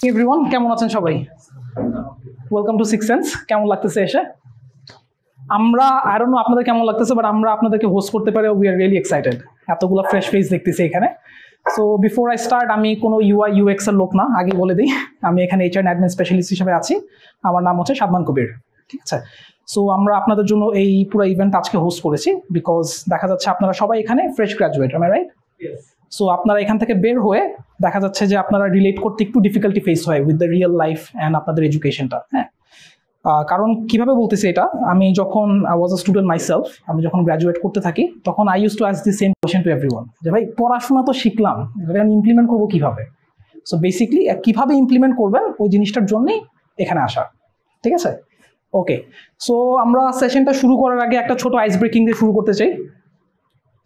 Everyone, কেমন আছেন সবাই? Welcome to six sense. কেমন লাগতেছে এসে? আমরা আই ডোন্ট নো আপনাদের কেমন লাগতেছে, বাট আমরা আপনাদেরকে হোস্ট করতে পারে উই আর রিয়েলি এক্সাইটেড। এতগুলো ফ্রেশ ফেস দেখতেছি এখানে। সো বিফোর আই স্টার্ট, আমি কোনো ইউআই ইউএক্স এর লোক না, আগে বলে দিই। আমি এখানে এইচআর অ্যাডমিন স্পেশালিস্ট হিসেবে আছি। আমার নাম হচ্ছে সাদমান কবির। ঠিক আছে। সো আমরা আপনাদের জন্য এই পুরো ইভেন্ট আজকে হোস্ট করেছি বিকজ দেখা যাচ্ছে আপনারা সবাই এখানে fresh graduate, am I right? So আপনারা এখান থেকে বের হয়ে দেখা যাচ্ছে যে আপনারা রিলেট করতে একটু ডিফিকাল্টি ফেস হয় with the real life and আপনাদের এডুকেশনটা। হ্যাঁ, কারণ কিভাবে বলতেছি এটা, আমি যখন I was a student myself, আমি যখন গ্র্যাজুয়েট করতে থাকি তখন I use to ask the same question to everyone যে ভাই পড়াশোনা তো শিখলাম, এটা আমি ইমপ্লিমেন্ট করবো কিভাবে? সো বেসিকলি কিভাবে ইমপ্লিমেন্ট করবেন ওই জিনিসটার জন্যই এখানে আসা। ঠিক আছে, ওকে। সো আমরা সেশনটা শুরু করার আগে একটা ছোট আইস ব্রেকিং দিয়ে শুরু করতে চাই।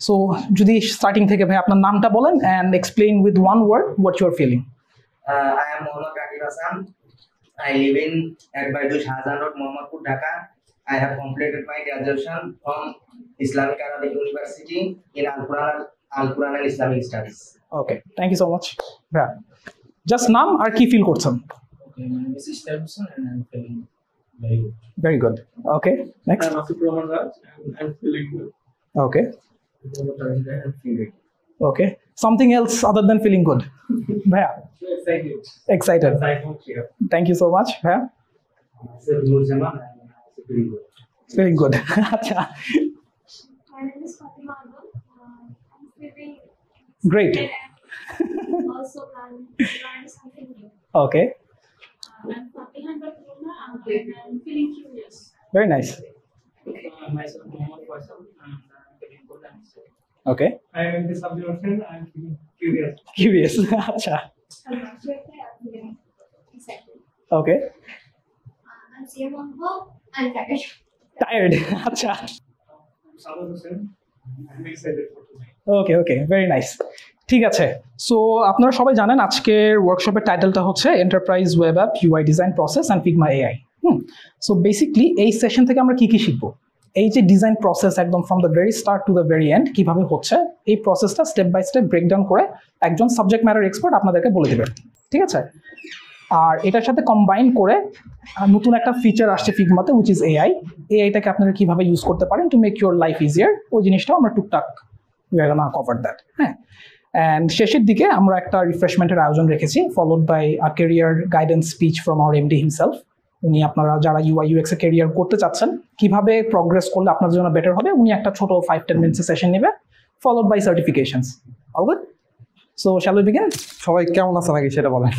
সো যদি স্টার্টিং থেকে ভাই আপনার নামটা বলেন and explain with one word what you are feeling. I am Mohammad Rakib Hassan. I live in at Baidu Shahjahan Road, Mohammadpur, Dhaka. I have completed my graduation from Islamic Arabic University in Al-Quran and Islamic Studies. Okay, thank you so much. ভাইয়া just নাম আর কি feel করছেন? Okay, my name is Ishtar and I'm feeling very good. Very good. Okay, next. I'm Afiq Rahman Raj and I'm feeling good. Okay, I'm feeling good. Okay, something else other than feeling good? ভাইয়া Excited. Excited. Here. Thank you so much. ভাইয়া Sir Nur Zaman and I'm feeling good. Feeling good. আচ্ছা, My name is Fatima Anwar. I'm feeling Great. and also planning to learn something new. Okay, I'm Fatihan Batruna and I'm feeling curious. Very nice. Myself Mohammad Faisal and I'm feeling good and excited. Okay, I am the subject I'm feeling curious. Curious. আচ্ছা, I'm Rashmi. I'm feeling excited. Okay, I'm Sia Mambo. I'm tired. Tired. আচ্ছা, I'm Sadar Hussain. I'm excited for tonight. Okay, okay, very nice. ঠিক আছে, so আপনারা সবাই জানেন আজকের ওয়ার্কশপের টাইটেলটা হচ্ছে enterprise web app UI design process and Figma AI. So basically এই সেশন থেকে আমরা কি কি শিখবো, এই যে ডিজাইন প্রসেস একদম from the very start to the very end কিভাবে হচ্ছে, এই প্রসেসটা স্টেপ বাই স্টেপ ব্রেকডাউন করে একজন সাবজেক্ট ম্যাটার এক্সপার্ট আপনাদেরকে বলে দেবেন। ঠিক আছে, আর এটার সাথে কম্বাইন করে নতুন একটা ফিচার আসছে ফিগমাতে উইচ ইজ এআই। এআইটাকে আপনারা কিভাবে ইউজ করতে পারেন to make your life easier, ওই জিনিসটাও আমরা টুকটাক we are gonna cover that. হ্যাঁ, অ্যান্ড শেষের দিকে আমরা একটা রিফ্রেশমেন্টের আয়োজন রেখেছি followed by a career guidance speech from our MD himself. উনি আপনারা যারা ইউআই ইউএক্স এ কেরিয়ার করতে চাচ্ছেন, কিভাবে প্রগ্রেস করলে আপনাদের জন্য বেটার হবে, উনি একটা ছোট 5-10 মিনিটসের সেশন নেবে followed by certifications. All good? So shall we begin? সবাই কেমন আছে নাকি সেটা বলেন।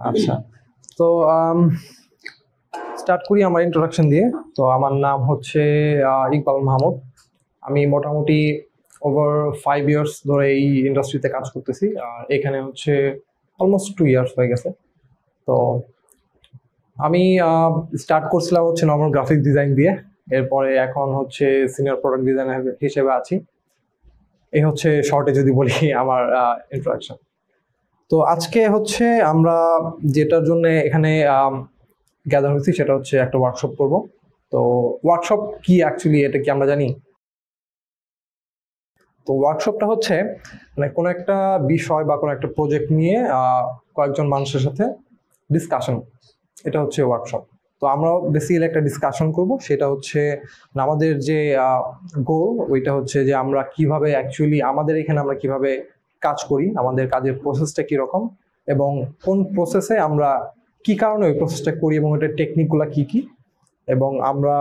আচ্ছা, তো স্টার্ট করি আমার ইন্ট্রোডাকশন দিয়ে। তো আমার নাম হচ্ছে ইকবাল মাহমুদ। আমি মোটামুটি ওভার 5 ইয়ার্স ধরে এই ইন্ডাস্ট্রিতে কাজ করতেছি, আর এখানে হচ্ছে অলমোস্ট 2 ইয়ার্স হয়ে গেছে। তো আমি স্টার্ট করছিলাম হচ্ছে নর্মাল গ্রাফিক ডিজাইন দিয়ে, এরপরে এখন হচ্ছে সিনিয়র প্রোডাক্ট ডিজাইনার হিসেবে আছি। এই হচ্ছে শর্টে যদি বলি আমার ইন্ট্রোডাকশন। তো আজকে হচ্ছে আমরা যেটার জন্য এখানে গ্যাদার হয়েছি সেটা হচ্ছে একটা ওয়ার্কশপ করব। তো ওয়ার্কশপ কি অ্যাকচুয়ালি, এটা কি আমরা জানি? তো ওয়ার্কশপটা হচ্ছে মানে কোনো একটা বিষয় বা কোনো একটা প্রজেক্ট নিয়ে কয়েকজন মানুষের সাথে ডিসকাশন, এটা হচ্ছে ওয়ার্কশপ। তো আমরা বেসিক্যালি একটা ডিসকাশন করব, সেটা হচ্ছে আমাদের যে গোল, ওইটা হচ্ছে যে আমরা কিভাবে অ্যাকচুয়ালি আমাদের এখানে আমরা কিভাবে কাজ করি, আমাদের কাজের প্রসেসটা কীরকম এবং কোন প্রসেসে আমরা কি কারণে ওই প্রসেসটা করি এবং ওটার টেকনিকগুলো কী কী, এবং আমরা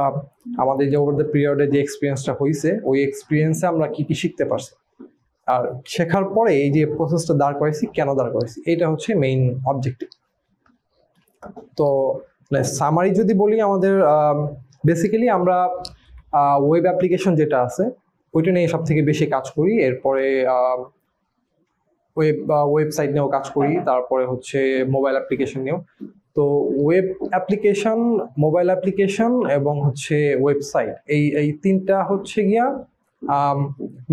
আমাদের যে ওভার দ্য পিরিয়ডে যে এক্সপিরিয়েন্সটা হয়েছে ওই এক্সপিরিয়েন্সে আমরা কী কী শিখতে পারছি, আর শেখার পরে এই যে প্রসেসটা দাঁড় করাইছি কেন দাঁড় করাইছি, এটা হচ্ছে মেইন অবজেক্টিভ। তো সামারি যদি বলি, আমাদের বেসিক্যালি আমরা ওয়েব অ্যাপ্লিকেশন যেটা আছে ওইটা নিয়ে সব থেকে বেশি কাজ করি, এরপরে ওয়েবসাইট নিয়েও কাজ করি, তারপরে হচ্ছে মোবাইল অ্যাপ্লিকেশন নিয়েও। তো ওয়েব অ্যাপ্লিকেশন, মোবাইল অ্যাপ্লিকেশন এবং হচ্ছে ওয়েবসাইট, এই তিনটা হচ্ছে গিয়া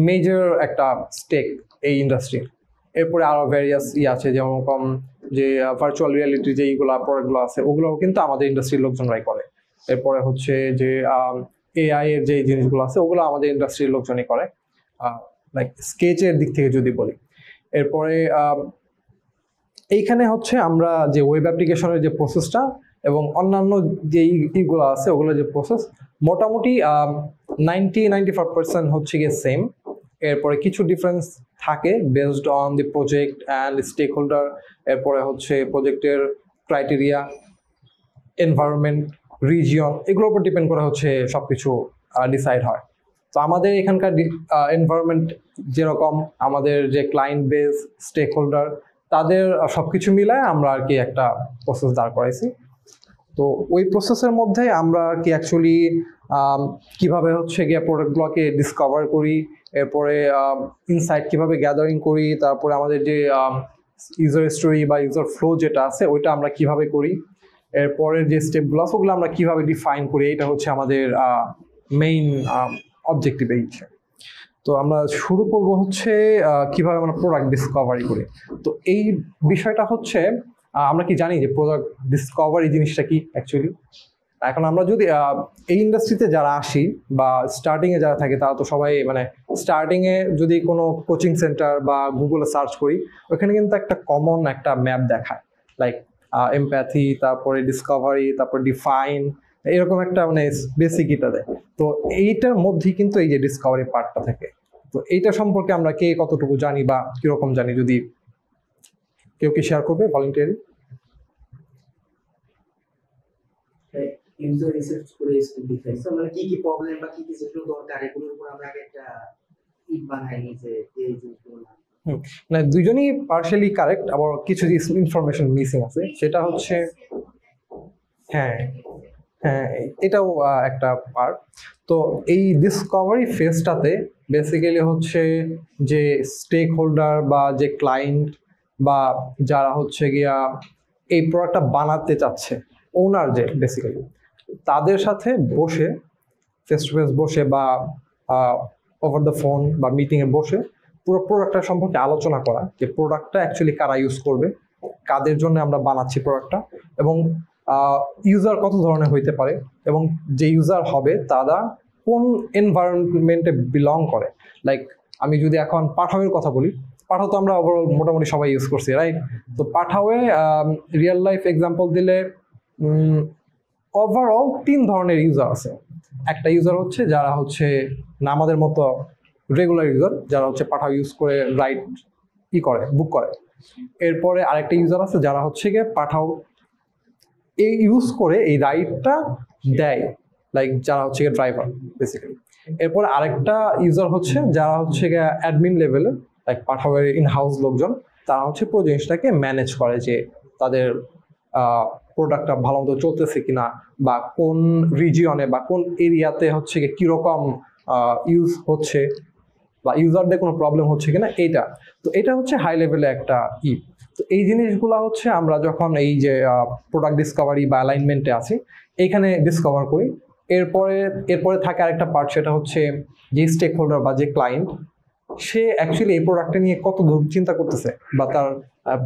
মেজর একটা স্টেক এই ইন্ডাস্ট্রির। এরপরে আরও ভ্যারিয়াস আছে, যেমন যে ভার্চুয়াল রিয়ালিটি যেইগুলো প্রোডাক্টগুলো আছে ওগুলোও কিন্তু আমাদের ইন্ডাস্ট্রির লোকজনরাই করে। এরপরে হচ্ছে যে এআই এর যে জিনিসগুলো আছে ওগুলো আমাদের ইন্ডাস্ট্রির লোকজনই করে, লাইক স্কেচের দিক থেকে যদি বলি। এরপরে এইখানে হচ্ছে আমরা যে ওয়েব অ্যাপ্লিকেশনের যে প্রসেসটা এবং অন্যান্য যে ইগুলো আছে ওগুলো যে প্রসেস মোটামুটি 90-95% হচ্ছে গিয়ে সেম। এরপরে কিছু ডিফারেন্স থাকে based on the project and stakeholder, এরপরে হচ্ছে প্রজেক্টের ক্রাইটেরিয়া, এনভায়রনমেন্ট, রিজিয়ন, এগুলোর উপর ডিপেন্ড করে হচ্ছে সবকিছু ডিসাইড হয়। তো আমাদের এখানকার এনভায়রনমেন্ট যেরকম, আমাদের যে ক্লায়েন্ট বেস, স্টেক হোল্ডার, তাদের সবকিছু মিলায় আমরা আর কি একটা প্রসেস দাঁড় করাইছি। তো ওই প্রসেসের মধ্যে আমরা আর কি অ্যাকচুয়ালি কিভাবে হচ্ছে গিয়ে প্রোডাক্টগুলোকে ডিসকভার করি, এরপরে ইনসাইট কিভাবে গ্যাদারিং করি, তারপরে আমাদের যে ইউজার স্টোরি বা ইউজার ফ্লো যেটা আছে ওইটা আমরা কিভাবে করি, এরপরের যে স্টেপগুলো আছে ওগুলো আমরা কিভাবে ডিফাইন করি, এটা হচ্ছে আমাদের মেইন অবজেক্টিভ। এই তো আমরা শুরু করব হচ্ছে কিভাবে আমরা প্রোডাক্ট ডিসকভারি করি। তো এই বিষয়টা হচ্ছে আমরা কি জানি যে প্রোডাক্ট ডিসকভারি জিনিসটা কি অ্যাকচুয়ালি। এখন আমরা যদি এই ইন্ডাস্ট্রিতে যারা আসি বা স্টার্টিংয়ে যারা থাকে তারা তো সবাই মানে স্টার্টিংয়ে যদি কোনো কোচিং সেন্টার বা গুগলে সার্চ করি ওখানে কিন্তু একটা কমন একটা ম্যাপ দেখায়, লাইক এমপ্যাথি, তারপরে ডিসকভারি, তারপর ডিফাইন, এরকম একটা মানে বেসিক এটা দেয়। তো এইটার মধ্যেই কিন্তু এই যে ডিসকভারি পার্টটা থাকে। তো এইটা সম্পর্কে আমরা কে কতটুকু জানি বা কিরকম জানি, যদি কেউ কি শেয়ার করবে ভলেন্টিয়ারি? ইউজার রিসার্চ করে স্টেপ ডিফাইন, মানে কি কি প্রবলেম বা কি কি যেগুলো দরকার এগুলোর উপর আমরা আগে একটা বানাই নিয়েছে এই জিনিসগুলো। মানে দুজনই পার্শিয়ালি কারেক্ট, আবার কিছু ইনফরমেশন মিসিং আছে। সেটা হচ্ছে হ্যাঁ হ্যাঁ এটাও একটা পার্ট। তো এই ডিসকভারি ফেজটাতে বেসিক্যালি হচ্ছে যে স্টেক হোল্ডার বা যে ক্লায়েন্ট বা যারা হচ্ছে গিয়া এই প্রোডাক্টটা বানাতে চাচ্ছে, ওনার যে বেসিক্যালি তাদের সাথে বসে ফেস টু ফেস বসে বা ওভার দ্য ফোন বা মিটিংয়ে বসে পুরো প্রোডাক্টটা সম্পর্কে আলোচনা করা, যে প্রোডাক্টটা অ্যাকচুয়ালি কারা ইউজ করবে, কাদের জন্য আমরা বানাচ্ছি প্রোডাক্টটা, এবং ইউজার কত ধরনের হইতে পারে, এবং যে ইউজার হবে তারা কোন এনভায়রনমেন্টে বিলং করে। লাইক আমি যদি এখন পাঠাওয়ের কথা বলি, পাঠাও তো আমরা ওভারঅল মোটামুটি সবাই ইউজ করছি, রাইট? তো পাঠাওয়ে রিয়েল লাইফ এক্সাম্পল দিলে ওভারঅল 3 ধরনের ইউজার আছে। একটা ইউজার হচ্ছে যারা হচ্ছে না আমাদের মতো রেগুলার ইউজার, যারা হচ্ছে পাঠাও ইউজ করে রাইট করে বুক করে। এরপরে আরেকটা ইউজার আছে যারা হচ্ছে গিয়ে পাঠাও এই ইউজ করে এই রাইডটা দেয়, লাইক যারা হচ্ছে গিয়ে ড্রাইভার বেসিক্যালি। এরপরে আরেকটা ইউজার হচ্ছে যারা হচ্ছে গিয়ে অ্যাডমিন লেভেলের, লাইক পাঠাওয়ের ইন হাউস লোকজন, তারা হচ্ছে পুরো জিনিসটাকে ম্যানেজ করে, যে তাদের প্রোডাক্টটা ভালো মতো চলতেছে কিনা, বা কোন রিজিয়নে বা কোন এরিয়াতে হচ্ছে গিয়ে কীরকম ইউজ হচ্ছে, বা ইউজারদের কোনো প্রবলেম হচ্ছে কিনা এইটা। তো এটা হচ্ছে হাই লেভেলে একটা তো এই জিনিসগুলো হচ্ছে আমরা যখন এই যে প্রোডাক্ট ডিসকভারি বা অ্যালাইনমেন্টে আছি এইখানে ডিসকভার করি। এরপরে থাকে আরেকটা পার্ট, সেটা হচ্ছে যে স্টেক হোল্ডার বা যে ক্লায়েন্ট, সে অ্যাকচুয়ালি এই প্রোডাক্টটা নিয়ে কত দূর চিন্তা করতেছে, বা তার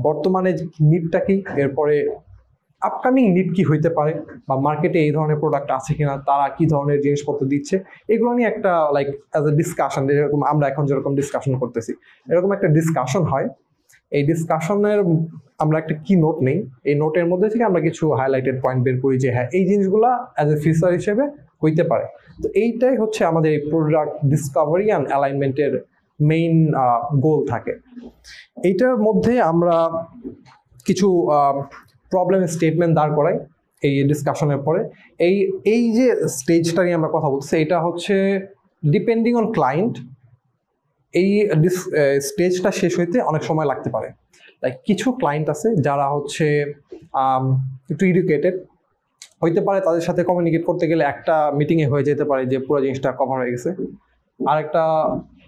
বর্তমানে নিডটা কি, এরপরে আপকামিং নিড কি হইতে পারে, বা মার্কেটে এই ধরনের প্রোডাক্ট আছে কিনা, তারা কি ধরনের জিনিসপত্র দিচ্ছে, এগুলো নিয়ে একটা লাইক অ্যাজ এ ডিসকাশন, যেরকম আমরা এখন যেরকম ডিসকাশন করতেছি এরকম একটা ডিসকাশন হয়। এই ডিসকাশনের আমরা একটা কি নোট নেই, এই নোটের মধ্যে থেকে আমরা কিছু হাইলাইটেড পয়েন্ট বের করি যে হ্যাঁ এই জিনিসগুলো অ্যাজ এ ফিচার হিসেবে হইতে পারে। তো এইটাই হচ্ছে আমাদের এই প্রোডাক্ট ডিসকভারি অ্যান্ড অ্যালাইনমেন্টের মেইন গোল থাকে। এইটার মধ্যে আমরা কিছু প্রবলেম স্টেটমেন্ট দাঁড় করাই এই ডিসকাশনের পরে। এই যে স্টেজটা নিয়ে আমরা কথা বলছি, এটা হচ্ছে ডিপেন্ডিং অন ক্লায়েন্ট, এই স্টেজটা শেষ হইতে অনেক সময় লাগতে পারে। লাইক কিছু ক্লায়েন্ট আছে যারা হচ্ছে একটু এডুকেটেড হইতে পারে, তাদের সাথে কমিউনিকেট করতে গেলে একটা মিটিংয়ে হয়ে যেতে পারে যে পুরো জিনিসটা কভার হয়ে গেছে। আরেকটা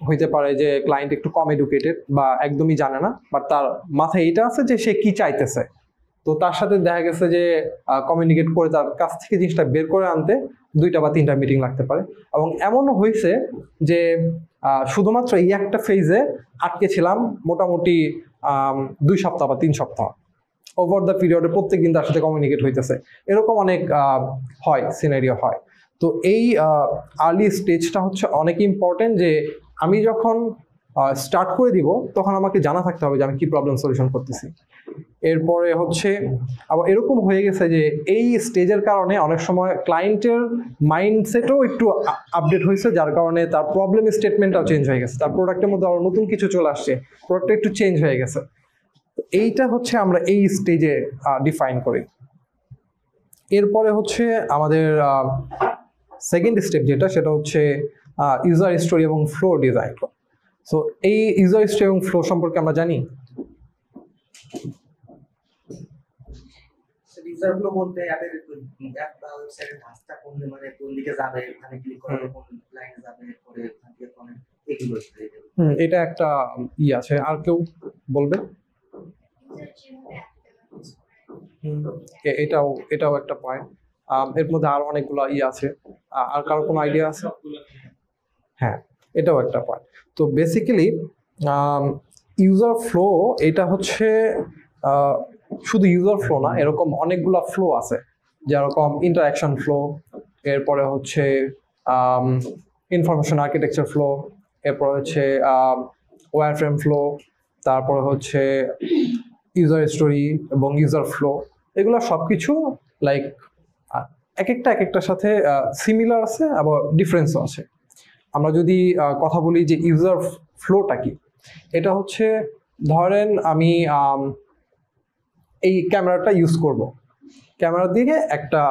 হইতে পারে যে ক্লায়েন্ট একটু কম এডুকেটেড বা একদমই জানে না, বাট তার মাথায় এইটা আছে যে সে কি চাইতেছে, তো তার সাথে দেখা গেছে যে কমিউনিকেট করে তার কাছ থেকে জিনিসটা বের করে আনতে 2টা বা 3টা মিটিং লাগতে পারে। এবং এমনও হয়েছে যে শুধুমাত্র এই একটা ফেজে আটকে ছিলাম মোটামুটি 2 সপ্তাহ বা 3 সপ্তাহ, ওভার দ্য পিরিয়ডে প্রত্যেক দিন তার সাথে কমিউনিকেট হইতেছে, এরকম অনেক হয়, সিনারিও হয়। তো এই আর্লি স্টেজটা হচ্ছে অনেক ইম্পর্টেন্ট, যে আমি যখন স্টার্ট করে দিব, তখন আমাকে জানা থাকতে হবে যে আমি কি প্রবলেম সলিউশন করতেছি। এরপরে হচ্ছে আবার এরকম হয়ে গেছে যে এই স্টেজের কারণে অনেক সময় ক্লায়েন্টের মাইন্ডসেটও একটু আপডেট হয়েছে, যার কারণে তার প্রবলেম স্টেটমেন্টটাও চেঞ্জ হয়ে গেছে, তার প্রোডাক্টের মধ্যে আরো নতুন কিছু চলে আসছে, প্রোডাক্টটা একটু চেঞ্জ হয়ে গেছে। এইটা হচ্ছে আমরা এই স্টেজে ডিফাইন করি। এরপরে হচ্ছে আমাদের সেকেন্ড স্টেপ যেটা, সেটা হচ্ছে ইউজার স্টোরি এবং ফ্লো ডিজাইন। সো এই ইউজার স্টোরি এবং ফ্লো সম্পর্কে আমরা জানি। ফিচারগুলো বলতে অ্যাপের অ্যাপ বা ওয়েবসাইটের ধাঁচটা মানে কোন দিকে যাবে, ওখানে ক্লিক করলে কোন লাইনে যাবে, পরে ওখান থেকে কোন এগুলো এটা একটা আছে, আর কেউ বলবে? এটাও একটা পয়েন্ট। এর মধ্যে আরো অনেকগুলো আছে, আর কারো কোনো আইডিয়া আছে? হ্যাঁ, এটাও একটা পয়েন্ট। তো বেসিক্যালি ইউজার ফ্লো এটা হচ্ছে শুধু ইউজার ফ্লো না, এরকম অনেকগুলো ফ্লো আছে, যেরকম ইন্টারাকশন ফ্লো, এরপরে হচ্ছে ইনফরমেশন আর্কিটেকচার ফ্লো, এরপর হচ্ছে ওয়্যারফ্রেম ফ্লো, তারপরে হচ্ছে ইউজার স্টোরি এবং ইউজার ফ্লো। এগুলো সব কিছু লাইক এক একটার সাথে সিমিলার আছে, আবার ডিফারেন্সও আছে। আমরা যদি কথা বলি যে ইউজার ফ্লোটা কি, এটা হচ্ছে ধরেন আমি এই ক্যামেরাটা ইউজ করব, ক্যামেরার দিকে একটা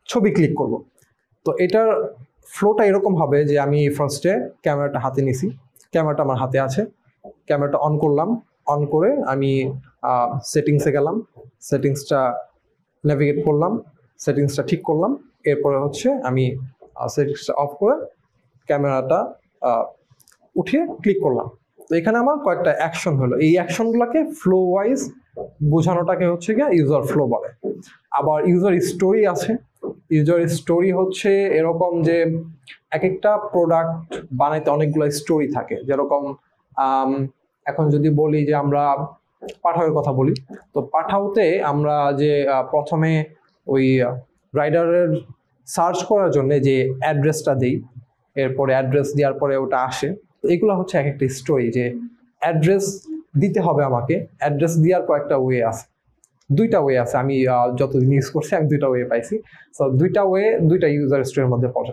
ছবি ক্লিক করব। তো এটার ফ্লোটা এরকম হবে যে আমি ফার্স্টে ক্যামেরাটা হাতে নিছি, ক্যামেরাটা আমার হাতে আছে, ক্যামেরাটা অন করলাম, অন করে আমি সেটিংসে গেলাম, সেটিংসটা নেভিগেট করলাম, সেটিংসটা ঠিক করলাম, এরপরে হচ্ছে আমি সেটিংসটা অফ করে ক্যামেরাটা উঠিয়ে ক্লিক করলাম। তো এখানে আমার কয়েকটা অ্যাকশন হলো, এই অ্যাকশনগুলোকে ফ্লো ওয়াইজ বোঝানোটাকে হচ্ছে গিয়ে ইউজার ফ্লো বলে। আবার ইউজার স্টোরি আছে। ইউজার স্টোরি হচ্ছে এরকম যে এক একটা প্রোডাক্ট বানাইতে অনেকগুলো স্টোরি থাকে, যেরকম এখন যদি বলি যে আমরা পাঠাওয়ের কথা বলি, তো পাঠাওতে আমরা যে প্রথমে ওই রাইডারের সার্চ করার জন্য যে অ্যাড্রেসটা দিই, এরপরে অ্যাড্রেস দেওয়ার পরে ওটা আসে, তো এগুলো হচ্ছে এক একটা স্টোরি, যে অ্যাড্রেস দিতে হবে আমাকে, অ্যাড্রেস দেওয়ার কয়েকটা ওয়ে আছে, দুইটা ওয়ে আছে, আমি যতদিন ইউজ করছি আমি দুইটা ওয়ে পাইছি। সো দুইটা ওয়ে দুইটা ইউজার স্টোরির মধ্যে পড়ে,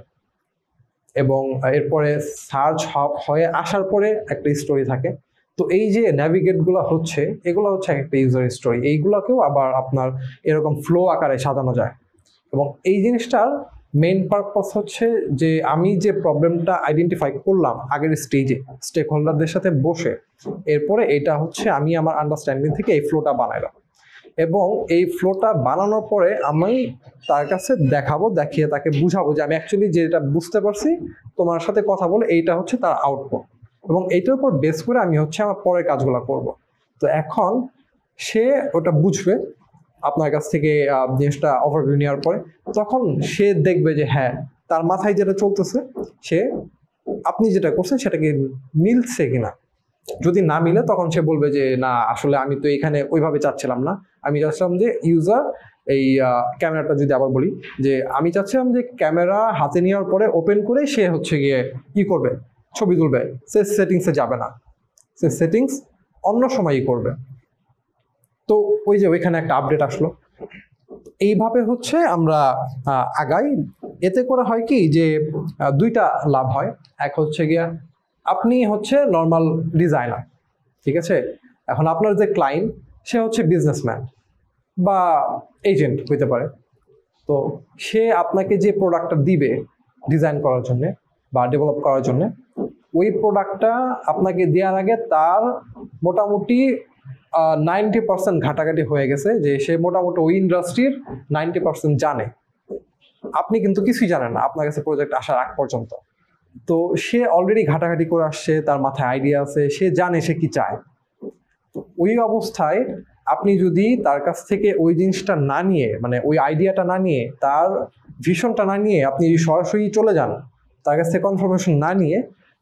এবং এরপরে সার্চ হয়ে আসার পরে একটা স্টোরি থাকে। তো এই যে ন্যাভিগেটগুলো হচ্ছে, এগুলো হচ্ছে একটা ইউজার স্টোরি, এইগুলোকেও আবার আপনার এরকম ফ্লো আকারে সাজানো যায়। এবং এই জিনিসটার মেইন পারপাস হচ্ছে যে আমি যে প্রবলেমটা আইডেন্টিফাই করলাম আগের স্টেজে স্টেক হোল্ডারদের সাথে বসে, এরপরে এটা হচ্ছে আমি আমার আন্ডারস্ট্যান্ডিং থেকে এই ফ্লোটা বানাইলাম, এবং এই ফ্লোটা বানানোর পরে আমি তার কাছে দেখিয়ে তাকে বুঝাবো যে আমি অ্যাকচুয়ালি যেটা বুঝতে পারছি তোমার সাথে কথা বলে, এইটা হচ্ছে তার আউটপুট, এবং এইটার উপর বেস করে আমি হচ্ছে আমার পরের কাজগুলো করব। তো এখন সে ওটা বুঝবে আপনার কাছ থেকে জিনিসটা ওভারভিউ নেওয়ার পরে, তখন সে দেখবে যে হ্যাঁ তার মাথায় যেটা চলতেছে, সে আপনি যেটা করছেন সেটাকে মিলছে কিনা। যদি না মিলে তখন সে বলবে যে না, আসলে আমি তো এখানে ওইভাবে চাচ্ছিলাম না, আমি চাচ্ছিলাম যে ইউজার এই ক্যামেরাটা যদি আবার বলি যে আমি চাচ্ছিলাম যে ক্যামেরা হাতে নেওয়ার পরে ওপেন করে সে হচ্ছে গিয়ে কি করবে, ছবি তুলবে, সে সেটিংসে যাবে না, সে সেটিংস অন্য সময়ই করবে। তো ওই যে ওইখানে একটা আপডেট আসলো। এইভাবে হচ্ছে আমরা আগাই। এতে করে হয় কি যে দুইটা লাভ হয়। এক হচ্ছে গিয়া আপনি হচ্ছে নর্মাল ডিজাইনার, ঠিক আছে, এখন আপনার যে ক্লায়েন্ট সে হচ্ছে বিজনেসম্যান বা এজেন্ট হইতে পারে। তো সে আপনাকে যে প্রোডাক্টটা দিবে ডিজাইন করার জন্য বা ডেভেলপ করার জন্য, ওই প্রোডাক্টটা আপনাকে দেওয়ার আগে তার মোটামুটি 90% ঘাটাঘাটি হয়ে গেছে, যে সে মোটামুটি ওই ইন্ডাস্ট্রির 90% জানে। আপনি কিন্তু কিছুই জানেন না আপনার কাছে প্রজেক্ট আসার আগ পর্যন্ত। তো সে অলরেডি ঘাটাঘাটি করে আসছে, তার মাথায় আইডিয়া আছে, সে জানে সে কি চায়। তো ওই অবস্থায় আপনি যদি তার কাছ থেকে ওই জিনিসটা না নিয়ে, মানে ওই আইডিয়াটা না নিয়ে, তার ভিশনটা না নিয়ে আপনি যদি সরাসরি চলে যান, তার কাছ থেকে কনফার্মেশন না নিয়ে,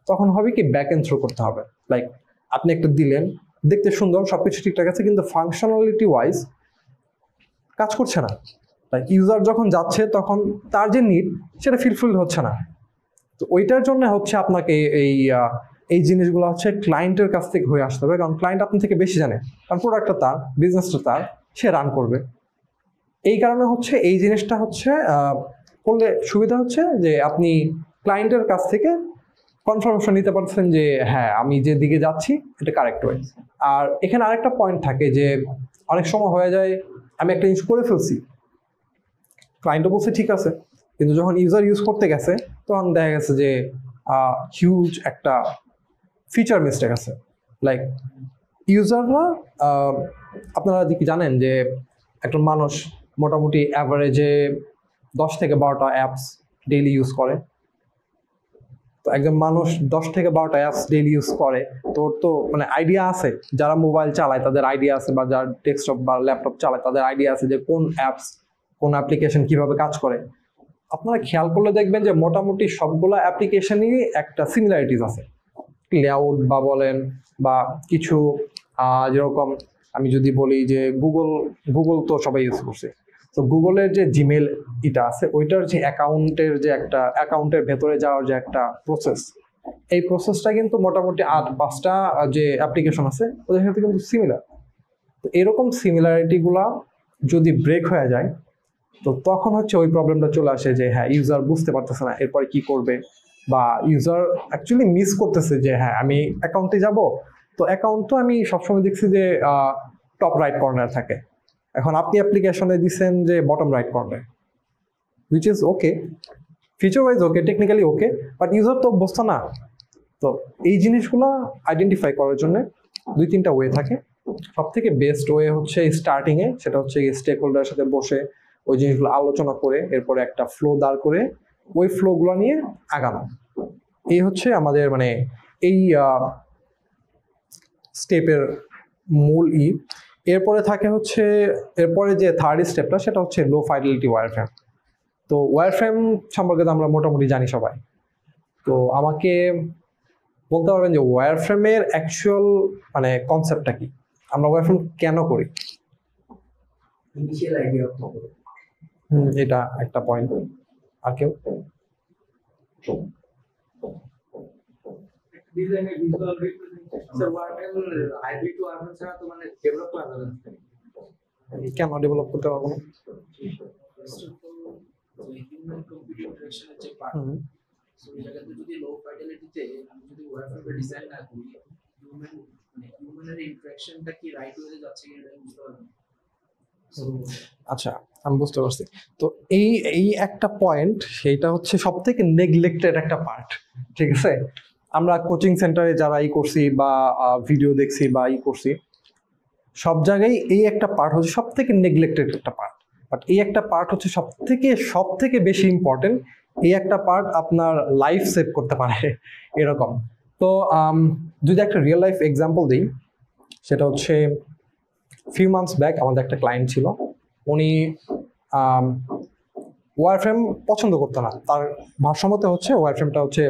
তখন হবে কি ব্যাক এন্ড থ্রো করতে হবে। লাইক আপনি একটা দিলেন, দেখতে সুন্দর, সবকিছু ঠিকঠাক আছে, কিন্তু ফাংশনালিটি ওয়াইজ কাজ করছে না। লাইক ইউজার যখন যাচ্ছে তখন তার যে নিড সেটা ফিলফিল হচ্ছে না। তো ওইটার জন্য হচ্ছে আপনাকে এই এই জিনিসগুলো হচ্ছে ক্লায়েন্টের কাছ থেকে হয়ে আসতে হবে, কারণ ক্লায়েন্ট আপনি থেকে বেশি জানে, কারণ প্রোডাক্টটা তার, বিজনেসটা তার, সে রান করবে। এই কারণে হচ্ছে এই জিনিসটা হচ্ছে করলে সুবিধা হচ্ছে যে আপনি ক্লায়েন্টের কাছ থেকে কনফার্মেশন নিতে পারছেন যে হ্যাঁ আমি যে দিকে যাচ্ছি এটা কারেক্ট ওয়ে। আর এখানে আরেকটা পয়েন্ট থাকে যে অনেক সময় হয়ে যায় আমি একটা জিনিস করে ফেলছি, ক্লায়েন্টও বলছে ঠিক আছে, কিন্তু যখন ইউজার ইউজ করতে গেছে তখন দেখা গেছে যে হিউজ একটা ফিচার মিস্টেক আছে। লাইক ইউজাররা, আপনারা কি জানেন যে একটা মানুষ মোটামুটি অ্যাভারেজে 10 থেকে 12টা অ্যাপস ডেইলি ইউজ করে। তো একজন মানুষ 10 থেকে 12টা অ্যাপস ডেইলি ইউজ করে, তোর তো মানে আইডিয়া আছে, যারা মোবাইল চালায় তাদের আইডিয়া আছে, বা যারা ডেস্কটপ বা ল্যাপটপ চালায় তাদের আইডিয়া আছে যে কোন অ্যাপস কোন অ্যাপ্লিকেশন কিভাবে কাজ করে। আপনারা খেয়াল করলে দেখবেন যে মোটামুটি সবগুলো অ্যাপ্লিকেশনই একটা সিমিলারিটিস আছে, লেআউট বা বলেন বা কিছু, যেরকম আমি যদি বলি যে গুগল তো সবাই ইউজ করছে, তো গুগলের যে জিমেল এটা আছে ওইটার যে অ্যাকাউন্টের ভেতরে যাওয়ার যে একটা প্রসেস, এই প্রসেসটা কিন্তু মোটামুটি 8-5টা যে অ্যাপ্লিকেশন আছে ওদের সাথে কিন্তু সিমিলার। তো এরকম সিমিলারিটিগুলা যদি ব্রেক হয়ে যায় তো তখন হচ্ছে ওই প্রবলেমটা চলে আসে যে হ্যাঁ ইউজার বুঝতে পারতেছে না এরপরে কি করবে, বা ইউজার অ্যাকচুয়ালি মিস করতেছে যে হ্যাঁ আমি অ্যাকাউন্টে যাব, তো অ্যাকাউন্ট তো আমি সবসময় দেখছি যে টপ রাইট কর্নার থাকে, এখন আপনি অ্যাপ্লিকেশনে দিচ্ছেন যে bottom right corner, which is okay, feature wise okay, technically okay, but user তো অভ্যস্ত না। তো এই জিনিসগুলো আইডেন্টিফাই করার জন্য 2-3টা ওয়ে থাকে। সব থেকে বেস্ট ওয়ে হচ্ছে স্টার্টিংয়ে, সেটা হচ্ছে স্টেক হোল্ডারের সাথে বসে ওই জিনিসগুলো আলোচনা করে এরপরে একটা ফ্লো দাঁড় করে ওই ফ্লোগুলো নিয়ে আগানো। এই হচ্ছে আমাদের মানে এই স্টেপের মূল এরপরে থাকে হচ্ছে এরপরে যে থার্ড স্টেপটা সেটা হচ্ছে লো ফাইডেলিটি ওয়্যারফ্রেম। তো ওয়্যারফ্রেম সম্পর্কে তো আমরা মোটামুটি জানি সবাই, তো আমাকে বলতে পারবেন যে ওয়্যারফ্রেমের অ্যাকচুয়াল মানে কনসেপ্টটা কি, আমরা ওয়্যারফ্রেম কেন করি? ইনিশিয়াল আইডিয়া অফ এটা একটা পয়েন্ট। আর কেউ? ডিজাইনের ভিজুয়াল রিপ্রেজেন্টেশন স্যার ওয়ার্ডেন হাইব্রিড টু ওয়ার্ডেন ছাড়া তো মানে ডেভেলপ করা যাবে না। কেন ডেভেলপ করতে পারবো না? হিউম্যান কম্পিউটার ইন্টারেকশনের যে পার্ট, সো এই জায়গাতে যদি লো ফাইডেলিটিতে আমি যদি ওয়্যারফ্রেমটা ডিজাইন না করি, হিউম্যানের ইন্টারেকশনটা কি রাইট ওয়েতে যাচ্ছে কিনা এটা বুঝতে পারবো না। আচ্ছা, আমি বুঝতে পারছি। তো এই একটা পয়েন্ট, সেইটা হচ্ছে সব থেকে নেগলেক্টেড একটা পার্ট, ঠিক আছে? আমরা কোচিং সেন্টারে যারা করছি বা ভিডিও দেখছি বা করছি, সব জায়গায় এই একটা পার্ট হচ্ছে সব থেকে নেগলেক্টেড একটা পার্ট, বাট এই একটা পার্ট হচ্ছে সব থেকে বেশি ইম্পর্টেন্ট। এই একটা পার্ট আপনার লাইফ সেভ করতে পারে এরকম। তো যদি একটা রিয়েল লাইফ এক্সাম্পল দিই, সেটা হচ্ছে ফিউ মান্থস ব্যাক আমাদের একটা ক্লায়েন্ট ছিল, উনি ওয়্যারফ্রেম পছন্দ করতো না, তার ভারসাম্যতে হচ্ছে ওয়্যারফ্রেমটা হচ্ছে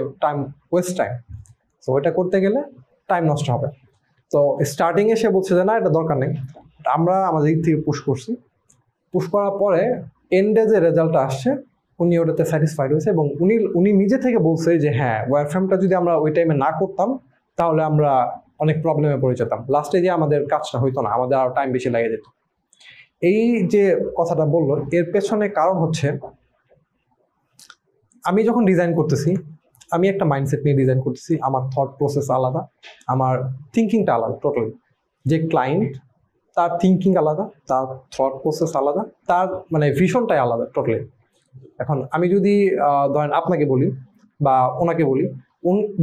ওয়েস্ট টাইম, তো ওইটা করতে গেলে টাইম নষ্ট হবে। তো স্টার্টিংয়ে সে বলছে যে না এটা দরকার নেই, আমরা আমাদের দিক থেকে পুশ করছি, পুশ করার পরে এন্ডে যে রেজাল্টটা আসছে উনি ওটাতে স্যাটিসফাইড হয়েছে, এবং উনি নিজে থেকে বলছে যে হ্যাঁ ওয়্যারফ্রেমটা যদি আমরা ওই টাইমে না করতাম তাহলে আমরা অনেক প্রবলেমে পড়ে যেতাম, লাস্টে যে আমাদের কাজটা হইতো না, আমাদের আরও টাইম বেশি লেগে যেত। এই যে কথাটা বললো এর পেছনে কারণ হচ্ছে আমি যখন ডিজাইন করতেছি আমি একটা মাইন্ডসেট নিয়ে ডিজাইন করতেছি, আমার থট প্রসেস আলাদা, আমার থিঙ্কিংটা আলাদা টোটালি। যে ক্লায়েন্ট তার থিঙ্কিং আলাদা, তার থট প্রসেস আলাদা, তার মানে ভিশনটাই আলাদা টোটালি। এখন আমি যদি ধরেন আপনাকে বলি বা ওনাকে বলি,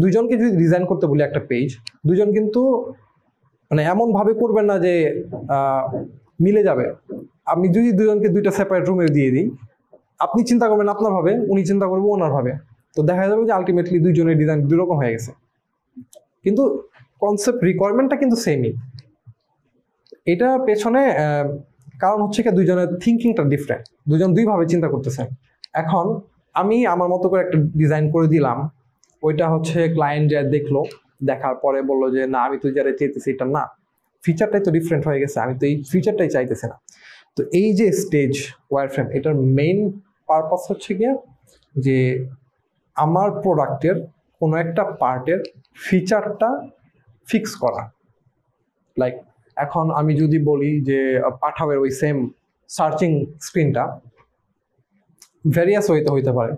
দুইজনকে যদি ডিজাইন করতে বলি একটা পেজ, দুজন কিন্তু মানে এমনভাবে করবেন না যে মিলে যাবে। আমি যদি দুজনকে দুইটা সেপারেট রুমে দিয়ে দিই, আপনি চিন্তা করবেন আপনার ভাবে, উনি চিন্তা করবো ওনার ভাবে, তো দেখা যাবে যে আলটিমেটলি দুইজনের ডিজাইন দুই রকম হয়ে গেছে, কিন্তু কনসেপ্ট রিকোয়ারমেন্টটা কিন্তু সেমই। এটার পেছনে কারণ হচ্ছে কি দুইজনের থিঙ্কিংটা ডিফারেন্ট, দুজন দুইভাবে চিন্তা করতেছেন। এখন আমি আমার মতো করে একটা ডিজাইন করে দিলাম, ওইটা হচ্ছে ক্লায়েন্ট যা দেখলো, দেখার পরে বললো যে না আমি তো যারা চাইতেছি এটা না, ফিচারটাই তো ডিফারেন্ট হয়ে গেছে, আমি তো এই ফিচারটাই চাইতেছি না। তো এই যে স্টেজ ওয়্যারফ্রেম, এটার মেইন পারপাস হচ্ছে গিয়ে যে আমার প্রোডাক্টের কোনো একটা পার্টের ফিচারটা ফিক্স করা। লাইক এখন আমি যদি বলি যে পাঠাবের ওই সেম সার্চিং স্ক্রিনটা ভ্যারিয়াস হইতে পারে।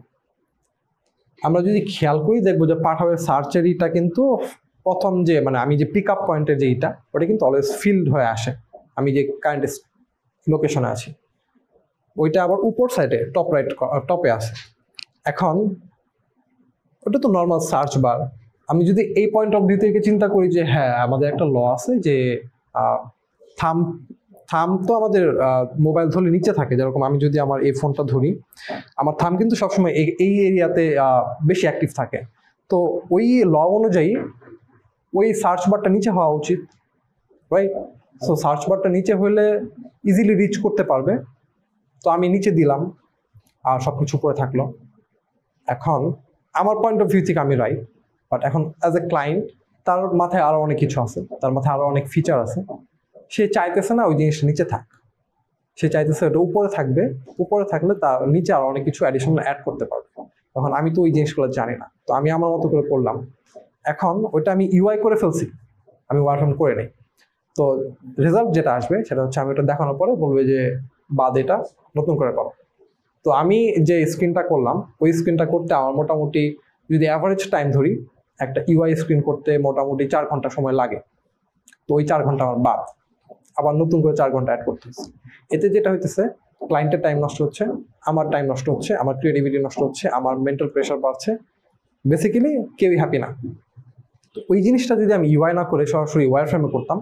আমরা যদি খেয়াল করি দেখবো যে পাঠাবের সার্চেরিটা কিন্তু প্রথম যে মানে আমি যে পিক আপ পয়েন্টের যেইটা ওটা কিন্তু অলওয়েজ ফিল্ড হয়ে আসে, আমি যে কারেন্ট লোকেশনে আছি ওইটা আবার উপর সাইডে টপে আসে। এখন ওটা তো নর্মাল সার্চ বার। আমি যদি এই পয়েন্ট অফ ভিউ থেকে চিন্তা করি যে হ্যাঁ আমাদের একটা ল আছে যে থাম তো আমাদের মোবাইল ধরলে নিচে থাকে, যেরকম আমি যদি আমার এই ফোনটা ধরি আমার থাম কিন্তু সবসময় এই এরিয়াতে বেশি অ্যাক্টিভ থাকে। তো ওই ল অনুযায়ী ওই সার্চ বারটা নিচে হওয়া উচিত, রাইট? সো সার্চ বারটা নিচে হলে ইজিলি রিচ করতে পারবে। তো আমি নিচে দিলাম আর সব কিছু উপরে থাকলো। এখন আমার পয়েন্ট অফ ভিউ থেকে আমি রাইট, বাট এখন অ্যাজ এ ক্লায়েন্ট তার মাথায় আরও অনেক কিছু আছে, তার মাথায় আরও অনেক ফিচার আছে। সে চাইতেছে না ওই জিনিসটা নিচে থাক, সে চাইতেছে ওটা উপরে থাকবে, উপরে থাকলে তার নিচে আরও অনেক কিছু অ্যাডিশনাল অ্যাড করতে পারবে। তখন আমি তো ওই জিনিসগুলো জানি না, তো আমি আমার মতো করে করলাম। এখন ওইটা আমি ইউআই করে ফেলছি, আমি ওয়ারফ্রেম করে নেই। তো রেজাল্ট যেটা আসবে সেটা হচ্ছে আমি ওটা দেখানোর পরে বলবে যে বাদ এটা নতুন করে করো। তো আমি যে স্ক্রিনটা করলাম ওই স্ক্রিনটা করতে আমার মোটামুটি যদি অ্যাভারেজ টাইম ধরি একটা ইউআই স্ক্রিন করতে মোটামুটি 4 ঘন্টা সময় লাগে। তো ওই 4 ঘন্টা আমার বাদ, আবার নতুন করে 4 ঘন্টা অ্যাড করতে হচ্ছে। এতে যেটা হইতেছে ক্লায়েন্টের টাইম নষ্ট হচ্ছে, আমার টাইম নষ্ট হচ্ছে, আমার ক্রিয়েটিভিটি নষ্ট হচ্ছে, আমার মেন্টাল প্রেশার বাড়ছে, বেসিক্যালি কেউই হ্যাপি না। তো ওই জিনিসটা যদি আমি ইউআই না করে সরাসরি ওয়্যারফ্রেমে করতাম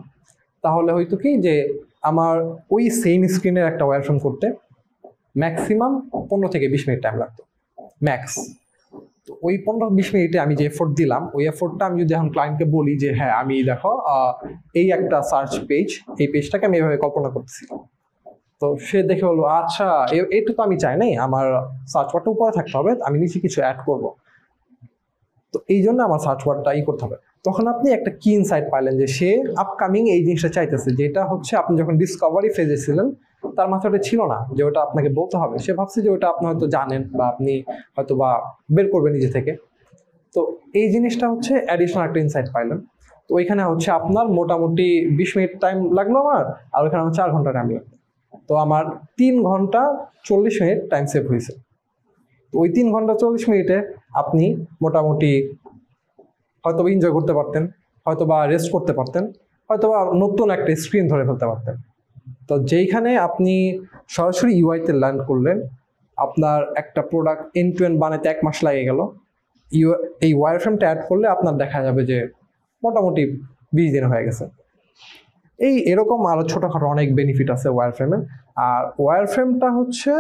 তাহলে হয়তো কি যে আমার ওই সেম স্ক্রিনের একটা ওয়্যারফ্রেম করতে ম্যাক্সিমাম 15 থেকে 20 মিনিট টাইম লাগতো ম্যাক্স। তো ওই 15-20 মিনিটে আমি যে এফোর্ট দিলাম ওই এফোর্টটা আমি যদি এখন ক্লায়েন্টকে বলি যে হ্যাঁ আমি দেখো এই একটা সার্চ পেজ, এই পেজটাকে আমি এভাবে কল্পনা করতেছি, তো সে দেখে বলবো আচ্ছা এইটা তো আমি চাই নাই, আমার সার্চ বারটা উপরে থাকতে হবে, আমি নিচে কিছু অ্যাড করব, তো এই জন্য আমার সার্চ বারটা করতে হবে। তখন আপনি একটা কি ইনসাইট পাইলেন যে সে আপকামিং এই জিনিসটা চাইতেছে, যেটা হচ্ছে আপনি যখন ডিসকভারি ফেজে ছিলেন তার মাথায় ওটা ছিল না যে ওটা আপনাকে বলতে হবে। সে ভাবছে যে ওটা আপনি হয়তো জানেন বা আপনি হয়তো বা বের করবেন নিজে থেকে। তো এই জিনিসটা হচ্ছে অ্যাডিশনাল একটা ইনসাইট পাইলেন। তো ওইখানে হচ্ছে আপনার মোটামুটি 20 মিনিট টাইম লাগলো আমার, আর ওইখানে আমার 4 ঘন্টা টাইম লাগলো। তো আমার 3 ঘন্টা 40 মিনিট টাইম সেভ হয়েছে। তো ওই 3 ঘন্টা 40 মিনিটে আপনি মোটামুটি হয়তো এনজয় করতে পারতেন, হয়তো বা রেস্ট করতে পারতেন, হয়তো বা নতুন একটা স্ক্রিন ধরে ফেলতে পারতেন। তো যেইখানে আপনি সরাসরি ইউআইতে ল্যান্ড করলেন, আপনার একটা প্রোডাক্ট এন্ড টু এন্ড বানাতে 1 মাস লাগে গেল, এই ওয়্যারফ্রেমটা অ্যাড করলে আপনার দেখা যাবে যে মোটামুটি 20 দিন হয়ে গেছে। এরকম আরও ছোটোখাটো অনেক বেনিফিট আছে ওয়্যারফ্রেমে। আর ওয়্যারফ্রেমটা হচ্ছে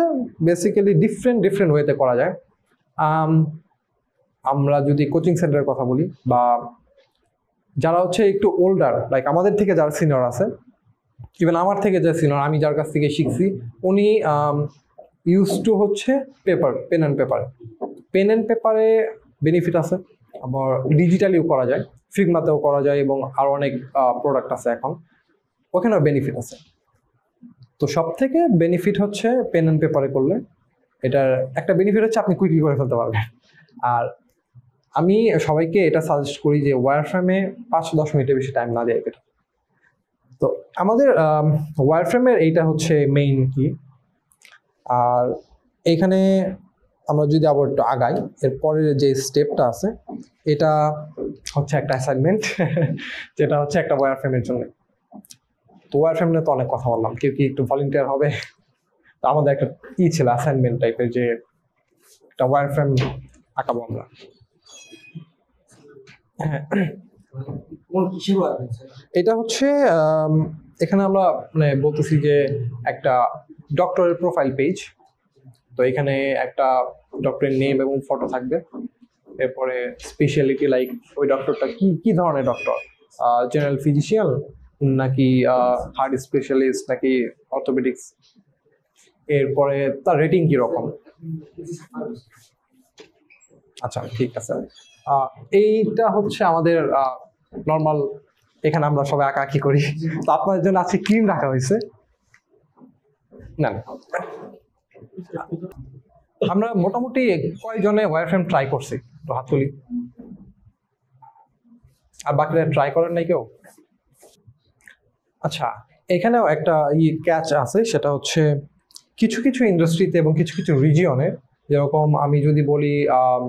বেসিক্যালি ডিফারেন্ট ওয়েতে করা যায়। আমরা যদি কোচিং সেন্টারের কথা বলি বা যারা হচ্ছে একটু ওল্ডার, লাইক আমাদের থেকে যারা সিনিয়র আছে, ইভেন আমার থেকে যে সিনিয়র আমি যার কাছ থেকে শিখছি, উনি ইউজ টু হচ্ছে পেন অ্যান্ড পেপারে বেনিফিট আছে, আবার ডিজিটালিও করা যায়, ফিগমাতেও করা যায় এবং আরও অনেক প্রোডাক্ট আছে এখন, ওখানেও বেনিফিট আছে। তো সব থেকে বেনিফিট হচ্ছে পেন অ্যান্ড পেপারে করলে। এটার একটা বেনিফিট হচ্ছে আপনি কুইকলি করে ফেলতে পারবেন। আর আমি সবাইকে এটা সাজেস্ট করি যে ওয়্যারফ্রেমে 5-10 মিনিটের বেশি টাইম না দেয় এটা। তো আমাদের ওয়্যারফ্রেমের এইটা হচ্ছে মেইন কি। আর এইখানে আমরা যদি আবার একটু আগাই, এরপরের যে স্টেপটা আছে এটা হচ্ছে একটা অ্যাসাইনমেন্ট যেটা হচ্ছে একটা ওয়্যারফ্রেমের জন্য। তো ওয়্যারফ্রেম নিয়ে তো অনেক কথা বললাম, কেউ কি একটু ভলেন্টিয়ার হবে? তো আমাদের একটা কি ছিল অ্যাসাইনমেন্ট টাইপের যে একটা ওয়্যারফ্রেম আঁকাবো আমরা। হ্যাঁ, এটা হচ্ছে এখানে আমরা মানে বলতেছি যে একটা ডক্টরের প্রোফাইল পেজ। তো এখানে একটা ডক্টরের নেম এবং ফটো থাকবে, এরপরে স্পেশালিটি লাইক ওই ডক্টরটা কি ধরনের ডক্টর, জেনারেল ফিজিশিয়ান নাকি হার্ট স্পেশালিস্ট নাকি অর্থোপেডিক্স, এরপরে তার রেটিং কিরকম। আচ্ছা ঠিক আছে, এইটা হচ্ছে আমাদের নর্মাল, এখানে আমরা সবাই আঁকাআঁকি করি। তো আপনাদের জন্য আজকে ক্রিম রাখা হয়েছে না। আমরা মোটামুটি কয়জনে ওয়্যারফ্রেম ট্রাই করছি, তো হাত তুলি। আর বাকিরা ট্রাই করেন নাই কেউ? আচ্ছা, এখানেও একটা ক্যাচ আছে, সেটা হচ্ছে কিছু কিছু ইন্ডাস্ট্রিতে এবং কিছু কিছু রিজিয়নে, যেরকম আমি যদি বলি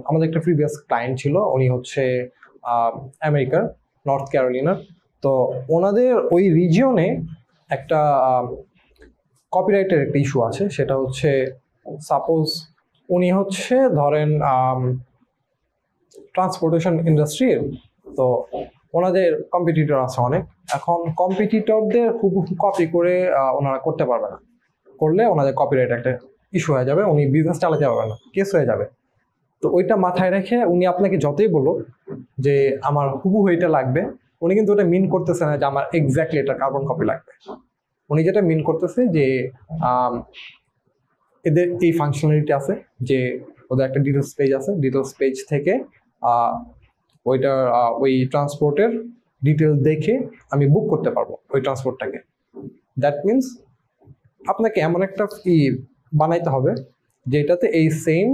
আমাদের একটা প্রিভিয়াস ক্লায়েন্ট ছিল, উনি হচ্ছে আমেরিকার নর্থ ক্যারোলিনার। তো ওনাদের ওই রিজিয়নে একটা কপিরাইটের একটা ইস্যু আছে। সেটা হচ্ছে সাপোজ উনি হচ্ছে ধরেন ট্রান্সপোর্টেশন ইন্ডাস্ট্রির, তো ওনাদের কম্পিটিটর আছে অনেক। এখন কম্পিটিটরদের হুবহু কপি করে ওনারা করতে পারবে না, করলে ওনাদের কপিরাইট একটা ইস্যু হয়ে যাবে, উনি বিজনেস চালাতে পারবেন না, কেস হয়ে যাবে। তো ওইটা মাথায় রেখে উনি আপনাকে যতই বলো যে আমার হুবহু এটা লাগবে, উনি কিন্তু ওটা মিন করতেছে না যে আমার এক্স্যাক্টলি এটা কার্বন কপি লাগবে। উনি যেটা মিন করতেছে যে এদের এই ফাংশনালিটি আছে, যে ওদের একটা ডিটেলস পেজ আছে, ডিটেলস পেজ থেকে ওইটার ওই ট্রান্সপোর্টের ডিটেল দেখে আমি বুক করতে পারবো ওই ট্রান্সপোর্টটাকে। দ্যাট মিনস আপনাকে এমন একটা বানাইতে হবে যেটাতে এই সেম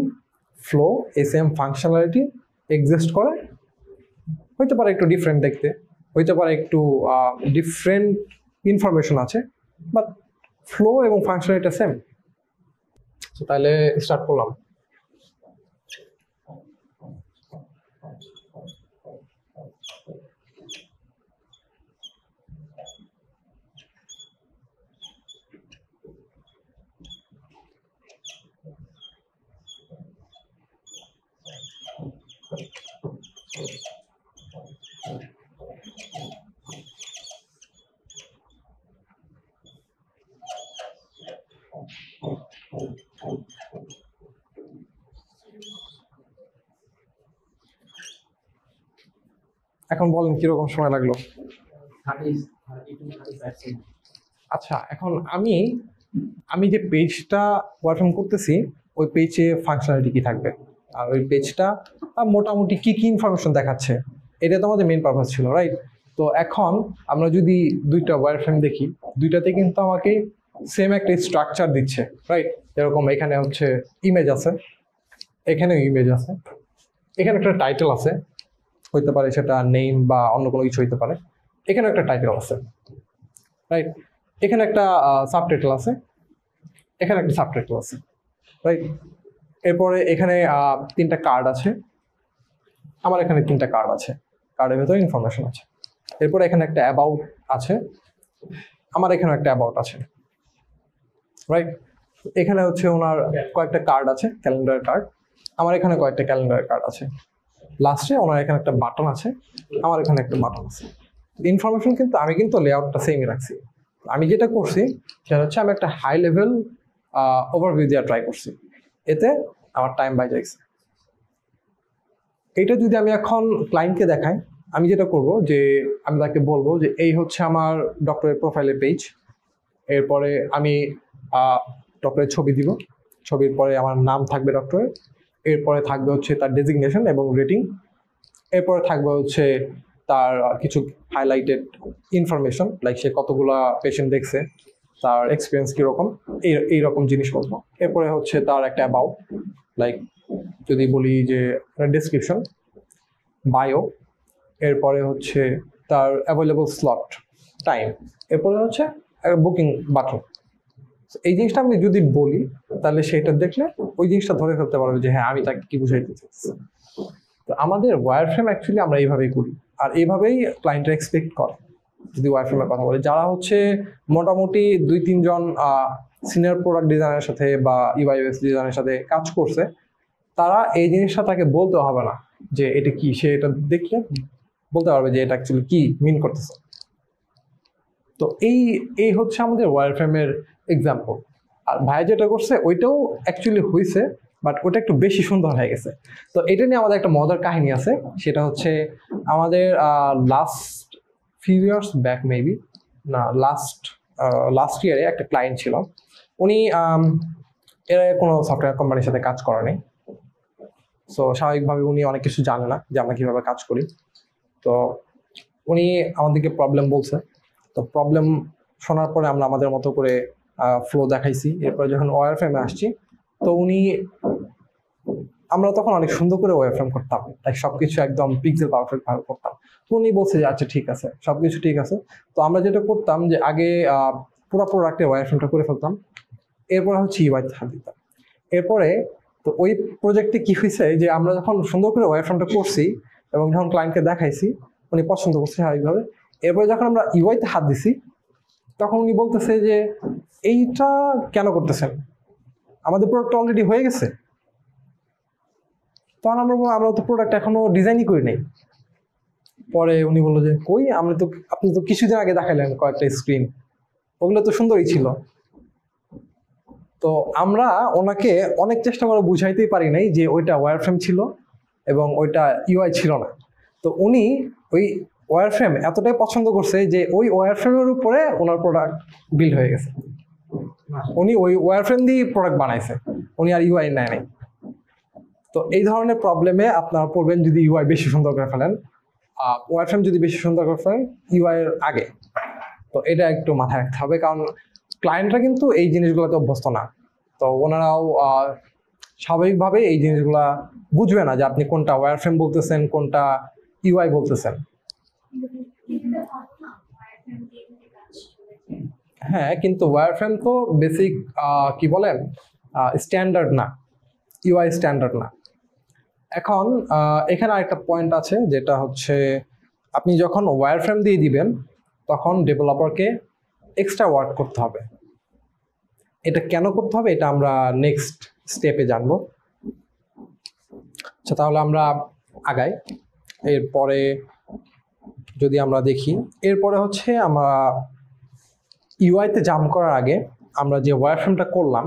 ফ্লো, এই সেম ফাংশনালিটি এক্সিস্ট করে। হইতে পারে একটু ডিফারেন্ট দেখতে, হইতে পারে একটু ডিফারেন্ট ইনফরমেশন আছে, বাট ফ্লো এবং ফাংশনালিটি সেম। তাহলে স্টার্ট করলাম। এখন বলেন কিরকম সময় লাগলো? 30 to 35 আচ্ছা, এখন আমি যে পেজটা ওয়ার্কফ্রম করতেছি, ওই পেজে ফাংশনালিটি কি থাকবে, আর ওই পেজটা মোটামুটি কি কি ইনফরমেশন দেখাচ্ছে, এটা তো আমাদের মেইন পারপাস ছিল, রাইট? তো এখন আমরা যদি দুইটা ওয়ারফ্রেম দেখি, দুইটাতে কিন্তু আমাকে সেম একটা স্ট্রাকচার দিচ্ছে, রাইট? যেরকম এখানে হচ্ছে ইমেজ আছে, এখানেও ইমেজ আছে, এখানে একটা টাইটেল আছে, হইতে পারে সেটা নেম বা অন্য কোনো কিছু হইতে পারে। এখানে একটা টাইটেল আছে, রাইট? এখানে একটা সাবটাইটেল আছে, এখানে একটা সাবটাইটেল আছে, রাইট? এরপরে এখানে তিনটা কার্ড আছে, আমার এখানে তিনটা কার্ড আছে, কার্ডের ভেতরে ইনফরমেশন আছে। এরপরে এখানে একটা অ্যাবাউট আছে, আমার এখানে একটা অ্যাবাউট আছে, রাইট? এখানে হচ্ছে ওনার কয়েকটা কার্ড আছে, ক্যালেন্ডার কার্ড, আমার এখানে কয়েকটা ক্যালেন্ডার কার্ড আছে। লাস্টে ওনার এখানে একটা বাটন আছে, আমার এখানে একটা বাটন আছে। ইনফরমেশন কিন্তু আমি কিন্তু লেআউটটা সেমই রাখছি। আমি যেটা করছি সেটা হচ্ছে আমি একটা হাই লেভেল ওভারভিউ দেওয়া ট্রাই করছি, এতে আমার টাইম বাই যাচ্ছে। এইটা যদি আমি এখন ক্লায়েন্টকে দেখাই, আমি যেটা করব যে আমি তাকে বলবো যে এই হচ্ছে আমার ডক্টরের প্রোফাইলের পেজ। এরপরে আমি ডক্টরের ছবি দিব, ছবির পরে আমার নাম থাকবে ডক্টরের, এরপরে থাকবে হচ্ছে তার ডেজিগনেশন এবং রেটিং, এরপরে থাকবে হচ্ছে তার কিছু হাইলাইটেড ইনফরমেশন, লাইক সে কতগুলা পেশেন্ট দেখছে, তার এক্সপিরিয়েন্স কীরকম, এইরকম জিনিসপত্র। এরপরে হচ্ছে তার একটা অ্যাবাউট, লাইক যদি বলি যে ডেসক্রিপশন, বায়ো, এরপরে হচ্ছে তার অ্যাভেলেবল স্লট টাইম, এরপরে হচ্ছে বুকিং বাটন। এই জিনিসটা আমি যদি বলি তাহলে সেটা দেখলে ওই জিনিসটা ধরে ফেলতে পারবে যে হ্যাঁ আমি তাকে কি বুঝাইতে চাচ্ছি। তো আমাদের ওয়্যারফ্রেম অ্যাকচুয়ালি আমরা এইভাবেই করি, আর এইভাবেই ক্লায়েন্টরা এক্সপেক্ট করে। যদি ওয়্যারফ্রেমের কথা বলি, যারা হচ্ছে মোটামুটি 2-3 জন সিনিয়র প্রোডাক্ট ডিজাইনের সাথে বা ইউআই/ইউএক্স ডিজাইনের সাথে কাজ করছে, তারা এই জিনিসটা তাকে বলতে হবে না যে এটা কি, সে এটা দেখলে বলতে পারবে যে এটা অ্যাকচুয়ালি কি মিন করতেছে। তো এই হচ্ছে আমাদের ওয়্যারফ্রেমের এক্সাম্পল। আর ভাই যেটা করছে ওইটাও অ্যাকচুয়ালি হয়েছে, বাট ওটা একটু বেশি সুন্দর হয়ে গেছে। তো এটা নিয়ে আমাদের একটা মজার কাহিনী আছে, সেটা হচ্ছে আমাদের last few years back, maybe না লাস্ট ইয়ারে একটা ক্লায়েন্ট ছিল। উনি এর কোনো সফটওয়্যার কোম্পানির সাথে কাজ করেনি, সো স্বাভাবিকভাবে উনি অনেক কিছু জানে না যে আমরা কীভাবে কাজ করি। তো উনি আমাদেরকে প্রবলেম বলছে, তো প্রবলেম শোনার পরে আমরা আমাদের মতো করে ফ্লো দেখাইছি। এরপরে যখন ওয়্যারফ্রেমে আসছি, তো উনি আমরা তখন অনেক সুন্দর করে ওয়েব ফ্রেম করতাম, লাইক সবকিছু একদম পিক্সেল পারফেক্ট ভাবে করতাম। তো উনি বলছে যে আচ্ছা ঠিক আছে, সবকিছু ঠিক আছে। তো আমরা যেটা করতাম যে আগে পুরো প্রোডাক্টে ওয়েব ফ্রেমটা করে ফেলতাম, এরপরে হচ্ছে ইউআইতে হাত দিতাম। এরপরে তো ওই প্রজেক্টে কি হয়েছে যে আমরা যখন সুন্দর করে ওয়েব ফ্রেমটা করছি এবং যখন ক্লায়েন্টকে দেখাইছি, উনি পছন্দ করছে স্বাভাবিকভাবে। এরপরে যখন আমরা ইউআইতে হাত দিছি, তখন উনি বলতেছে যে এইটা কেন করতেছেন, আমাদের প্রোডাক্ট অলরেডি হয়ে গেছে। তখন আমরা বললাম আমরা তো প্রোডাক্ট এখনো ডিজাইনই করি নাই। পরে উনি বললো যে কই, আপনি তো কিছুদিন আগে দেখাইলেন কয়েকটা স্ক্রিন, ওগুলো তো সুন্দরই ছিল। তো আমরা ওনাকে অনেক চেষ্টা করে বুঝাইতেই পারি নাই যে ওইটা ওয়্যার ফ্রেম ছিল এবং ওইটা ইউআই ছিল না। তো উনি ওই ওয়্যার ফ্রেম এতটাই পছন্দ করছে যে ওই ওয়্যার ফ্রেমের উপরে ওনার প্রোডাক্ট বিল্ড হয়ে গেছে। উনি ওই ওয়্যার ফ্রেম দিয়ে প্রোডাক্ট বানাইছে, উনি আর ইউআই নেয় নাই। তো এই ধরনের প্রবলেমে আপনারা পড়বেন যদি ইউআই বেশি সুন্দর করে ফেলেন, ওয়্যার ফ্রেম যদি বেশি সুন্দর করে ফেলেন ইউআই এর আগে। তো এটা একটু মাথায় রাখতে হবে, কারণ ক্লায়েন্টরা কিন্তু এই জিনিসগুলোতে অভ্যস্ত না। তো ওনারাও স্বাভাবিকভাবে এই জিনিসগুলা বুঝবে না যে আপনি কোনটা ওয়্যার ফ্রেম বলতেছেন, কোনটা ইউআই বলতেছেন। হ্যাঁ, কিন্তু ওয়্যার ফ্রেম তো বেসিক কি বলেন স্ট্যান্ডার্ড না, ইউআই স্ট্যান্ডার্ড না। এখন এখানে আরেকটা পয়েন্ট আছে, যেটা হচ্ছে আপনি যখন ওয়্যার ফ্রেম দিয়ে দিবেন তখন ডেভেলপারকে এক্সট্রা ওয়ার্ক করতে হবে। এটা কেন করতে হবে এটা আমরা নেক্সট স্টেপে জানবো। আচ্ছা, তাহলে আমরা আগাই। এরপরে যদি আমরা দেখি, এরপরে হচ্ছে আমরা ইউআইতে জাম্প করার আগে আমরা যে ওয়্যার ফ্রেমটা করলাম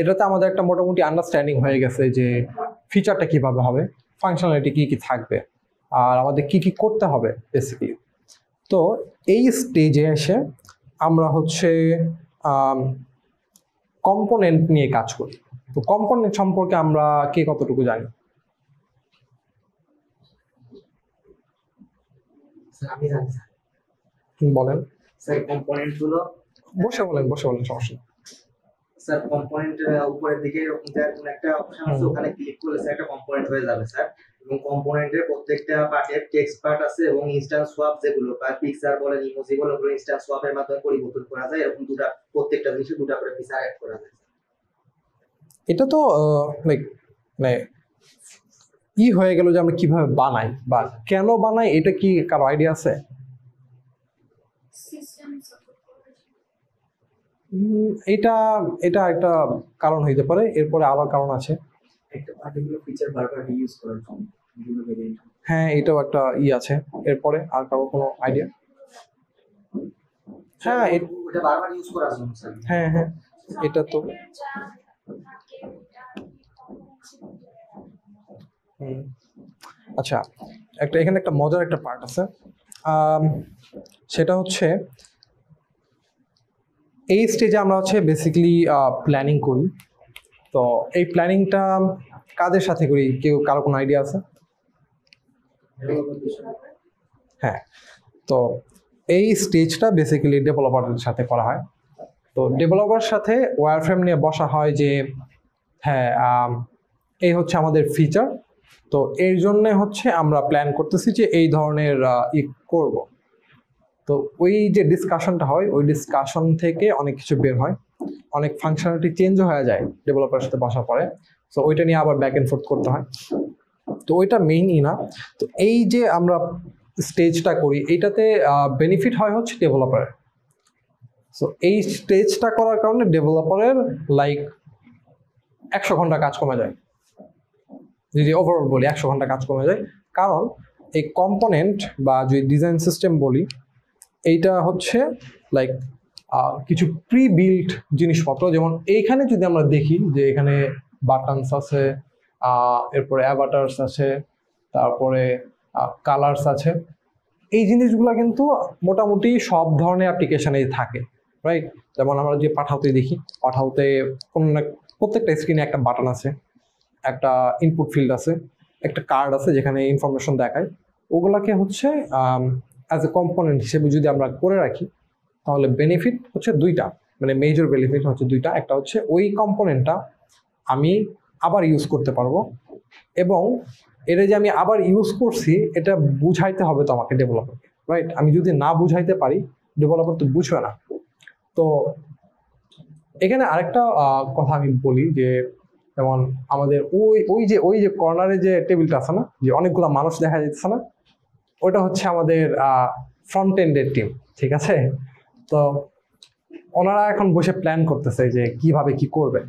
এটাতে আমাদের একটা মোটামুটি আন্ডারস্ট্যান্ডিং হয়ে গেছে যে ফিচারটা কিভাবে হবে, ফাংশনালিটি কি কি থাকবে, আর আমাদের কি কি করতে হবে বেসিক্যালি। তো এই স্টেজে এসে আমরা হচ্ছে কম্পোনেন্ট নিয়ে কাজ করি। তো কম্পোনেন্ট সম্পর্কে আমরা কে কতটুকু জানি? আমি জানি স্যার। বলেন স্যার কম্পোনেন্ট গুলো, বসে বলেন সমস্যা নেই। স্যার কম্পোনেন্টের উপরের দিকে এরকম কোন একটা অপশন আছে, ওখানে ক্লিক করলে স্যার একটা কম্পোনেন্ট হয়ে যাবে স্যার। এবং কম্পোনেন্টের প্রত্যেকটা পার্টের টেক্সট পার্ট আছে এবং ইনস্ট্যান্স সোয়াপ যেগুলো বা পিকচার বলেন, ইমোজি বলেন, ওগুলো ইনস্ট্যান্স সোয়াপের মাধ্যমে পরিবর্তন করা যায়। এরকম প্রত্যেকটা জিনিসে দুটো করে ফিচার অ্যাড করা যায়। এটা তো লাইক মানে হয়ে গেল যে আমরা কিভাবে বানাই বা কেন বানাই, এটা কি কারো আইডিয়া আছে? এটা এটা একটা কারণ হইতে পারে, এরপরে আরো কারণ আছে। একটা পার্টিকুলার ফিচার বারবার রিইউজ করার জন্য বিভিন্ন ভেরিয়েন্ট। হ্যাঁ, এটাও একটা আছে। এরপরে আর কারো কোনো আইডিয়া? হ্যাঁ, ওটা বারবার ইউজ করার জন্য স্যার। হ্যাঁ হ্যাঁ, এটা তো আচ্ছা, এখানে একটা মজার একটা পার্ট আছে। সেটা হচ্ছে এই স্টেজে আমরা হচ্ছে বেসিক্যালি প্ল্যানিং করি। তো এই প্ল্যানিংটা কাদের সাথে করি, কারো কোনো আইডিয়া আছে? হ্যাঁ, তো এই স্টেজটা বেসিক্যালি ডেভেলপারদের সাথে করা হয়। তো ডেভেলপারের সাথে ওয়্যার ফ্রেম নিয়ে বসা হয় যে হ্যাঁ এই হচ্ছে আমাদের ফিচার, তো এর জন্য হচ্ছে আমরা প্ল্যান করতেছি যে এই ধরনের করব। তো ওই যে ডিসকাশনটা হয়, ওই ডিসকাশন থেকে অনেক কিছু বের হয়, অনেক ফাংশনালিটি চেঞ্জও হয়ে যায় ডেভেলপারের সাথে বসার পরে। তো ওইটা নিয়ে আবার ব্যাক এন্ড ফোর্থ করতে হয়। তো ওইটা মেইনই না। তো এই যে আমরা স্টেজটা করি, এইটাতে বেনিফিট হয় হচ্ছে ডেভেলপারের। সো এই স্টেজটা করার কারণে ডেভেলপারের লাইক 100 ঘন্টা কাজ কমে যায়। যদি ওভারঅল বলি 100 ঘন্টা কাজ কমে যায়, কারণ এই কম্পোনেন্ট বা যদি ডিজাইন সিস্টেম বলি, এইটা হচ্ছে লাইক কিছু প্রি বিল্ড জিনিসপত্র। যেমন এইখানে যদি আমরা দেখি যে এখানে বাটনস আছে, এরপরে অ্যাভাটার্স আছে, তারপরে কালার্স আছে। এই জিনিসগুলো কিন্তু মোটামুটি সব ধরনের অ্যাপ্লিকেশনেই থাকে, রাইট? যেমন আমরা যে পাঠাওতে দেখি, পাঠাওতে প্রত্যেকটা স্ক্রিনে একটা বাটন আছে, একটা ইনপুট ফিল্ড আছে, একটা কার্ড আছে যেখানে ইনফরমেশন দেখায়। ওগুলাকে হচ্ছে অ্যাজ এ কম্পোনেন্ট হিসেবে যদি আমরা করে রাখি, তাহলে বেনিফিট হচ্ছে দুইটা, মানে মেজর বেনিফিট হচ্ছে দুইটা। একটা হচ্ছে ওই কম্পোনেন্টটা আমি আবার ইউজ করতে পারবো, এবং এটা যে আমি আবার ইউজ করছি এটা বুঝাইতে হবে তো আমাকে ডেভেলপারকে, রাইট? আমি যদি না বুঝাইতে পারি ডেভেলপার তো বুঝবে না। তো এখানে আরেকটা কথা আমি বলি যে যেমন আমাদের ওই যে কর্নারে যে টেবিলটা আছে না, যে অনেকগুলো মানুষ দেখা যাচ্ছে না, ওটা হচ্ছে আমাদের ফ্রন্ট এন্ডের টিম, ঠিক আছে? তো ওনারা এখন বসে প্ল্যান করতেছে যে কিভাবে কি করবে।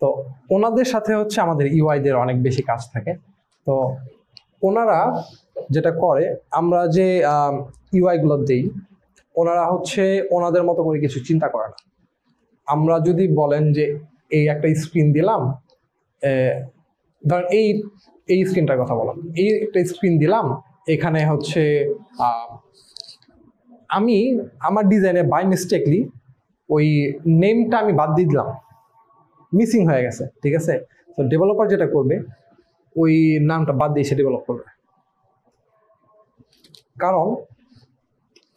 তো ওনাদের সাথে হচ্ছে আমাদের ইউআইদের অনেক বেশি কাজ থাকে। তো ওনারা যেটা করে, আমরা যে ইউআইগুলো দিই ওনারা হচ্ছে ওনাদের মতো করে কিছু চিন্তা করে না। আমরা যদি বলেন যে এই একটা স্ক্রিন দিলাম, ধরেন এই স্ক্রিনটার কথা বললাম, এই একটা স্ক্রিন দিলাম, এখানে হচ্ছে আমি আমার ডিজাইনে বাই মিস্টেকলি ওই নেমটা আমি বাদ দিয়ে দিলাম, মিসিং হয়ে গেছে, ঠিক আছে? তো ডেভেলপার যেটা করবে ওই নামটা বাদ দিয়ে সে ডেভেলপ করবে, কারণ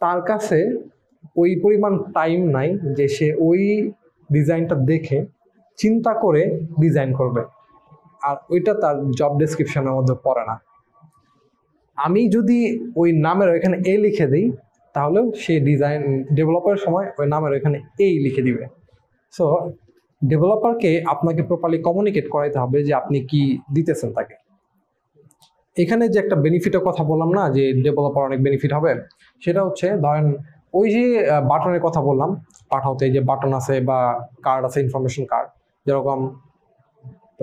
তার কাছে ওই পরিমাণ টাইম নাই যে সে ওই ডিজাইনটা দেখে চিন্তা করে ডিজাইন করবে, আর ওইটা তার জব ডেসক্রিপশনের মধ্যে পড়ে না। আমি যদি ওই নামের ওইখানে এ লিখে দিই তাহলেও সে ডিজাইন ডেভেলপারের সময় ওই নামের ওইখানে এই লিখে দিবে। সো ডেভেলপারকে আপনাকে প্রপারলি কমিউনিকেট করাইতে হবে যে আপনি কি দিতেছেন তাকে। এখানে যে একটা বেনিফিটের কথা বললাম না, যে ডেভেলপার অনেক বেনিফিট হবে, সেটা হচ্ছে ধরেন ওই যে বাটনের কথা বললাম, পাঠাতে যে বাটন আছে বা কার্ড আছে, ইনফরমেশন কার্ড, যেরকম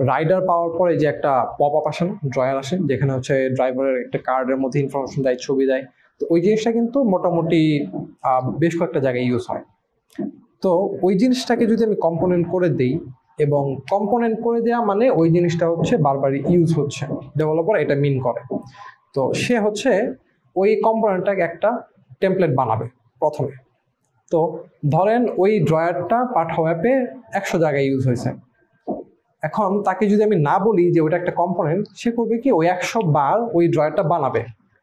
রাইডার পাওয়ার পরে যে একটা পপ আপ আসে না, ড্রয়ার আসে, যেখানে হচ্ছে ড্রাইভারের একটা কার্ডের মধ্যে ইনফরমেশন দেয়, ছবি দেয়। তো ওই জিনিসটা কিন্তু মোটামুটি বেশ কয়েকটা জায়গায় ইউজ হয়। তো ওই জিনিসটাকে যদি আমি কম্পোনেন্ট করে দিই, এবং কম্পোনেন্ট করে দেওয়া মানে ওই জিনিসটা হচ্ছে বারবারই ইউজ হচ্ছে, ডেভেলপার এটা মিন করে। তো সে হচ্ছে ওই কম্পোনেন্টটাকে একটা টেমপ্লেট বানাবে প্রথমে। তো ধরেন ওই ড্রয়ারটা পাঠাও অ্যাপে 100 জায়গায় ইউজ হয়েছে, এখন তাকে যদি আমি না বলি যে ওইটা একটা কম্পোনেন্ট, সে করবে কি ওই 100 বার ওই ড্রয়ারটা বানাবে,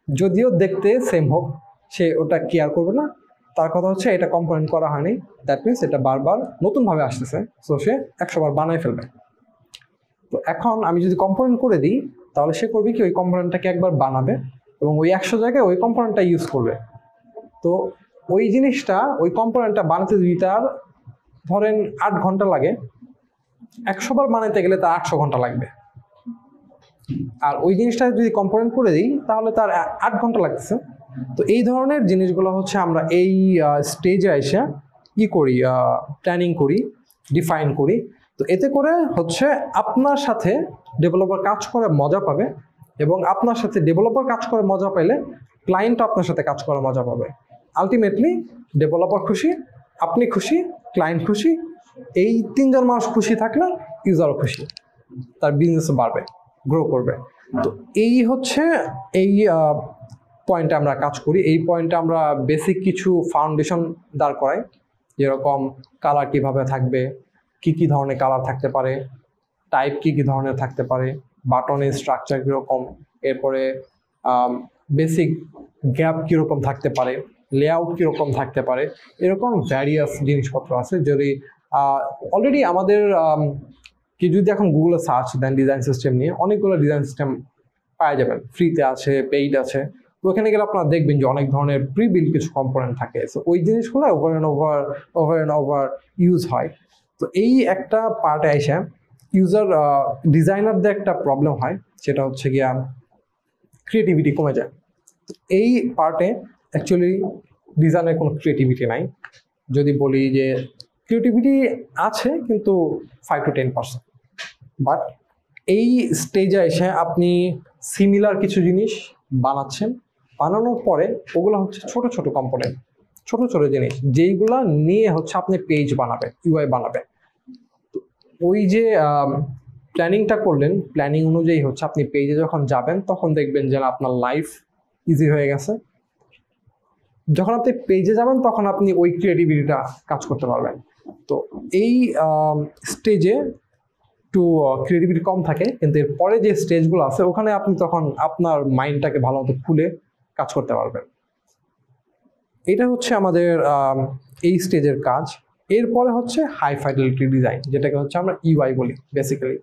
যদিও দেখতে সেম হোক, সে ওটা কেয়ার করবে না। তার কথা হচ্ছে এটা কম্পোনেন্ট করা হয়নি, দ্যাট মিনস এটা বারবার নতুনভাবে আসতেছে, সো সে 100 বার বানায় ফেলবে। তো এখন আমি যদি কম্পোনেন্ট করে দিই তাহলে সে করবে কি ওই কম্পোনেন্টটাকে একবার বানাবে এবং ওই 100 জায়গায় ওই কম্পোনেন্টটা ইউজ করবে। তো ওই জিনিসটা, ওই কম্পোনেন্টটা বানাতে যদি তার ধরেন 8 ঘন্টা লাগে, 100 বার বানাইতে গেলে তার 800 ঘন্টা লাগবে। আর ওই জিনিসটা যদি কম্পোনেন্ট করে দিই তাহলে তার 8 ঘন্টা লাগতেছে। তো এই ধরনের জিনিসগুলো হচ্ছে আমরা এই স্টেজে এসে করি, প্ল্যানিং করি, ডিফাইন করি। তো এতে করে হচ্ছে আপনার সাথে ডেভেলপার কাজ করে মজা পাবে, এবং আপনার সাথে ডেভেলপার কাজ করে মজা পেলে ক্লায়েন্ট আপনার সাথে কাজ করে মজা পাবে। আলটিমেটলি ডেভেলপার খুশি, আপনি খুশি, ক্লায়েন্ট খুশি, এই 3 জন মানুষ খুশি থাকলে ইউজারও খুশি, তার বিজনেসও বাড়বে, গ্রো করবে। তো এই হচ্ছে এই পয়েন্টে আমরা কাজ করি। এই পয়েন্টে আমরা বেসিক কিছু ফাউন্ডেশন দাঁড় করাই, যেরকম কালার কিভাবে থাকবে, কি কি ধরনের কালার থাকতে পারে, টাইপ কি কি ধরনের থাকতে পারে, বাটনের স্ট্রাকচার কীরকম, এরপরে বেসিক গ্যাপ কীরকম থাকতে পারে, লেআউট কীরকম থাকতে পারে, এরকম ভ্যারিয়াস জিনিসপত্র আছে। যদি অলরেডি আমাদের কি যদি এখন গুগলে সার্চ দেন ডিজাইন সিস্টেম নিয়ে, অনেকগুলো ডিজাইন সিস্টেম পাওয়া যাবেন, ফ্রিতে আছে, পেইড আছে। তো ওখানে গেলে আপনারা দেখবেন যে অনেক ধরনের প্রি বিল্ড কিছু কম্পোনেন্ট থাকে। সো ওই জিনিসগুলো ওভার অ্যান্ড ওভার ইউজ হয়। তো এই একটা পার্টে এসে ইউজার ডিজাইনারদের একটা প্রবলেম হয়, সেটা হচ্ছে গিয়া ক্রিয়েটিভিটি কমে যায়। এই পার্টে অ্যাকচুয়ালি ডিজাইনের কোনো ক্রিয়েটিভিটি নাই। যদি বলি যে ক্রিয়েটিভিটি আছে কিন্তু 5 to 10%, বাট এই স্টেজে এসে আপনি সিমিলার কিছু জিনিস বানাচ্ছেন, বানানোর পরে ওগুলো হচ্ছে ছোট ছোট কম্পোনেন্ট, ছোট ছোট জিনিস, যেইগুলো নিয়ে হচ্ছে আপনি পেজ বানাবে, ইউআই বানাবে। ওই যে প্ল্যানিংটা করলেন, প্ল্যানিং অনুযায়ী হচ্ছে আপনি পেজে যখন যাবেন তখন দেখবেন যে আপনার লাইফ ইজি হয়ে গেছে। যখন আপনি পেজে যাবেন তখন আপনি ওই ক্রিয়েটিভিটিটা কাজ করতে পারবেন। তো এই স্টেজে একটু ক্রিয়েটিভিটি কম থাকে, কিন্তু এর পরে যে স্টেজগুলো আছে ওখানে আপনি তখন আপনার মাইন্ডটাকে ভালো মতো খুলে কাজ করতে পারবেন। এটা হচ্ছে আমাদের এই স্টেজের কাজ। এরপরে হচ্ছে হাই ফাইডেলিটি ডিজাইন, যেটাকে হচ্ছে আমরা ইউআই বলি বেসিক্যালি।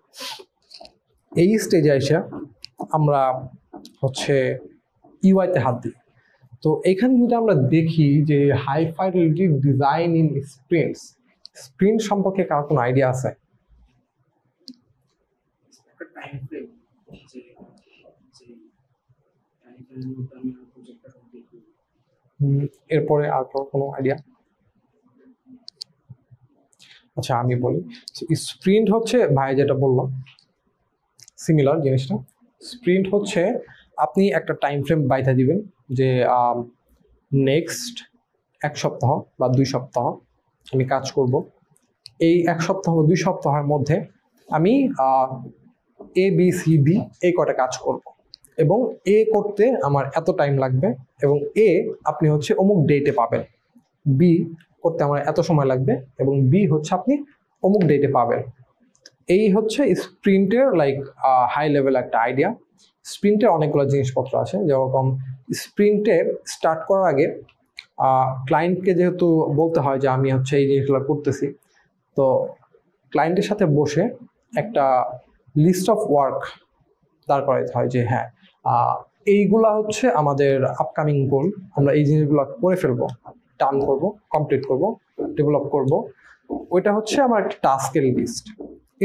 এই স্টেজে এসে আমরা হচ্ছে ইউআইতে হাত দিই। তো এখানে যদি আমরা দেখি যে high fidelity design in sprint সম্পর্কে কার কোনো আইডিয়া আছে? একটা টাইম ফ্রেম যে টাইম ফ্রেমের মধ্যে আমি প্রজেক্টটা কমপ্লিট করি। এরপরে আর কোনো আইডিয়া? আচ্ছা আমি বলি, স্প্রিন্ট হচ্ছে ভাই যেটা বললাম সিমিলার জিনিসটা। স্প্রিন্ট হচ্ছে আপনি একটা টাইম ফ্রেম বাইধা দিবেন যে নেক্সট 1 সপ্তাহ বা 2 সপ্তাহ আমি কাজ করব। এই 1 সপ্তাহ বা 2 সপ্তাহের মধ্যে আমি ABC D এই কটা কাজ করব, এবং এ করতে আমার এত টাইম লাগবে, এবং এ আপনি হচ্ছে অমুক ডেটে পাবেন, বি করতে আমার এত সময় লাগবে, এবং বি হচ্ছে আপনি অমুক ডেটে পাবেন। এই হচ্ছে স্প্রিন্টের লাইক হাই লেভেল একটা আইডিয়া। স্প্রিন্টের অনেকগুলো জিনিসপত্র আছে, যেরকম স্প্রিন্টে স্টার্ট করার আগে ক্লায়েন্টকে যেহেতু বলতে হয় যে আমি হচ্ছে এই জিনিসগুলো করতেছি, তো ক্লায়েন্টের সাথে বসে একটা লিস্ট অফ ওয়ার্ক দাঁড় করাইতে হয় যে হ্যাঁ এইগুলা হচ্ছে আমাদের আপকামিং গোল, আমরা এই জিনিসগুলো করে ফেলবো, টার্ন করব, কমপ্লিট করব, ডেভেলপ করব। ওইটা হচ্ছে আমার একটা টাস্কের লিস্ট।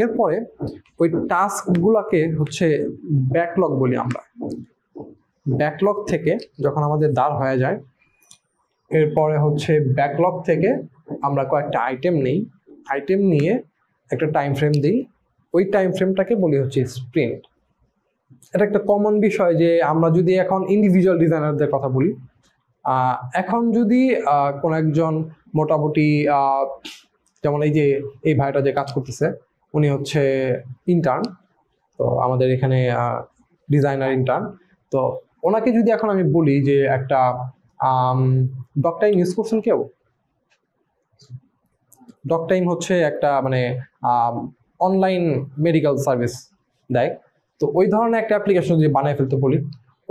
এরপরে ওই টাস্কগুলোকে হচ্ছে ব্যাকলগ বলি আমরা। ব্যাকলগ থেকে যখন আমাদের দাঁড় হয়ে যায়, এরপরে হচ্ছে ব্যাকলগ থেকে আমরা কয়েকটা আইটেম নেই, আইটেম নিয়ে একটা টাইম ফ্রেম দিই, ওই টাইম ফ্রেমটাকে বলি হচ্ছে স্প্রিন্ট। এটা একটা কমন বিষয় যে আমরা যদি এখন ইন্ডিভিজুয়াল ডিজাইনারদের কথা বলি, এখন যদি কোনো একজন মোটামুটি যেমন এই ভাইটা যে কাজ করতেছে উনি হচ্ছে ইন্টার্ন, তো আমাদের এখানে ডিজাইনার ইন্টার্ন, তো ওনাকে যদি এখন আমি বলি যে একটা ডক টাইম ইউজ করছেন কেউ? ডক টাইম হচ্ছে একটা মানে অনলাইন মেডিকেল সার্ভিস দেয়, তো ওই ধরনের একটা অ্যাপ্লিকেশন যদি বানিয়ে ফেলতে বলি,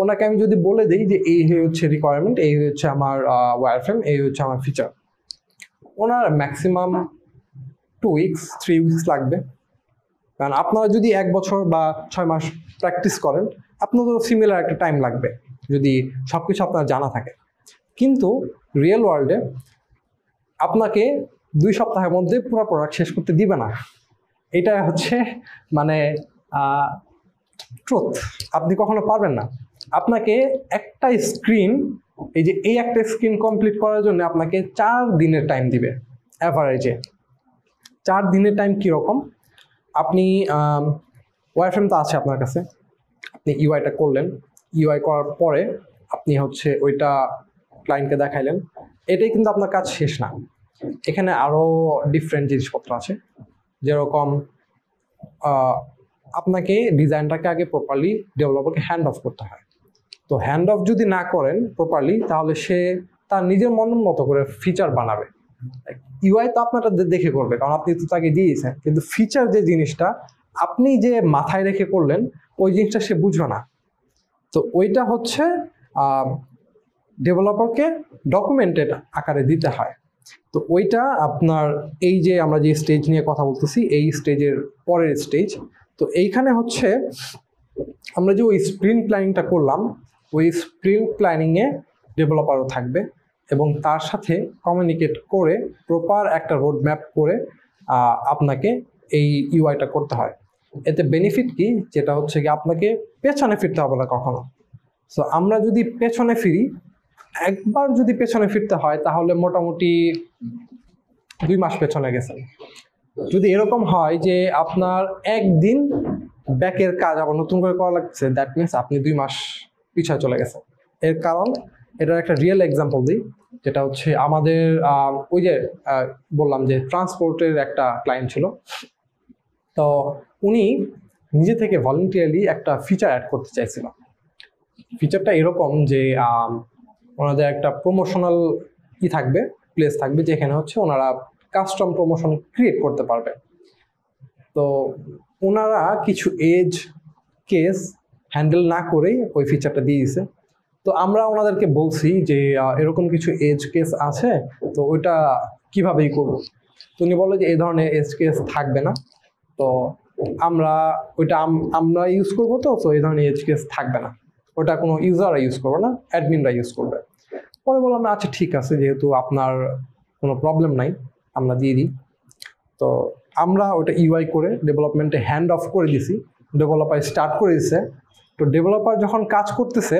ওনাকে আমি যদি বলে দিই যে এই হচ্ছে রিকোয়ারমেন্ট, এই হচ্ছে আমার ওয়্যারফ্রেম, এই হচ্ছে আমার ফিচার, ওনার ম্যাক্সিমাম 2 উইকস 3 উইকস লাগবে। কারণ আপনারা যদি 1 বছর বা 6 মাস প্র্যাকটিস করেন, আপনাদেরও সিমিলার একটা টাইম লাগবে যদি সবকিছু আপনার জানা থাকে। কিন্তু রিয়েল ওয়ার্ল্ডে আপনাকে 2 সপ্তাহের মধ্যে পুরো প্রোডাক্ট শেষ করতে দিবে না। এটা হচ্ছে মানে ট্রুথ, আপনি কখনো পারবেন না। আপনাকে একটা স্ক্রিন, এই একটা স্ক্রিন কমপ্লিট করার জন্য আপনাকে 4 দিনের টাইম দিবে অ্যাভারেজে। 4 দিনের টাইম কীরকম? আপনি ওয়্যারফ্রেম তো আছে আপনার কাছে, আপনি ইউআইটা করলেন, ইউআই করার পরে আপনি হচ্ছে ওইটা ক্লায়েন্টকে দেখাইলেন, এটাই কিন্তু আপনার কাজ শেষ না। এখানে আরও ডিফারেন্ট জিনিসপত্র আছে, যেরকম আপনাকে ডিজাইনটাকে আগে প্রপারলি ডেভেলপারকে হ্যান্ড অফ করতে হয়। তো হ্যান্ড অফ যদি না করেন প্রপারলি, তাহলে সে তার নিজের মন মতো করে ফিচার বানাবে। ইউআই তো আপনারটা দেখে করবে, কারণ আপনি তো তাকে দিয়েছেন, কিন্তু ফিচার যে জিনিসটা আপনি যে মাথায় রেখে করলেন, ওই জিনিসটা সে বুঝবে না। তো ওইটা হচ্ছে ডেভেলপারকে ডকুমেন্টেড আকারে দিতে হয়। তো ওইটা আপনার এই যে আমরা যে স্টেজ নিয়ে কথা বলতেছি, এই স্টেজের পরের স্টেজ। তো এইখানে হচ্ছে আমরা যে ওই স্প্রিন্ট প্ল্যানিংটা করলাম, ওই স্প্রিন্ট প্ল্যানিংয়ে ডেভেলপারও থাকবে, এবং তার সাথে কমিউনিকেট করে প্রপার একটা রোড ম্যাপ করে আপনাকে এই ইউআইটা করতে হয়। এতে বেনিফিট কি, যেটা হচ্ছে কি আপনাকে পেছনে ফিরতে হবে না কখনো। সো আমরা যদি পেছনে ফিরি, একবার যদি পেছনে ফিরতে হয় তাহলে মোটামুটি 2 মাস পেছনে গেছেন। যদি এরকম হয় যে আপনার একদিন ব্যাকের কাজ আবার নতুন করে করা লাগছে, দ্যাট মিনস আপনি 2 মাস পিছায় চলে গেছেন। এর কারণ এটার একটা রিয়েল এক্সাম্পল দিই, যেটা হচ্ছে আমাদের ওই যে বললাম যে ট্রান্সপোর্টের একটা ক্লায়েন্ট ছিল, তো উনি নিজে থেকে ভলেন্টিয়ারলি একটা ফিচার অ্যাড করতে চাইছিল। ফিচারটা এরকম যে ওনাদের একটা প্রমোশনাল থাকবে, প্লেস থাকবে, যেখানে হচ্ছে ওনারা কাস্টম প্রমোশন ক্রিয়েট করতে পারবে। তো ওনারা কিছু এজ কেস হ্যান্ডেল না করেই ওই ফিচারটা দিয়ে দিছে। তো আমরা ওনাদেরকে বলছি যে এরকম কিছু এজ কেস আছে, তো ওইটা কীভাবেই করবো। তো উনি বললো যে এই ধরনের এজ কেস থাকবে না, তো আমরা ওইটা আমরা ইউজ করবো, তো এই ধরনের এজ কেস থাকবে না, ওটা কোনো ইউজাররা ইউজ করবে না, অ্যাডমিনরা ইউজ করবে। পরে বললাম আচ্ছা ঠিক আছে, যেহেতু আপনার কোনো প্রবলেম নাই আমরা দিয়ে দিই। তো আমরা ওটা ইউআই করে ডেভেলপমেন্টে হ্যান্ড অফ করে দিছি, ডেভেলপার স্টার্ট করে দিছে। তো ডেভেলপার যখন কাজ করতেছে,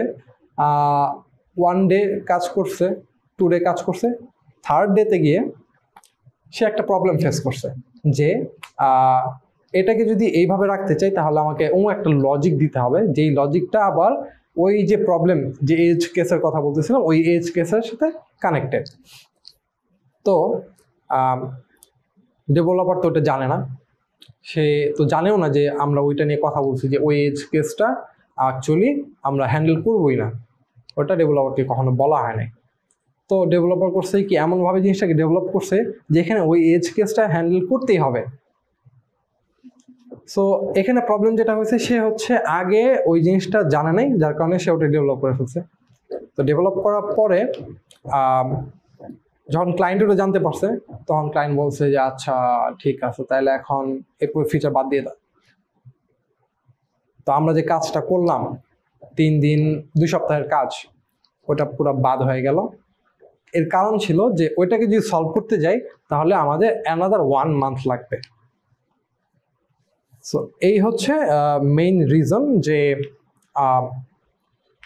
1 ডে কাজ করছে, 2 ডে কাজ করছে, 3rd ডেতে গিয়ে সে একটা প্রবলেম ফেস করছে যে এটাকে যদি এইভাবে রাখতে চাই তাহলে আমাকে একটা লজিক দিতে হবে, যেই লজিকটা আবার ওই যে প্রবলেম, যে এজ কেসের কথা বলতেছিলাম, ওই এজ কেসের সাথে কানেক্টেড। তো ডেভেলপার তো ওটা জানে না, সে তো জানেও না যে আমরা ওইটা নিয়ে কথা বলছি, যে ওই এজ কেসটা অ্যাকচুয়ালি আমরা হ্যান্ডেল করবোই না, ওটা ডেভেলপারকে কখনো বলা হয় নাই। তো ডেভেলপার করছে কি, এমনভাবে জিনিসটাকে ডেভেলপ করছে যেখানে ওই এজ কেসটা হ্যান্ডেল করতেই হবে। সো এখানে প্রবলেম যেটা হয়েছে, সে হচ্ছে আগে ওই জিনিসটা জানে নাই, যার কারণে সে ওটা ডেভেলপ করে ফেলছে। তো ডেভেলপ করার পরে যখন ক্লায়েন্ট ওটা জানতে পারছে, তখন ক্লায়েন্ট বলছে যে আচ্ছা ঠিক আছে, তাহলে এখন এই পুরো ফিচার বাদ দিয়ে দাও। তো আমরা যে কাজটা করলাম 3 দিন 2 সপ্তাহের কাজ, ওটা পুরো বাদ হয়ে গেল। এর কারণ ছিল যে ওইটাকে যদি সলভ করতে যাই তাহলে আমাদের অ্যানাদার 1 মান্থ লাগবে। সো এই হচ্ছে মেইন রিজন যে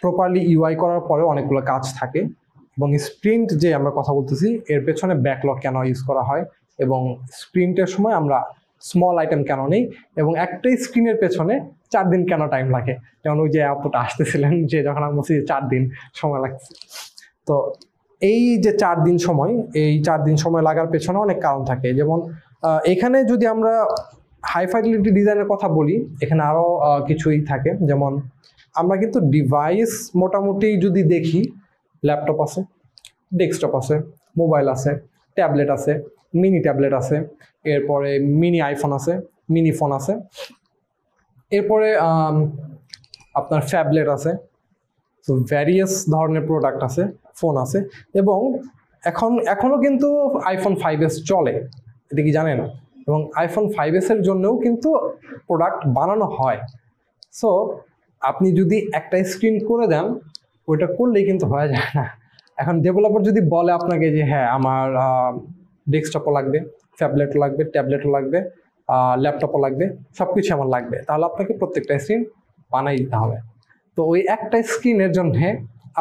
প্রপারলি ইউআই করার পরে অনেকগুলো কাজ থাকে, এবং স্প্রিন্ট যে আমরা কথা বলতেছি এর পেছনে ব্যাকলগ কেন ইউজ করা হয়, এবং স্প্রিন্টের সময় আমরা স্মল আইটেম কেন নেই, এবং একটাই স্ক্রিনের পেছনে 4 দিন কেন টাইম লাগে। যেমন ওই যে আপুটা আসতেছিলেন, যে যখন আমি বলছি 4 দিন সময় লাগছে। তো এই যে 4 দিন সময়, এই 4 দিন সময় লাগার পেছনে অনেক কারণ থাকে। যেমন এখানে যদি আমরা হাই ফাইডেলিটি ডিজাইনের কথা বলি, এখানে আরও কিছুই থাকে। যেমন আমরা কিন্তু ডিভাইস মোটামুটি যদি দেখি, ল্যাপটপ আছে, ডেস্কটপ আছে, মোবাইল আছে, ট্যাবলেট আছে, মিনি ট্যাবলেট আছে, এরপরে মিনি আইফোন আছে, মিনি ফোন আছে, এরপরে আপনার ফ্যাবলেট আছে। তো ভ্যারিয়াস ধরনের প্রোডাক্ট আছে, ফোন আছে, এবং এখনও কিন্তু আইফোন 5s চলে, এটা কি জানেন? এবং আইফোন 5s এর জন্যও কিন্তু প্রোডাক্ট বানানো হয়। সো আপনি যদি একটা স্ক্রিন করে দেন, ওইটা করলেই কিন্তু হয়ে যায় না। এখন ডেভেলপার যদি বলে আপনাকে যে হ্যাঁ আমার ডেস্কটপও লাগবে, ফ্যাবলেটও লাগবে, ট্যাবলেটও লাগবে, ল্যাপটপও লাগবে, সব কিছু আমার লাগবে, তাহলে আপনাকে প্রত্যেকটা স্ক্রিন বানাই দিতে হবে। তো ওই একটা স্ক্রিনের জন্যে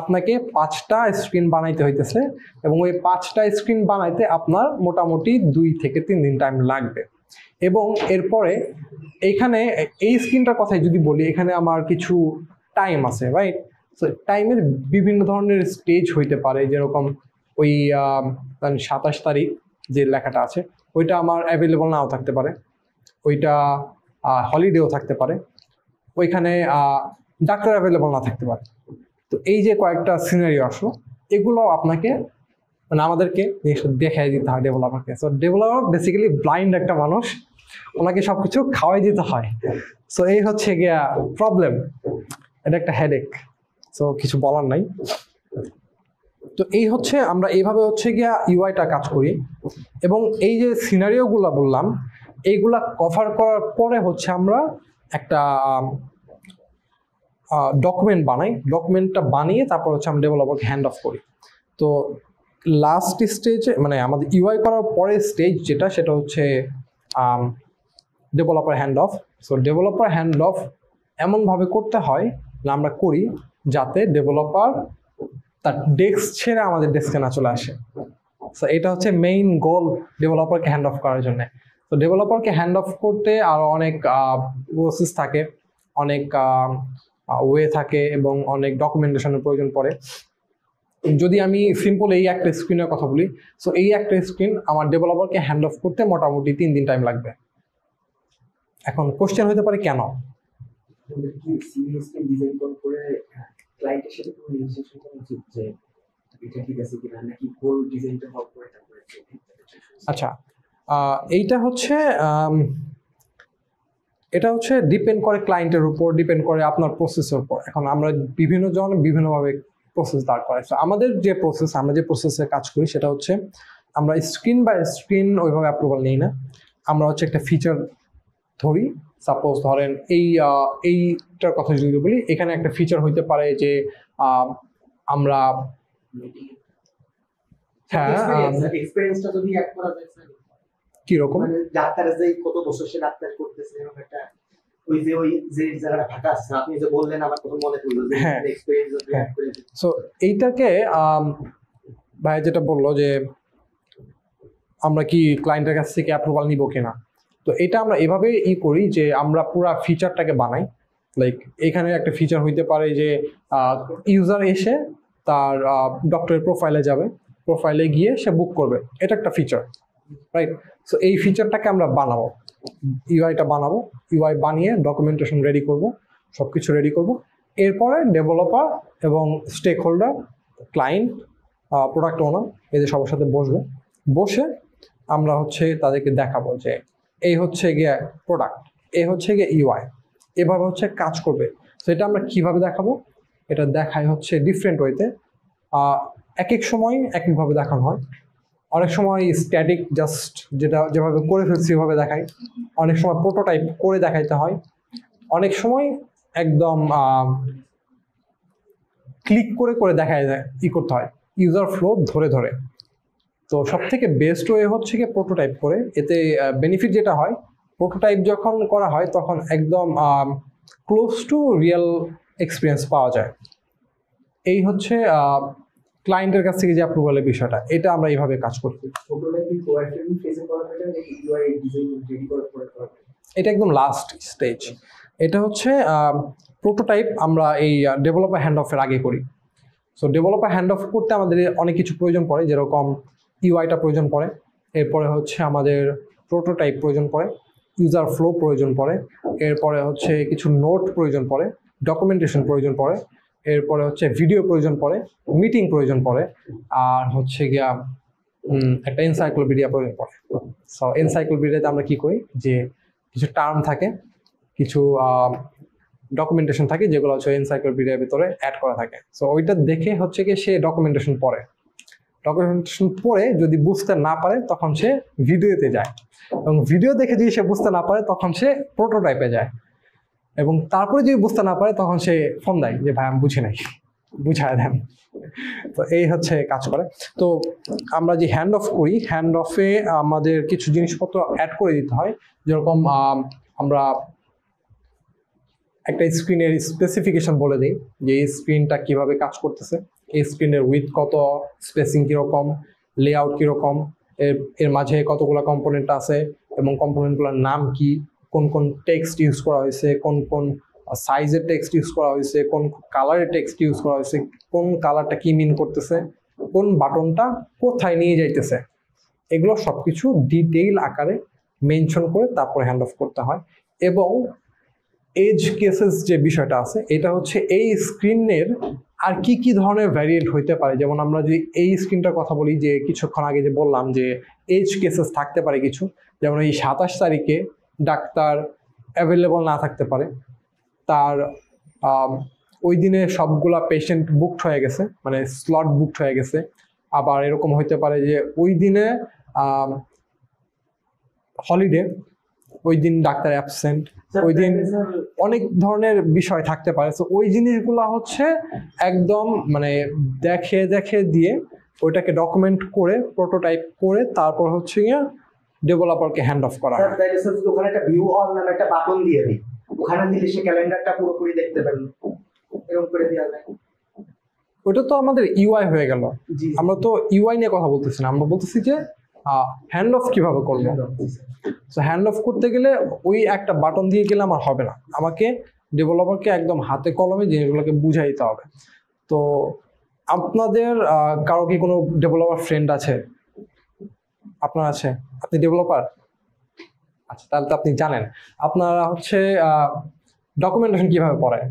আপনাকে 5টা স্ক্রিন বানাইতে হইতেছে, এবং ওই 5টা স্ক্রিন বানাইতে আপনার মোটামুটি 2 থেকে 3 দিন টাইম লাগবে। এবং এরপরে এইখানে এই স্ক্রিনটার কথাই যদি বলি, এখানে আমার কিছু টাইম আছে, রাইট? সো টাইমের বিভিন্ন ধরনের স্টেজ হইতে পারে, যেরকম ওই 27 তারিখ যে লেখাটা আছে ওইটা আমার অ্যাভেলেবল নাও থাকতে পারে, ওইটা হলিডেও থাকতে পারে, ওইখানে ডাক্তার অ্যাভেলেবল না থাকতে পারে। তো এই যে কয়েকটা সিনারিও আসলো, এগুলো আপনাকে মানে আমাদেরকে জিনিসটা দেখাই দিতে হয় ডেভেলপারকে। সো ডেভেলপার বেসিক্যালি ব্লাইন্ড একটা মানুষ, ওনাকে সব কিছু খাওয়াই দিতে হয়। সো এই হচ্ছে গিয়া প্রবলেম, এটা একটা হেডেক। সো কিছু বলার নাই। তো এই হচ্ছে আমরা এইভাবে হচ্ছে গিয়া ইউআইটা কাজ করি, এবং এই যে সিনারিওগুলো বললাম এইগুলা কভার করার পরে হচ্ছে আমরা একটা ডকুমেন্ট বানাই, ডকুমেন্টটা বানিয়ে তারপর হচ্ছে আমরা ডেভেলপারকে হ্যান্ড অফ করি। তো লাস্ট স্টেজে মানে আমাদের ইউআই করার পরের স্টেজ যেটা, সেটা হচ্ছে developer hand of. So developer hand of এমনভাবে করতে হয় না আমরা করি যাতে ডেভেলপার তার ডেস্ক ছেড়ে আমাদের ডেস্কে না চলে আসে। সো এটা হচ্ছে মেইন গোল ডেভেলপারকে হ্যান্ড অফ করার জন্য। তো ডেভেলপারকে হ্যান্ড অফ করতে আরও অনেক প্রসেস থাকে, অনেক ওয়ে থাকে, এবং অনেক ডকুমেন্টেশনের প্রয়োজন পড়ে। যদি আমি সিম্পল এই একটা স্ক্রিনের কথা বলি, সো এই একটা স্ক্রিন আমার ডেভেলপারকে হ্যান্ড অফ করতে মোটামুটি 3 দিন টাইম লাগবে। এখন কোশ্চেন হতে পারে কেন? আচ্ছা, এইটা হচ্ছে এটা হচ্ছে ডিপেন্ড করে ক্লায়েন্টের উপর, ডিপেন্ড করে আপনার প্রসেসের উপর। এখন আমরা বিভিন্ন জন বিভিন্নভাবে প্রসেস দাঁড় করাই। আমাদের যে প্রসেস, আমরা যে প্রসেসে কাজ করি সেটা হচ্ছে আমরা স্ক্রিন বাই স্ক্রিন ওইভাবে অ্যাপ্রুভাল নিই না, আমরা হচ্ছে একটা ফিচার ধরি, সাপোজ ধরেন এইটার কথা যদি বলি, এখানে একটা ফিচার হইতে পারে যে আমরা হ্যাঁ এক্সপেরিয়েন্সটা যদি অ্যাড করা যায় স্যার, কিরকম মানে ডাক্তারের যে কত বছর সে ডাক্তার করতেছে এরকম একটা ওই যে জায়গাটা ফাঁকা আছে আপনি যে বললেন আমার কথা মনে পড়লো যে হ্যাঁ। এক্সপেরিয়েন্স যদি অ্যাড করে দিই। সো এইটাকে ভাই যেটা বললো যে আমরা কি ক্লায়েন্টের কাছ থেকে অ্যাপ্রুভাল নিব কিনা, তো এটা আমরা এভাবে করি যে আমরা পুরো ফিচারটাকে বানাই। লাইক এখানে একটা ফিচার হইতে পারে যে ইউজার এসে তার ডক্টরের প্রোফাইলে যাবে, প্রোফাইলে গিয়ে সে বুক করবে, এটা একটা ফিচার, রাইট? সো এই ফিচারটাকে আমরা বানাবো, ইউআইটা বানাবো, ইউআই বানিয়ে ডকুমেন্টেশন রেডি করব, সব কিছু রেডি করব। এরপরে ডেভেলপার এবং স্টেক হোল্ডার, ক্লায়েন্ট, প্রোডাক্ট ওনার, এদের সবার সাথে বসবে, বসে আমরা হচ্ছে তাদেরকে দেখাবো যে এই হচ্ছে গিয়ে প্রোডাক্ট, এই হচ্ছে গিয়ে ইউআই, এভাবে হচ্ছে কাজ করবে। তো এটা আমরা কিভাবে দেখাবো, এটা দেখাই হচ্ছে ডিফারেন্ট ওয়েতে, এক এক সময় এক একভাবে দেখানো হয়। অনেক সময় স্ট্যাটিক জাস্ট যেটা যেভাবে করে ফেলছি সেভাবে দেখাই, অনেক সময় প্রোটোটাইপ করে দেখাইতে হয়, অনেক সময় একদম ক্লিক করে করে দেখায় করতে হয়, ইউজার ফ্লো ধরে ধরে। তো সব থেকে বেস্ট ওয়ে হচ্ছে কি প্রোটোটাইপ করে, এতে বেনিফিট যেটা হয়, প্রোটোটাইপ যখন করা হয় তখন একদম ক্লোজ টু রিয়েল এক্সপিরিয়েন্স পাওয়া যায়। এই হচ্ছে ক্লায়েন্টের কাছ থেকে যে অ্যাপ্রুভালের বিষয়টা, এটা আমরা এইভাবে কাজ করি। প্রোটোটাইপিং কোয়ার্টারলি ফেজে করা হয় না, এই ইউআই ডিজাইন রেডি করার পরে করা হয়। এটা একদম লাস্ট স্টেজ। এটা হচ্ছে প্রোটোটাইপ আমরা এই ডেভেলপার হ্যান্ড অফের আগে করি। সো ডেভেলপার হ্যান্ড অফ করতে আমাদের অনেক কিছু প্রয়োজন পড়ে, যেরকম ইউআইটা প্রয়োজন পড়ে, এরপরে হচ্ছে আমাদের প্রোটোটাইপ প্রয়োজন পড়ে, ইউজার ফ্লো প্রয়োজন পড়ে, এরপরে হচ্ছে কিছু নোট প্রয়োজন পড়ে, ডকুমেন্টেশন প্রয়োজন পড়ে, এরপরে হচ্ছে ভিডিও প্রয়োজন পড়ে, মিটিং প্রয়োজন পড়ে, আর হচ্ছে গিয়া একটা এনসাইক্লোপিডিয়া প্রয়োজন পড়ে। সো এনসাইক্লোপিডিয়াতে আমরা কি করি যে কিছু টার্ম থাকে, কিছু ডকুমেন্টেশন থাকে, যেগুলো হচ্ছে এনসাইক্লোপিডিয়ার ভিতরে অ্যাড করা থাকে। সো ওইটা দেখে হচ্ছে কি সে ডকুমেন্টেশন পড়ে, ডকুমেন্টেশন পড়ে যদি বুঝতে না পারে তখন সে ভিডিওতে যায়, এবং ভিডিও দেখে যদি সে বুঝতে না পারে তখন সে প্রোটোটাইপে যায়, এবং তারপরে যদি বুঝতে না পারে তখন সে ফোন দেয় যে ভাই আমি বুঝি নাই, বুঝায় দেন। তো এই হচ্ছে কাজ করে। তো আমরা যে হ্যান্ড অফ করি, হ্যান্ড অফে আমাদের কিছু জিনিসপত্র অ্যাড করে দিতে হয়, যেরকম আমরা একটা স্ক্রিনের স্পেসিফিকেশন বলে দিই যে এই স্ক্রিনটা কিভাবে কাজ করতেছে, এই স্ক্রিনের উইথ কত, স্পেসিং কীরকম, লেআউট কীরকম, এর মাঝে কতগুলো কম্পোনেন্ট আছে এবং কম্পোনেন্টগুলোর নাম কি, কোন কোন টেক্সট ইউজ করা হয়েছে, কোন কোন সাইজের টেক্সট ইউজ করা হয়েছে, কোন কালারের টেক্সট ইউজ করা হয়েছে, কোন কালারটা কি মিন করতেছে, কোন বাটনটা কোথায় নিয়ে যাইতেছে, এগুলো সব কিছু ডিটেইল আকারে মেনশন করে তারপরে হ্যান্ড অফ করতে হয়। এবং এজ কেসেস যে বিষয়টা আছে, এটা হচ্ছে এই স্ক্রিনের আর কি কি ধরনের ভ্যারিয়েন্ট হইতে পারে। যেমন আমরা যদি এই স্ক্রিনটার কথা বলি, যে কিছুক্ষণ আগে যে বললাম যে এজ কেসেস থাকতে পারে কিছু, যেমন এই 27 তারিখে ডাক্তার অ্যাভেলেবল না থাকতে পারে, তার ওই দিনে সবগুলা পেশেন্ট বুকড হয়ে গেছে, মানে স্লট বুকড হয়ে গেছে। আবার এরকম হইতে পারে যে ওই দিনে হলিডে, ওই দিন ডাক্তার অ্যাবসেন্ট, ওই দিন অনেক ধরনের বিষয় থাকতে পারে। তো ওই জিনিসগুলো হচ্ছে একদম মানে দেখে দেখে দিয়ে ওইটাকে ডকুমেন্ট করে প্রোটোটাইপ করে তারপর হচ্ছে গিয়ে ডেভেলপারকে হ্যান্ড অফ করা হয়। ওখানে একটা ভিউ অল নামে একটা বাটন দিয়ে দিই, ওখানে দিলে সে ক্যালেন্ডারটা পুরোপুরি দেখতে পারবে, এরকম করে দেওয়া যায়। ওইটা তো আমাদের ইউআই হয়ে গেল। আমরা তো ইউআই নিয়ে কথা বলতেছি না, আমরা বলতেছি যে হ্যান্ড অফ কিভাবে করবো। সো হ্যান্ড অফ করতে গেলে ওই একটা বাটন দিয়ে গেলে আমার হবে না, আমাকে ডেভেলপারকে একদম হাতে কলমে জিনিসগুলোকে বুঝাই দিতে হবে। তো আপনাদের কারো কি কোনো ডেভেলপার ফ্রেন্ড আছে? আপনার আছে? আপনি ডেভেলপার? আচ্ছা, তাহলে তো আপনি জানেন। আপনারা হচ্ছে ডকুমেন্টেশন কিভাবে পড়েন?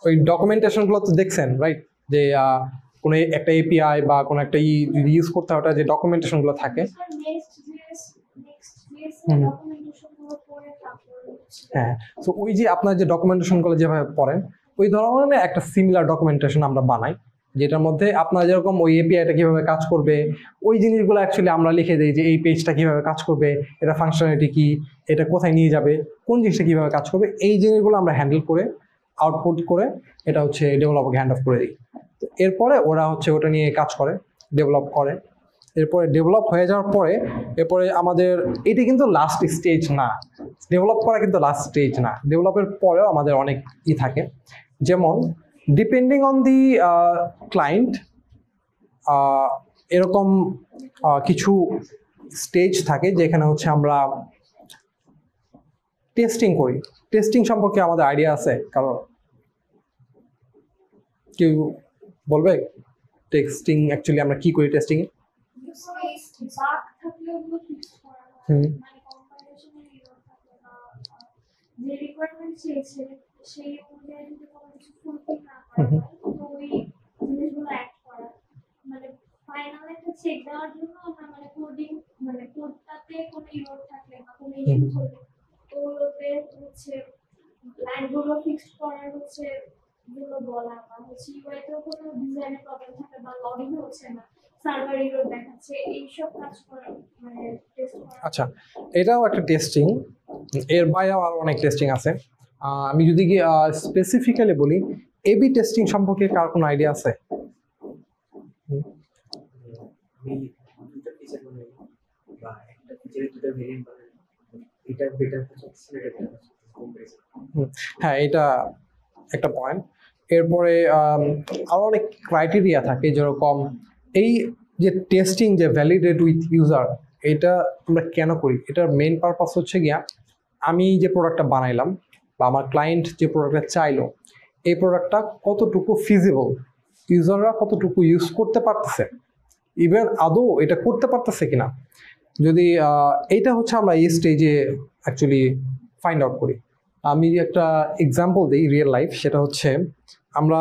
ওই ডকুমেন্টেশনগুলো তো দেখছেন, রাইট? যে কোনো একটা এপিআই বা কোনো একটা যদি ইউজ করতে হয়, ওটা যে ডকুমেন্টেশনগুলো থাকে। হ্যাঁ, তো ওই যে আপনার যে ডকুমেন্টেশনগুলো যেভাবে পড়েন, ওই ধরনের একটা সিমিলার ডকুমেন্টেশন আমরা বানাই। যেটার মধ্যে আপনার যেরকম ওই এপিআইটা কিভাবে কাজ করবে ওই জিনিসগুলো অ্যাকচুয়ালি আমরা লিখে দিই, যে এই পেজটা কিভাবে কাজ করবে, এটা ফাংশনালিটি কি, এটা কোথায় নিয়ে যাবে, কোন জিনিসটা কিভাবে কাজ করবে, এই জিনিসগুলো আমরা হ্যান্ডেল করে আউটপুট করে এটা হচ্ছে ডেভেলপারকে হ্যান্ড অফ করে দিই। তো এরপরে ওরা হচ্ছে ওটা নিয়ে কাজ করে, ডেভেলপ করে। এরপরে ডেভেলপ হয়ে যাওয়ার পরে এরপরে আমাদের এটা কিন্তু লাস্ট স্টেজ না, ডেভেলপ করা কিন্তু লাস্ট স্টেজ না, ডেভেলপের পরেও আমাদের অনেক থাকে। যেমন ডিপেন্ডিং অন দি ক্লায়েন্ট এরকম কিছু স্টেজ থাকে যেখানে হচ্ছে আমরা টেস্টিং করি। টেস্টিং সম্পর্কে আমাদের আইডিয়া আছে কারণ? কেউ বলবে টেস্টিং অ্যাকচুয়ালি আমরা কি করি টেস্টিং এ? বাগ থাকলে ওগুলো ফিক্স করা হয়, হুম। মানে কম্পাইলেশনের এরর থাকলে বা যে রিকোয়ারমেন্ট চেয়েছে সেই অনুযায়ী যদি কোনো কিছু ফুলফিল না করা হয় তো ওই জিনিসগুলো অ্যাড করা, মানে ফাইনাল একটা চেক দেওয়ার জন্য আমরা মানে কোডিং মানে কোডটাতে কোনো এরর থাকলে বা কোনো ইস্যু হলে তো ওতে হচ্ছে লাইনগুলো ফিক্স করার হচ্ছে গুলো বলা, বা হচ্ছে ইউআইতেও কোনো ডিজাইনের প্রবলেম থাকে বা লগইন হচ্ছে না, সার্ভার এরর দেখাচ্ছে, এইসব কাজ করা মানে টেস্ট করা। আচ্ছা, এটাও একটা টেস্টিং। এর বাইরেও আরো অনেক টেস্টিং আছে। আমি যদি কি স্পেসিফিক্যালি বলি, এবি টেস্টিং সম্পর্কে কার কোনো আইডিয়া আছে? আমি দুটো ফিচার বানাই বা একটা ফিচারের দুটো ভেরিয়েন্ট বানাই, এটা বেটার হচ্ছে না, এটা হ্যাঁ, এটা একটা পয়েন্ট। এরপরে আরো অনেক ক্রাইটেরিয়া থাকে, যেরকম এই যে টেস্টিং যে ভ্যালিডেট উইথ ইউজার, এটা আমরা কেন করি? এটার মেইন পারপাস হচ্ছে গিয়া আমি যে প্রোডাক্টটা বানাইলাম বা আমার ক্লায়েন্ট যে প্রোডাক্টটা চাইলো, এই প্রোডাক্টটা কতটুকু ফিজিবল, ইউজাররা কতটুকু ইউজ করতে পারতেছে, ইভেন আদৌ এটা করতে পারতেছে কিনা। যদি এইটা হচ্ছে আমরা এই স্টেজে অ্যাকচুয়ালি ফাইন্ড আউট করি। আমি একটা এক্সাম্পল দিই রিয়েল লাইফ, সেটা হচ্ছে আমরা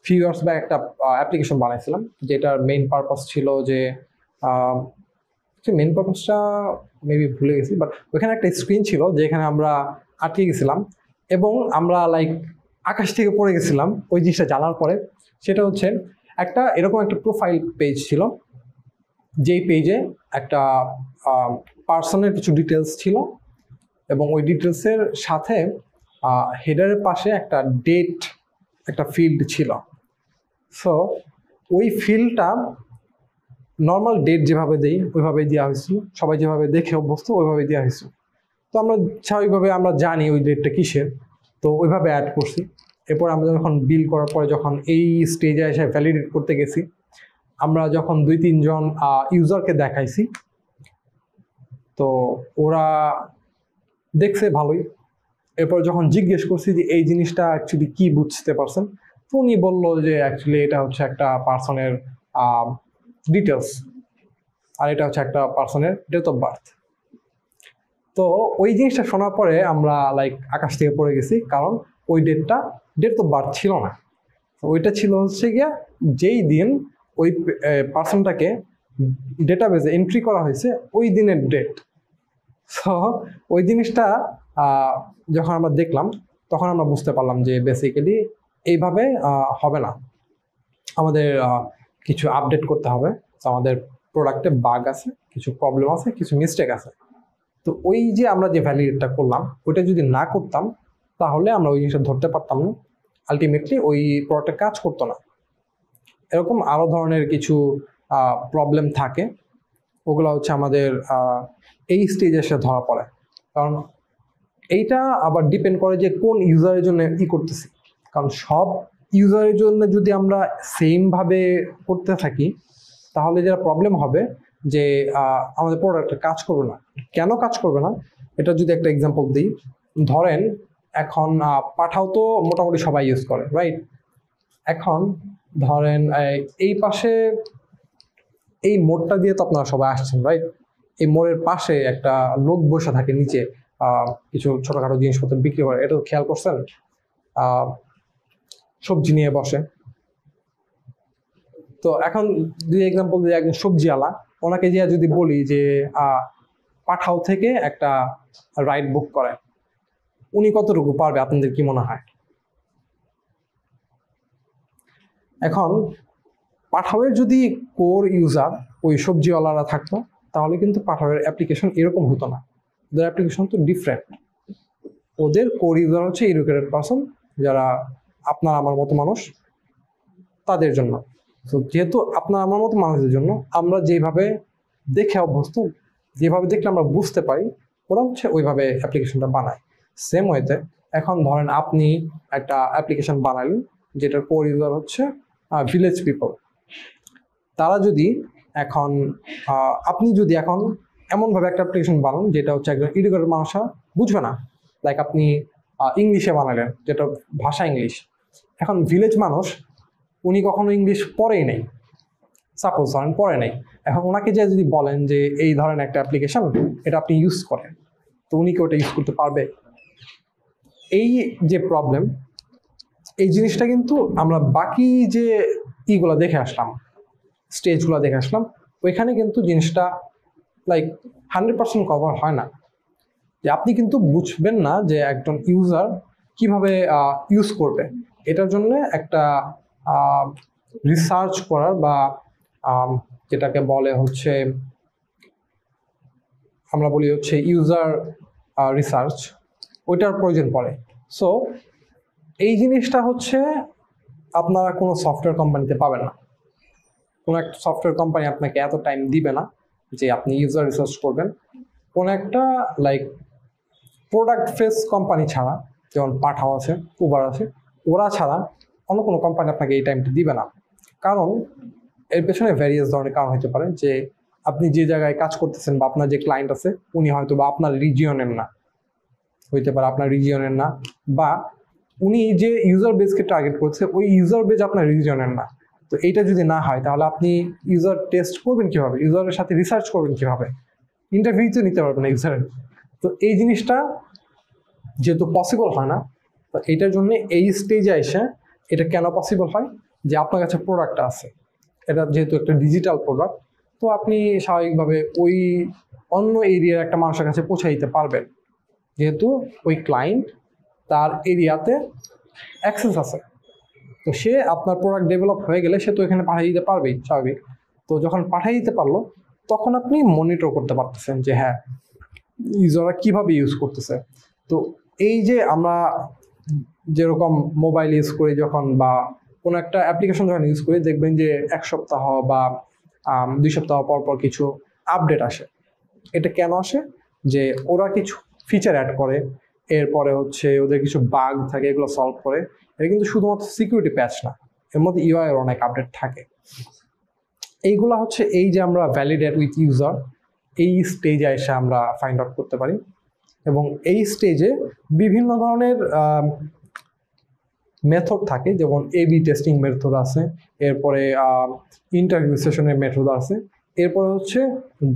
ফিউ ইয়ার্স ব্যাক একটা অ্যাপ্লিকেশন বানাইছিলাম, যেটার মেইন পারপাস ছিল যে মেইন পারপাসটা মেবি ভুলে গেছি, বাট ওইখানে একটা স্ক্রিন ছিল যেখানে আমরা আটকে গেছিলাম এবং আমরা লাইক আকাশ থেকে পড়ে গেছিলাম ওই জিনিসটা জানার পরে। সেটা হচ্ছে একটা এরকম একটা প্রোফাইল পেজ ছিল, যেই পেজে একটা পার্সনের কিছু ডিটেলস ছিল এবং ওই ডিটেলসের সাথে হেডারের পাশে একটা ডেট একটা ফিল্ড ছিল। সো ওই ফিল্ডটা নর্মাল ডেট যেভাবে দেই ওইভাবে দেওয়া হয়েছিল, সবাই যেভাবে দেখে অভ্যস্ত ওইভাবে দেওয়া হয়েছিল। তো আমরা স্বাভাবিকভাবে আমরা জানি ওই ডেটটা কিসের, তো ওইভাবে অ্যাড করছি। এরপর আমরা যখন বিল করার পরে যখন এই স্টেজে এসে ভ্যালিডেট করতে গেছি, আমরা যখন 2-3 জন ইউজারকে দেখাইছি, তো ওরা দেখছে ভালোই। এরপর যখন জিজ্ঞেস করছি যে এই জিনিসটা অ্যাকচুয়ালি কি বুঝতে পারছেন, তো উনি বললো যে অ্যাকচুয়ালি এটা হচ্ছে একটা পার্সনের ডিটেলস আর এটা হচ্ছে একটা পার্সনের ডেট অফ বার্থ। তো ওই জিনিসটা শোনার পরে আমরা লাইক আকাশ থেকে পড়ে গেছি, কারণ ওই ডেট অফ বার্থ ছিল না। ওইটা ছিল হচ্ছে গিয়া যেই দিন ওই পার্সনটাকে ডেটাবেজে এন্ট্রি করা হয়েছে ওই দিনের ডেট। সো ওই জিনিসটা যখন আমরা দেখলাম তখন আমরা বুঝতে পারলাম যে বেসিক্যালি এইভাবে হবে না, আমাদের কিছু আপডেট করতে হবে। তো আমাদের প্রোডাক্টে বাগ আছে, কিছু প্রবলেম আছে, কিছু মিস্টেক আছে। তো ওই যে আমরা যে ভ্যালিডেটটা করলাম ওইটা যদি না করতাম তাহলে আমরা ওই জিনিসটা ধরতে পারতাম না, আলটিমেটলি ওই প্রোডাক্টটা কাজ করতো না। এরকম আরও ধরনের কিছু প্রবলেম থাকে, ওগুলো হচ্ছে আমাদের এই স্টেজে এসে ধরা পড়ে। কারণ এইটা আবার ডিপেন্ড করে যে কোন ইউজারের জন্য ই করতেছি। কারণ সব ইউজারের জন্য যদি আমরা সেমভাবে করতে থাকি তাহলে যেটা প্রবলেম হবে যে আমাদের প্রোডাক্টটা কাজ করবে না। কেন কাজ করবে না এটা যদি একটা এক্সাম্পল দিই, ধরেন এখন পাঠাও তো মোটামুটি সবাই ইউজ করে, রাইট? এখন ধরেন এই পাশে এই মোড়টা দিয়ে তো আপনারা সবাই আসছেন, রাইট? এই মোড়ের পাশে একটা লোক বসে থাকে নিচে, কিছু ছোটখাটো জিনিসপত্র বিক্রি করে, এটা তো খেয়াল করছেন? সবজি নিয়ে বসে। তো এখন যদি এক্সাম্পল দিই, একজন সবজিওয়ালা, ওনাকে যে যদি বলি যে পাঠাও থেকে একটা রাইড বুক করে, উনি কতটুকু পারবে আপনাদের কি মনে হয়? এখন পাঠাওয়ের যদি কোর ইউজার ওই সবজিওয়ালারা থাকতো তাহলে কিন্তু পাঠাওয়ের অ্যাপ্লিকেশন এরকম হতো না, ওদের অ্যাপ্লিকেশন তো ডিফারেন্ট। ওদের কোর ইউজার হচ্ছে এডুকেটেড পারসন, যারা আপনার আমার মতো মানুষ, তাদের জন্য। তো যেহেতু আপনার আমার মতো মানুষদের জন্য আমরা যেভাবে দেখে অভ্যস্ত, যেভাবে দেখলে আমরা বুঝতে পারি, ওরা হচ্ছে ওইভাবে অ্যাপ্লিকেশনটা বানায়। সেম ওয়েতে এখন ধরেন আপনি একটা অ্যাপ্লিকেশন বানালেন যেটার কোর ইউজার হচ্ছে ভিলেজ পিপল। তারা যদি এখন আপনি যদি এখন এমনভাবে একটা অ্যাপ্লিকেশন বানান যেটা হচ্ছে একজন এডুকেটেড মানুষরা বুঝবে না, লাইক আপনি ইংলিশে বানালেন যেটা ভাষা ইংলিশ, এখন ভিলেজ মানুষ উনি কখনো ইংলিশ পড়েই নেই, সাপোজ ধরেন পড়ে নেই, এখন ওনাকে যে যদি বলেন যে এই ধরেন একটা অ্যাপ্লিকেশন এটা আপনি ইউজ করেন, তো উনি কি ওটা ইউজ করতে পারবে? এই যে প্রবলেম, এই জিনিসটা কিন্তু আমরা বাকি যে ইগুলো দেখে আসলাম, স্টেজগুলো দেখে আসলাম, ওইখানে কিন্তু জিনিসটা লাইক 100% কভার হয় না। যে আপনি কিন্তু বুঝবেন না যে একজন ইউজার কিভাবে ইউজ করবে। এটার জন্য একটা রিসার্চ করার বা যেটাকে বলে হচ্ছে আমরা বলি হচ্ছে ইউজার রিসার্চ, ওইটার প্রয়োজন পড়ে। সো এই জিনিসটা হচ্ছে আপনারা কোনো সফটওয়্যার কোম্পানিতে পাবেন না। কোনো একটা সফটওয়্যার কোম্পানি আপনাকে এত টাইম দিবে না যে আপনি ইউজার রিসার্চ করবেন। কোনো একটা লাইক প্রোডাক্ট ফেস কোম্পানি ছাড়া, যেমন পাঠাও আছে, উবার আছে, ওরা ছাড়া অন্য কোনো কোম্পানি আপনাকে এই টাইমটা দিবে না। কারণ এর পেছনে ভ্যারিয়াস ধরনের কারণ হতে পারে, যে আপনি যে জায়গায় কাজ করতেছেন বা আপনার যে ক্লায়েন্ট আছে উনি হয়তো বা আপনার রিজিয়নের না, হইতে পারে আপনার রিজিয়নের না, বা উনি যে ইউজার বেসকে টার্গেট করছে ওই ইউজার বেস আপনার রিজিয়নের না। তো এইটা যদি না হয় তাহলে আপনি ইউজার টেস্ট করবেন কীভাবে, ইউজারের সাথে রিসার্চ করবেন কীভাবে, ইন্টারভিউ তো নিতে পারবেন না ইউজারের। তো এই জিনিসটা যেহেতু পসিবল হয় না, তো এইটার জন্য এই স্টেজে এসে এটা কেন পসিবল হয়, যে আপনার কাছে প্রোডাক্টটা আছে, এটা যেহেতু একটা ডিজিটাল প্রোডাক্ট, তো আপনি স্বাভাবিকভাবে ওই অন্য এরিয়ার একটা মানুষের কাছে পৌঁছে দিতে পারবেন, যেহেতু ওই ক্লায়েন্ট তার এরিয়াতে অ্যাক্সেস আছে। তো সে আপনার প্রোডাক্ট ডেভেলপ হয়ে গেলে সে তো এখানে পাঠিয়ে দিতে পারবেই স্বাভাবিক। তো যখন পাঠিয়ে দিতে পারলো তখন আপনি মনিটর করতে পারতেছেন যে হ্যাঁ ইউজাররা কীভাবে ইউজ করতেছে। তো এই যে আমরা যেরকম মোবাইল ইউজ করি যখন, বা কোনো একটা অ্যাপ্লিকেশন যখন ইউজ করি, দেখবেন যে 1 সপ্তাহ বা 2 সপ্তাহ পর পর কিছু আপডেট আসে। এটা কেন আসে? যে ওরা কিছু ফিচার অ্যাড করে, এরপরে হচ্ছে ওদের কিছু বাগ থাকে, এগুলো সলভ করে। এটা কিন্তু শুধুমাত্র সিকিউরিটি প্যাচ না, এর মধ্যে ইউআই এর অনেক আপডেট থাকে। এইগুলা হচ্ছে এই যে আমরা ভ্যালিডেট উইথ ইউজার, এই স্টেজে এসে আমরা ফাইন্ড আউট করতে পারি। এবং এই স্টেজে বিভিন্ন ধরনের মেথড থাকে, যেমন এবি টেস্টিং মেথড আছে, এরপরে ইন্টারভিউ সেশনের মেথড আছে, এরপরে হচ্ছে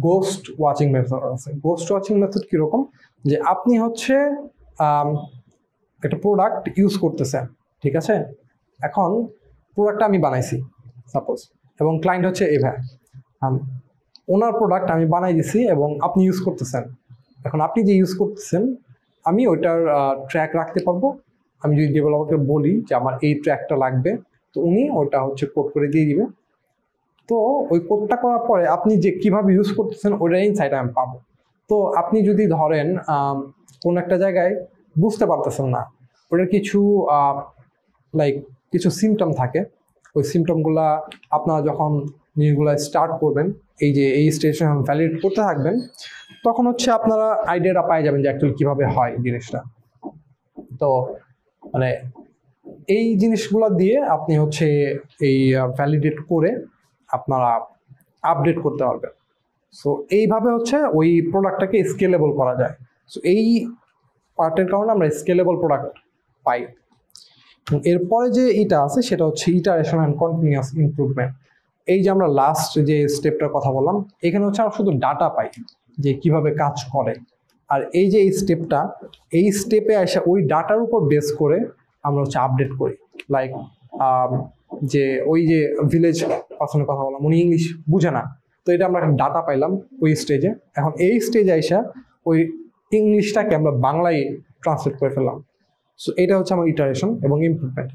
গোস্ট ওয়াচিং মেথড আছে। গোস্ট ওয়াচিং মেথড কীরকম, যে আপনি হচ্ছে একটা প্রোডাক্ট ইউজ করতেছেন, ঠিক আছে, এখন প্রোডাক্টটা আমি বানাইছি সাপোজ, এবং ক্লায়েন্ট হচ্ছে এভা, ওনার প্রোডাক্ট আমি বানাই দিছি এবং আপনি ইউজ করতেছেন। এখন আপনি যে ইউজ করতেছেন আমি ওইটার ট্র্যাক রাখতে পারবো। আমি যদি ডেভেলপারকে বলি যে আমার এই ট্র্যাকটা লাগবে, তো উনি ওইটা হচ্ছে কোড করে দিয়ে দিবে। তো ওই কোডটা করার পরে আপনি যে কীভাবে ইউজ করতেছেন ওইটার ইনসাইট আমি পাবো। তো আপনি যদি ধরেন কোন একটা জায়গায় বুঝতে পারতেছেন না, ওটার কিছু লাইক কিছু সিমটম থাকে, ওই সিমটমগুলা আপনারা যখন জিনিসগুলো স্টার্ট করবেন, এই যে এই স্টেশন ভ্যালিড করতে থাকবেন, তখন হচ্ছে আপনারা আইডিয়াটা পাই যাবেন যে অ্যাকচুয়ালি কীভাবে হয় জিনিসটা। তো মানে এই জিনিসগুলো দিয়ে আপনি হচ্ছে এই ভ্যালিডেট করে আপনারা আপডেট করতে পারবেন। সো এইভাবে হচ্ছে ওই প্রোডাক্টটাকে স্কেলেবল করা যায়। সো এই পার্টের কারণে আমরা স্কেলেবল প্রোডাক্ট পাই। এরপরে যে এটা আছে সেটা হচ্ছে ইটারেশন অ্যান্ড কন্টিনিউয়াস ইমপ্রুভমেন্ট। এই যে আমরা লাস্ট যে স্টেপটার কথা বললাম, এখানে হচ্ছে আমরা শুধু ডাটা পাই যে কিভাবে কাজ করে। আর এই যে এই স্টেপটা, এই স্টেপে এসে ওই ডাটার উপর বেস করে আমরা হচ্ছে আপডেট করি। লাইক যে ওই যে ভিলেজ পার্সনের কথা বললাম, উনি ইংলিশ বুঝে না, তো এটা আমরা ডাটা পাইলাম ওই স্টেজে। এখন এই স্টেজে এসে ওই ইংলিশটাকে আমরা বাংলায় ট্রান্সলেট করে ফেললাম। সো এটা হচ্ছে আমার ইটারেশন এবং ইমপ্রুভমেন্ট।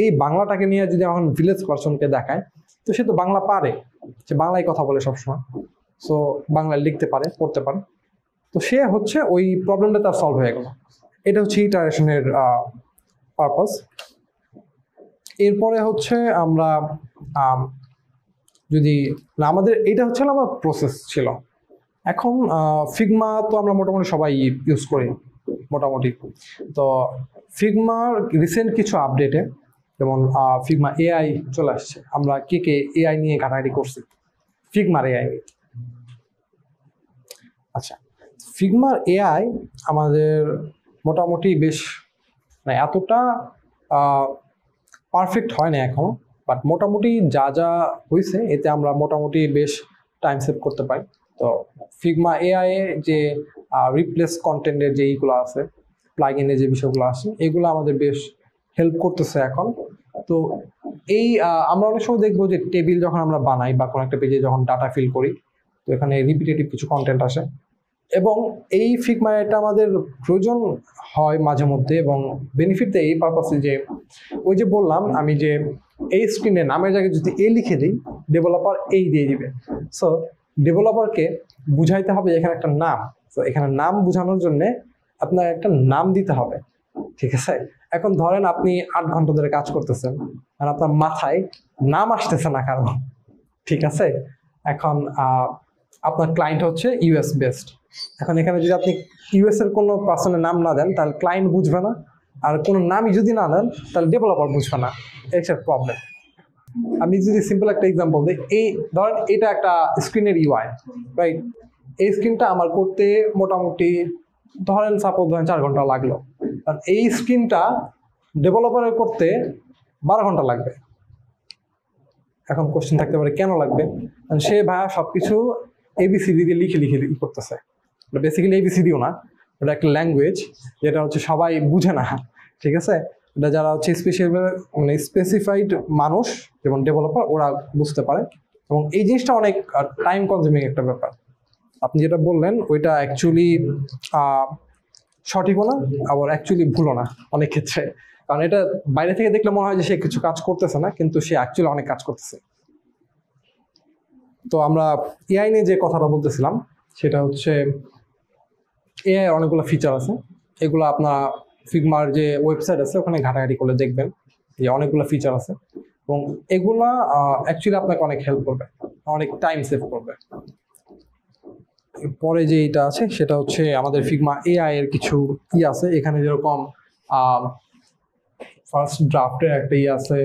এই বাংলাটাকে নিয়ে যদি এখন ভিলেজ পার্সনকে দেখায়, তো সে তো বাংলা পারে, সে বাংলায় কথা বলে সবসময়, সো বাংলায় লিখতে পারে, পড়তে পারে, তো সে হচ্ছে ওই প্রবলেমটা তার সলভ হয়ে গেল। এটা হচ্ছে ইটারেশনের পারপাস। এরপরে হচ্ছে আমরা যদি আমাদের এটা হচ্ছে আমার প্রসেস ছিল। এখন ফিগমা তো আমরা মোটামুটি সবাই ইউজ করি মোটামুটি। তো ফিগমার রিসেন্ট কিছু আপডেটে যেমন ফিগমা এআই চলে আসছে। আমরা কে এআই নিয়ে ঘাটাঘাটি করছি, ফিগমার এআই নিয়ে। আচ্ছা, ফিগমার এআই আমাদের মোটামুটি বেশ মানে এতটা পারফেক্ট হয় না এখনো, বাট মোটামুটি যা যা হয়েছে এতে আমরা মোটামুটি বেশ টাইম সেভ করতে পারি। তো ফিগমা এআই এ যে রিপ্লেস কন্টেন্টের যে এইগুলো আছে, প্লাগইনের যে বিষয়গুলো আছে, এগুলো আমাদের বেশ হেল্প করতেছে এখন। তো এই আমরা অনেক সময় দেখবো যে টেবিল যখন আমরা বানাই বা কোনো একটা পেজে যখন ডাটা ফিল করি, তো এখানে রিপিটেটিভ কিছু কন্টেন্ট আসে, এবং এই ফিগমা এটা আমাদের প্রয়োজন হয় মাঝে মধ্যে, এবং বেনিফিট দেয় এই পারপাসে যে ওই যে বললাম আমি যে এই স্ক্রিনে নামের জায়গায় যদি এ লিখে দিই, ডেভেলপার এই দিয়ে দিবে। সো ডেভেলপারকে বুঝাইতে হবে এখানে একটা নাম, তো এখানে নাম বোঝানোর জন্য আপনার একটা নাম দিতে হবে, ঠিক আছে? এখন ধরেন আপনি 8 ঘন্টা ধরে কাজ করতেছেন আর আপনার মাথায় নাম আসতেছে না কারণ, ঠিক আছে? এখন আপনার ক্লায়েন্ট হচ্ছে ইউএস বেসড। এখন এখানে যদি আপনি ইউএস এর কোনো পার্সনের নাম না দেন তাহলে ক্লায়েন্ট বুঝবে না, আর কোনো নামই যদি না দেন তাহলে ডেভেলপার বুঝবে না। এটা প্রবলেম। আমি যদি সিম্পল একটা এক্সাম্পল দিই, এই ধরেন এটা একটা স্ক্রিনের ইউআই, রাইট? এই স্ক্রিনটা আমার করতে মোটামুটি ধরেন 4 ঘন্টা লাগলো, আর এই স্ক্রিনটা ডেভেলপারের করতে 12 ঘন্টা লাগবে। এখন কোশ্চেন থাকতে পারে কেন লাগবে? সে ভাইয়া সবকিছু এবিসিডি দিয়ে লিখে করতেছে। বেসিক্যালি এবিসিডিও না, এটা একটা ল্যাঙ্গুয়েজ যেটা হচ্ছে সবাই বুঝে না, ঠিক আছে? এটা যারা হচ্ছে মানে স্পেসিফাইড মানুষ যেমন ডেভেলপার ওরা বুঝতে পারে, এবং এই জিনিসটা অনেক টাইম কনজিউমিং একটা ব্যাপার। আপনি যেটা বললেন ওইটা অ্যাকচুয়ালি সঠিকও না, আবার অ্যাকচুয়ালি ভুলও না অনেক ক্ষেত্রে, কারণ এটা বাইরে থেকে দেখলে মনে হয় যে সে কিছু কাজ করতেছে না, কিন্তু সে অ্যাকচুয়ালি অনেক কাজ করতেছে। তো আমরা এআই নিয়ে যে কথাটা বলতেছিলাম সেটা হচ্ছে এআই অনেকগুলো ফিচার আছে, এগুলো আপনারা ফিগমার যে ওয়েবসাইট আছে ওখানে ঘাটাঘাটি করলে দেখবেন যে অনেকগুলো ফিচার আছে, এবং এগুলা অ্যাকচুয়ালি আপনাকে অনেক হেল্প করবে, অনেক টাইম সেভ করবে। পরে যে এটা আছে সেটা হচ্ছে আমাদের ফিগমা এআই এর কিছু আছে এখানে, যেরকম ফার্স্ট ড্রাফটের একটা আছে,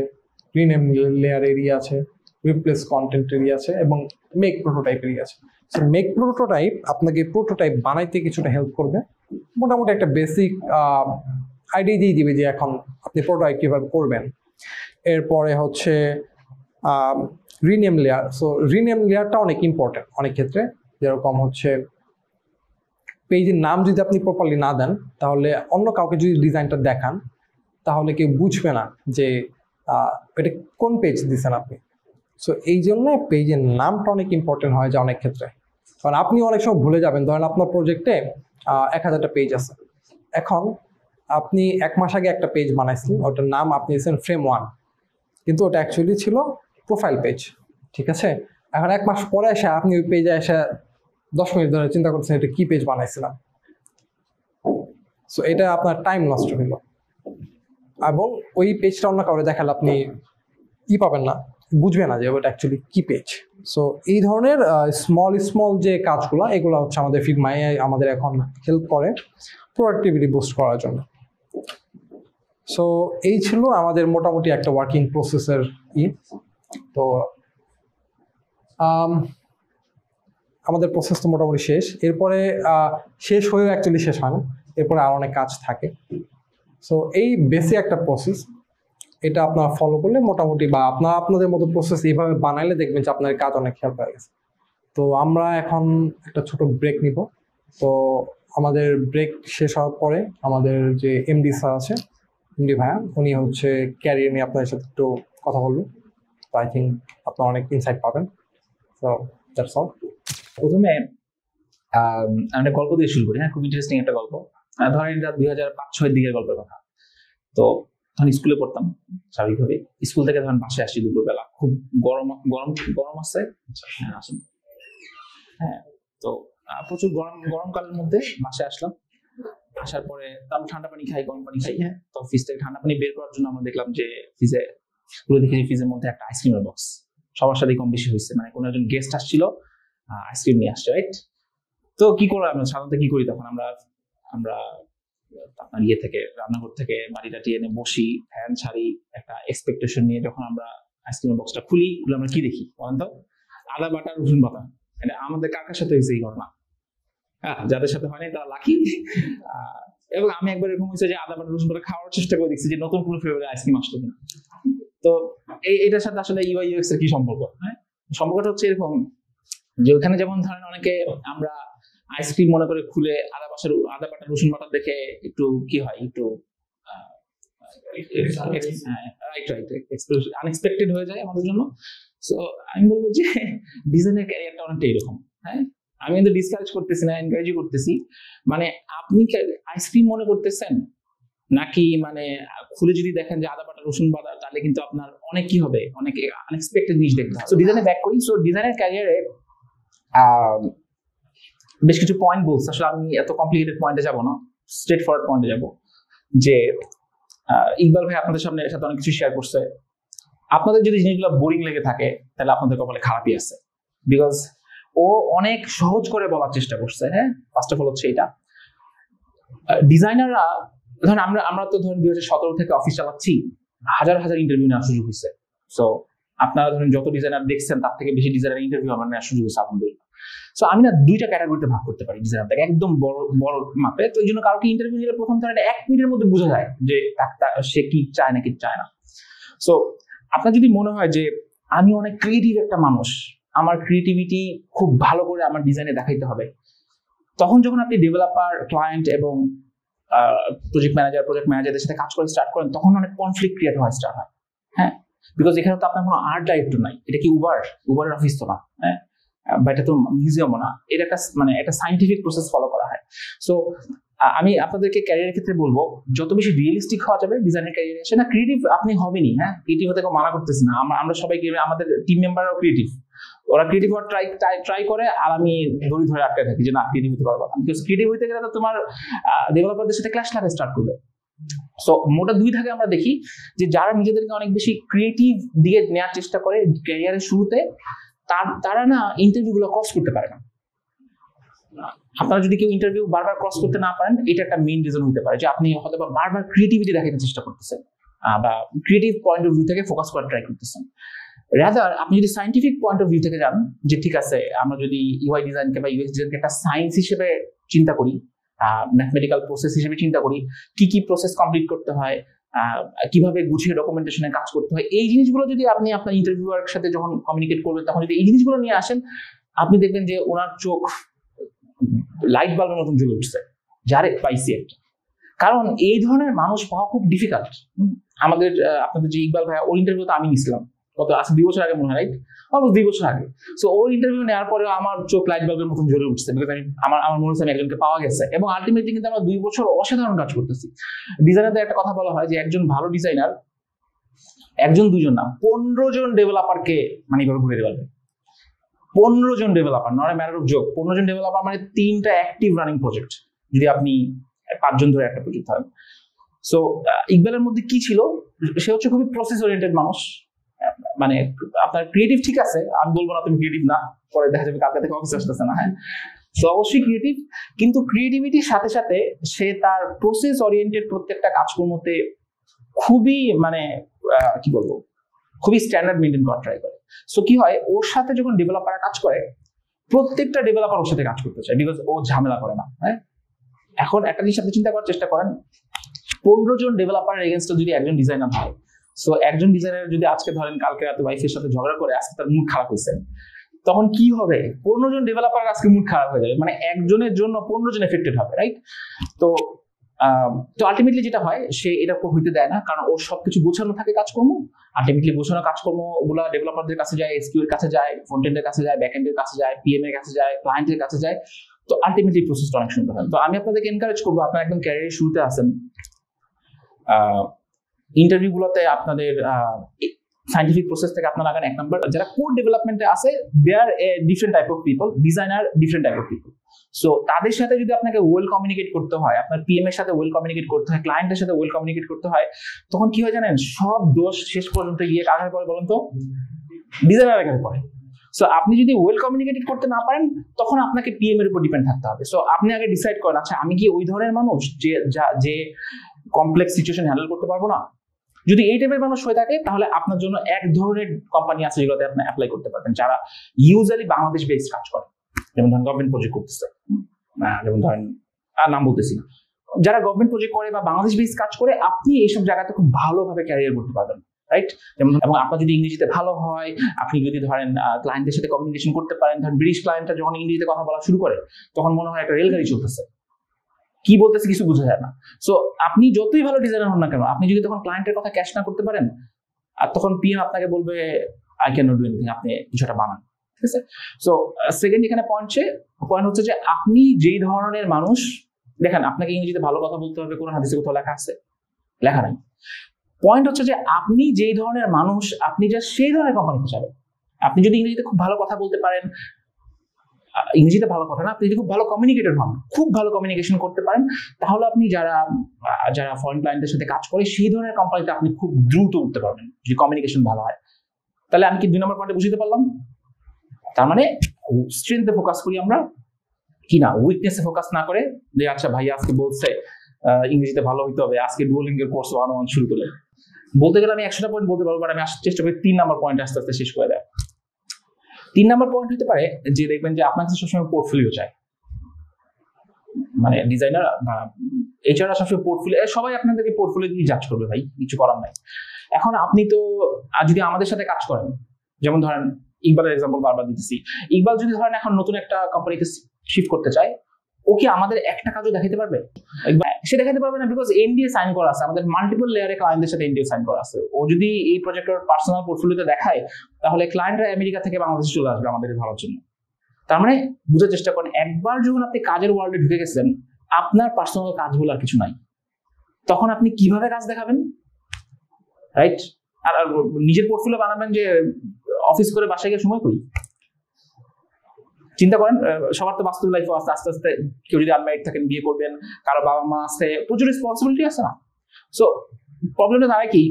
রিনেম লেয়ারের আছে, রিপ্লেস কন্টেন্টের আছে, এবং মেক প্রোটোটাইপের আছে। মেক প্রোটোটাইপ আপনাকে প্রোটোটাইপ বানাইতে কিছুটা হেল্প করবে, মোটামুটি একটা বেসিক আইডিয়া দিয়ে দিবে যে এখন আপনি প্রোটোটাইপ কীভাবে করবেন। এরপরে হচ্ছে রিনেম লেয়ার। সো রিনেম লেয়ারটা অনেক ইম্পর্টেন্ট অনেক ক্ষেত্রে, যেরকম হচ্ছে পেজের নাম যদি আপনি প্রপারলি না দেন তাহলে অন্য কাউকে যদি ডিজাইনটা দেখান তাহলে কেউ বুঝবে না যে এটা কোন পেজ দিচ্ছেন আপনি। সো এই জন্য পেজের নামটা অনেক ইম্পর্টেন্ট হয় যে অনেক ক্ষেত্রে, কারণ আপনি অনেক সময় ভুলে যাবেন। ধরেন আপনার প্রজেক্টে 1000টা পেজ আছে, এখন আপনি 1 মাস আগে একটা পেজ বানাইছেন, ওটার নাম আপনি দিয়েছেন ফ্রেম 1, কিন্তু ওটা অ্যাকচুয়ালি ছিল প্রোফাইল পেজ, ঠিক আছে? এখন 1 মাস পরে এসে আপনি ওই পেজে এসে 10 মিনিট ধরে চিন্তা করছেন এটা কি পেজ বানাইছিলাম। সো এটা আপনার টাইম নষ্ট হইল, এবং ওই পেজটা অন্য কাউকে দেখালে আপনি পাবেন না, বুঝবে না যে ওটা অ্যাকচুয়ালি কি পেজ। সো এই ধরনের স্মল যে কাজগুলো এগুলো হচ্ছে আমাদের ফিগমা এআই আমাদের এখন হেল্প করে প্রোডাক্টিভিটি বুস্ট করার জন্য। সো এই ছিল আমাদের মোটামুটি একটা ওয়ার্কিং প্রসেসের তো আমাদের প্রসেস তো মোটামুটি শেষ। এরপরে শেষ হয়েও অ্যাকচুয়ালি শেষ হয় না, এরপরে আরও অনেক কাজ থাকে। সো এই বেসিক একটা প্রসেস, এটা আপনারা ফলো করলে মোটামুটি, বা আপনাদের মতো প্রসেস এইভাবে বানাইলে দেখবেন যে আপনার কাজ অনেক হেল্প হয়ে গেছে। তো আমরা এখন একটা ছোট ব্রেক নিব। তো আমাদের ব্রেক শেষ হওয়ার পরে আমাদের যে এমডি স্যার আছে, এমডি ভাইয়া, উনি হচ্ছে ক্যারিয়ার নিয়ে আপনাদের সাথে একটু কথা বলবেন। তো আই থিঙ্ক আপনারা অনেক ইনসাইট পাবেন। So that's all. প্রথমে আমি একটা গল্প দিয়ে শুরু করি। হ্যাঁ, খুব ইন্টারেস্টিং একটা গল্প। ধরেন এটা 2005-06 দিকের গল্পের কথা। তো তখন স্কুলে পড়তাম স্বাভাবিকভাবে, স্কুল থেকে তখন বাসায় আসছি দুপুরবেলা, খুব গরম গরম গরম আছে, হ্যাঁ আসেন, হ্যাঁ তো প্রচুর গরমকালের মধ্যে বাসায় আসলাম। আসার পরে আমি ঠান্ডা পানি খাই, গরম পানি খাই, হ্যাঁ তো ফ্রিজ থেকে ঠান্ডা পানি বের করার জন্য আমরা দেখলাম যে স্কুলে দেখি যে ফ্রিজের মধ্যে একটা আইসক্রিমের বক্স, সবার সাথে কম বেশি হয়েছে, মানে কোনো একজন গেস্ট আসছিল, আইসক্রিম নিয়ে আসছে, রাইট? তো কি করবো আমরা সাধারণত কি করি তখন, আমরা আপনার থেকে রান্নাঘর থেকে বাড়ি টাটি এনে বসি, ফ্যান ছাড়ি, একটা এক্সপেকটেশন নিয়ে যখন আমরা আইসক্রিমের বক্সটা খুলে আমরা কি দেখি বলেন তো? আদা বাটা, রসুন বাটা। এটা আমাদের কাকার সাথে হয়েছে এই ঘটনা, হ্যাঁ যাদের সাথে হয়নি তারা লাকি। এবং আমি একবার এরকম হয়েছে যে আদা বাটা রসুন বাটা খাওয়ার চেষ্টা করে দেখছি যে নতুন কোনো ফ্লেভারের আইসক্রিম আসলো কিনা। তো এটার সাথে আসলে ইউআই ইউএক্স এর কি সম্পর্ক? হ্যাঁ সম্পর্কটা হচ্ছে এরকম যে ওখানে যেমন ধরেন অনেকে আমরা আইসক্রিম মনে করে খুলে আদা বাটা রসুন বাটা দেখে একটু কি হয়, একটু আনএক্সপেক্টেড হয়ে যায় আমাদের জন্য। সো আমি বলবো যে ডিজাইনের ক্যারিয়ারটা অনেকটা এরকম। হ্যাঁ আমি কিন্তু ডিসকারেজ করতেছি না, এনকারেজই করতেছি। মানে আপনি আইসক্রিম মনে করতেছেন নাকি মানে খুলে যদি দেখেন যে আদা বাটা রসুন বাটা, তাহলে কিন্তু আপনার অনেক কি হবে, অনেক আনএক্সপেক্টেড জিনিস দেখতে হবে। সো ডিজাইনে ব্যাক করি। সো ডিজাইনের ক্যারিয়ারে বেশ কিছু পয়েন্ট বলছে, আসলে আমি এত কমপ্লিকেটেড পয়েন্টে যাবো না, স্ট্রেট ফরওয়ার্ড পয়েন্টে যাবো। যে ইকবাল ভাই আপনাদের সামনে সাথে অনেক কিছু শেয়ার করছে। আপনাদের যদি জিনিসগুলো বোরিং লেগে থাকে তাহলে আপনাদের কপালে খারাপই আছে, বিকজ ও অনেক সহজ করে বলার চেষ্টা করছে। হ্যাঁ ফার্স্ট অফ অল হচ্ছে এটা, ডিজাইনাররা ধরেন আমরা তো ধরেন 2017 থেকে অফিস চালাচ্ছি, হাজার হাজার ইন্টারভিউ নেওয়ার সুযোগ হয়েছে। সো আপনারা ধরেন যত ডিজাইনার দেখছেন তার থেকে বেশি ডিজাইনার ইন্টারভিউ আমার নেওয়ার সুযোগ হয়েছে আলহামদুলিল্লাহ। সো আমি না দুইটা ক্যাটাগরিতে ভাগ করতে পারি ডিজাইনারটাকে একদম বড় বড় মাপে। তো এই জন্য কাউকে ইন্টারভিউ নিলে প্রথম ধরেন 1 মিনিটের মধ্যে বোঝা যায় যে সে কি চায় না কি চায় না। সো আপনার যদি মনে হয় যে আমি অনেক ক্রিয়েটিভ একটা মানুষ, আমার ক্রিয়েটিভিটি খুব ভালো করে আমার ডিজাইনে দেখাইতে হবে, তখন যখন আপনি ডেভেলপার, ক্লায়েন্ট এবং প্রজেক্ট ম্যানেজারদের সাথে কাজ করে স্টার্ট করেন, তখন অনেক কনফ্লিক্ট ক্রিয়েট হয় স্টার্ট হয়। হ্যাঁ বিকজ এখানে তো আপনার কোনো আর্ট ডাইরেক্টর নাই, এটা কি উবারের অফিস তো না, হ্যাঁ বা এটা তো মিউজিয়ামও না, এটা একটা মানে একটা সাইন্টিফিক প্রসেস ফলো করা হয়। সো আমি আপনাদেরকে ক্যারিয়ারের ক্ষেত্রে বলবো যত বেশি রিয়েলিস্টিক হওয়া যাবে ডিজাইনের ক্যারিয়ারে, সে না ক্রিয়েটিভ আপনি হবেনই, হ্যাঁ ক্রিয়েটিভ হতে মানা করতেছি না, আমরা সবাই আমাদের টিম মেম্বাররাও ক্রিয়েটিভ, ওরা ক্রিয়েটিভ হওয়ার ট্রাই করে, আর আমি দড়ি ধরে আটকে থাকি যে না ক্রিয়েটিভ হতে পারবো না। বিকজ ক্রিয়েটিভ হইতে গেলে তো তোমার ডেভেলপারদের সাথে ক্লাস লাগা স্টার্ট করবে। সো মোটা দুই থাকে আমরা দেখি যে যারা নিজেদেরকে অনেক বেশি ক্রিয়েটিভ দিকে নেওয়ার চেষ্টা করে ক্যারিয়ারের শুরুতে, তারা না ইন্টারভিউ গুলো ক্রস করতে পারে না। আপনারা যদি কেউ ইন্টারভিউ বারবার ক্রস করতে না পারেন, এটা একটা মেইন রিজন হতে পারে যে আপনি হয়তো বারবার ক্রিয়েটিভিটি দেখাতে চেষ্টা করতেছেন বা ক্রিয়েটিভ পয়েন্ট অফ ভিউ থেকে ফোকাস করার ট্রাই করতেছেন। রাদার আপনি যদি সাইন্টিফিক পয়েন্ট অফ ভিউ থেকে যান, যে ঠিক আছে আমরা যদি ইউআই ডিজাইনকে বা ইউএক্স ডিজাইনকে একটা সায়েন্স হিসেবে চিন্তা করি, ম্যাথমেটিক্যাল প্রসেস হিসেবে চিন্তা করি, কি প্রসেস কমপ্লিট করতে হয়, কিভাবে গুছিয়ে ডকুমেন্টেশনে কাজ করতে হয়, এই জিনিসগুলো যদি আপনি আপনার ইন্টারভিউয়ারের সাথে যখন কমিউনিকেট করবেন, তখন যদি এই জিনিসগুলো নিয়ে আসেন, আপনি দেখবেন যে ওনার চোখ লাইট বাল্বের মতন জ্বলে উঠছে, যারে পাইছি একটা। কারণ এই ধরনের মানুষ পাওয়া খুব ডিফিকাল্ট। আমাদের আপনাদের যে ইকবাল ভাইয়া, ওর ইন্টারভিউ তো আমি নিছিলাম কত আজকে 2 বছর আগে মনে হয়, রাইট? অলমোস্ট 2 বছর আগে। সো ওর ইন্টারভিউ নেওয়ার পরে আমার চোখ লাইট বাল্বের মতন জ্বলে উঠছে, বিকজ আমার মনে হচ্ছে আমি একজনকে পাওয়া গেছে। এবং আলটিমেটলি কিন্তু আমরা 2 বছর অসাধারণ কাজ করতেছি। ডিজাইনারদের একটা কথা বলা হয় যে একজন ভালো ডিজাইনার 1-2 না 15 জন ডেভেলপারকে মানে এইভাবে ঘুরে দিতে পারবে। 15 জন developer, not a matter of joke. 15 জন ডেভেলপার মানে 3টা অ্যাক্টিভ রানিং প্রজেক্ট, যদি আপনি 5 জন ধরে একটা প্রজেক্ট হয়। সো ইকবালের মধ্যে কি ছিল, সে হচ্ছে খুবই প্রসেস ওরিয়েন্টেড মানুষ। মানে আপনার ক্রিয়েটিভ ঠিক আছে, আমি বলবো না তুমি ক্রিয়েটিভ না, পরে দেখা যাবে কালকে থেকে অফিস আসতেছে না। হ্যাঁ সো অবশ্যই ক্রিয়েটিভ, কিন্তু ক্রিয়েটিভিটির সাথে সাথে সে তার প্রসেস ওরিয়েন্টেড প্রত্যেকটা কাজকর্মতে খুবই মানে কি বলবো, খুবই স্ট্যান্ডার্ড মেনটেন করা ট্রাই করে। সো কি হয়, ওর সাথে যখন ডেভেলপাররা কাজ করে, প্রত্যেকটা ডেভেলপার ওর সাথে কাজ করতে চায়, বিকজ ও ঝামেলা করে না। হ্যাঁ এখন একটা জিনিস আপনি চিন্তা করার চেষ্টা করেন, 15 জন ডেভেলপারের এগেইনস্টে যদি একজন ডিজাইনার হয়, সো একজন ডিজাইনার যদি আজকে ধরেন কালকে রাতে ওয়াইফের সাথে ঝগড়া করে আজকে তার মুড খারাপ হয়েছে, তখন কি হবে? 15 জন ডেভেলপার আজকে মুড খারাপ হয়ে যাবে, মানে একজনের জন্য 15 জন এফেক্টেড হবে, রাইট? তো আলটিমেটলি যেটা হয়, সে এটা হইতে দেয় না, কারণ ওর সবকিছু গোছানো থাকে কাজকর্ম। আলটিমেটলি গোছানো কাজকর্ম গুলা ডেভেলপারদের কাছে যায়, এসকিউ এর কাছে যায়, ফ্রন্ট এন্ডের কাছে যায়, ব্যাক এন্ডের কাছে যায়, পিএম এর কাছে যায়, ক্লায়েন্টের কাছে যায়। তো আলটিমেটলি প্রসেসটা অনেক সুন্দর হয়। তো আমি আপনাদেরকে এনকারেজ করবো, আপনারা একদম ক্যারিয়ারের শুরুতে আসেন, ইন্টারভিউগুলোতে আপনাদের সাইন্টিফিক প্রসেস থেকে আপনারা লাগান 1 নাম্বার। যারা কোড ডেভেলপমেন্টে আছে they are different type of people, designer different type of people. So তাদের সাথে যদি আপনাকে ওয়েল কমিউনিকেট করতে হয়, আপনার পিএম এর সাথে ওয়েল কমিউনিকেট করতে হয়, ক্লায়েন্টের সাথে ওয়েল কমিউনিকেট করতে হয়, তখন কি হয় জানেন, সব দোষ শেষ পর্যন্ত গিয়ে কার পরে বলেন তো, ডিজাইনারের কাছে পড়ে। সো আপনি যদি ওয়েল কমিউনিকেট করতে না পারেন তখন আপনাকে পিএম এর উপর ডিপেন্ড থাকতে হবে। সো আপনি আগে ডিসাইড করেন, আচ্ছা আমি কি ওই ধরনের মানুষ যে কমপ্লেক্স সিচুয়েশন হ্যান্ডেল করতে পারবো না। যদি এই টাইপের মানুষ হয়ে থাকে তাহলে আপনার জন্য এক ধরনের কোম্পানি আছে যেগুলোতে আপনি অ্যাপ্লাই করতে পারবেন, যারা ইউজুয়ালি বাংলাদেশ বেসড কাজ করে। যেমন ধরেন গভর্নমেন্ট প্রজেক্ট করতেছে, যেমন ধরেন নাম বলতেছি না, যারা গভর্নমেন্ট প্রজেক্ট করে বা বাংলাদেশ বেসড কাজ করে, আপনি এইসব জায়গাতে খুব ভালোভাবে ক্যারিয়ার করতে পারবেন, রাইট? যেমন এবং আপনার যদি ইংরেজিতে ভালো হয়, আপনি যদি ধরেন ক্লায়েন্টের সাথে কমিউনিকেশন করতে পারেন, ধরেন ব্রিটিশ ক্লায়েন্টরা যখন ইংরেজিতে কথা বলা শুরু করে তখন মনে হয় একটা রেলগাড়ি চলতেছে, কি বলতেছে কিছু বোঝা যায় না। সো আপনি যতই ভালো ডিজাইনার হন না কেন, আপনি যদি তখন ক্লায়েন্টের কথা ক্যাচ না করতে পারেন, আর তখন পিএম আপনাকে বলবে I can not do anything, আপনি কিছুটা বানান, ঠিক আছে? সো সেকেন্ড এখানে পয়েন্ট হচ্ছে যে আপনি যেই ধরনের মানুষ, দেখেন আপনাকে ইংরেজিতে ভালো কথা বলতে হবে, কোরআন হাদিসে কোথাও লেখা আছে? লেখা নাই। পয়েন্ট হচ্ছে যে আপনি যেই ধরনের মানুষ, আপনি যা সেই ধরনের কোম্পানিতে যাবেন। আপনি যদি ইংরেজিতে খুব ভালো কথা বলতে পারেন, ইংরেজিতে ভালো কথা না, আপনি যদি খুব ভালো কমিউনিকেটর হন, খুব ভালো কমিউনিকেশন করতে পারেন, তাহলে আপনি যারা ফরেন ক্লায়েন্টের সাথে কাজ করে সেই ধরনের কোম্পানিতে আপনি খুব দ্রুত উঠতে পারবেন যদি কমিউনিকেশন ভালো হয়। তাহলে আমি কি 2 নম্বর পয়েন্টে বুঝতে পারলাম? তার মানে স্ট্রেংথে ফোকাস করি আমরা, কি না উইকনেসে ফোকাস না করে যে আচ্ছা ভাই আজকে বলছে ইংরেজিতে ভালো হইতে হবে, আজকে ডুওলিঙ্গের কোর্স 101 শুরু করলে। বলতে গেলে আমি 100টা পয়েন্ট বলতে পারবো, বাট আমি চেষ্টা করি 3 নম্বর পয়েন্ট আস্তে আস্তে শেষ করে দেয়। 3 নম্বর পয়েন্ট হতে পারে যে দেখবেন যে আপনার কাছে সবসময় পোর্টফোলিও চাই, মানে ডিজাইনার বা এইচআর সবসময় পোর্টফোলিও, সবাই আপনাদেরকে পোর্টফোলিও দিয়ে জাজ করবে, ভাই কিছু করার নাই। এখন আপনি তো যদি আমাদের সাথে কাজ করেন, যেমন ধরেন ইকবালের এক্সাম্পল বারবার দিতেছি, ইকবাল যদি ধরেন এখন নতুন একটা কোম্পানিতে শিফট করতে চায়, ও কি আমাদের একটা কাজও দেখাতে পারবে? সে দেখাতে পারবে না, বিকজ এনডিএ সাইন করা আছে, আমাদের মাল্টিপল লেয়ারে ক্লায়েন্টদের সাথে এনডিএ সাইন করা আছে। ও যদি এই প্রজেক্টের পার্সোনাল পোর্টফোলিওতে দেখায়, তাহলে ক্লায়েন্টরা আমেরিকা থেকে বাংলাদেশে চলে আসবে আমাদের ধরার জন্য। তার মানে বুঝার চেষ্টা করেন, একবার যখন আপনি কাজের ওয়ার্ল্ডে ঢুকে গেছেন, আপনার পার্সোনাল কাজ বলে আর কিছু নাই, তখন আপনি কিভাবে কাজ দেখাবেন, রাইট? আর নিজের পোর্টফোলিও বানাবেন যে অফিস করে বাসায় গিয়ে সময় করি? চিন্তা করেন, সবার তো বাস্তব লাইফ আছে, আস্তে আস্তে কেউ যদি আনম্যারিড থাকেন, বিয়ে করবেন, কারো বাবা মা আছে, প্রচুর রেসপন্সিবিলিটি আছে না? সো প্রবলেমটা দাঁড়ায় কি,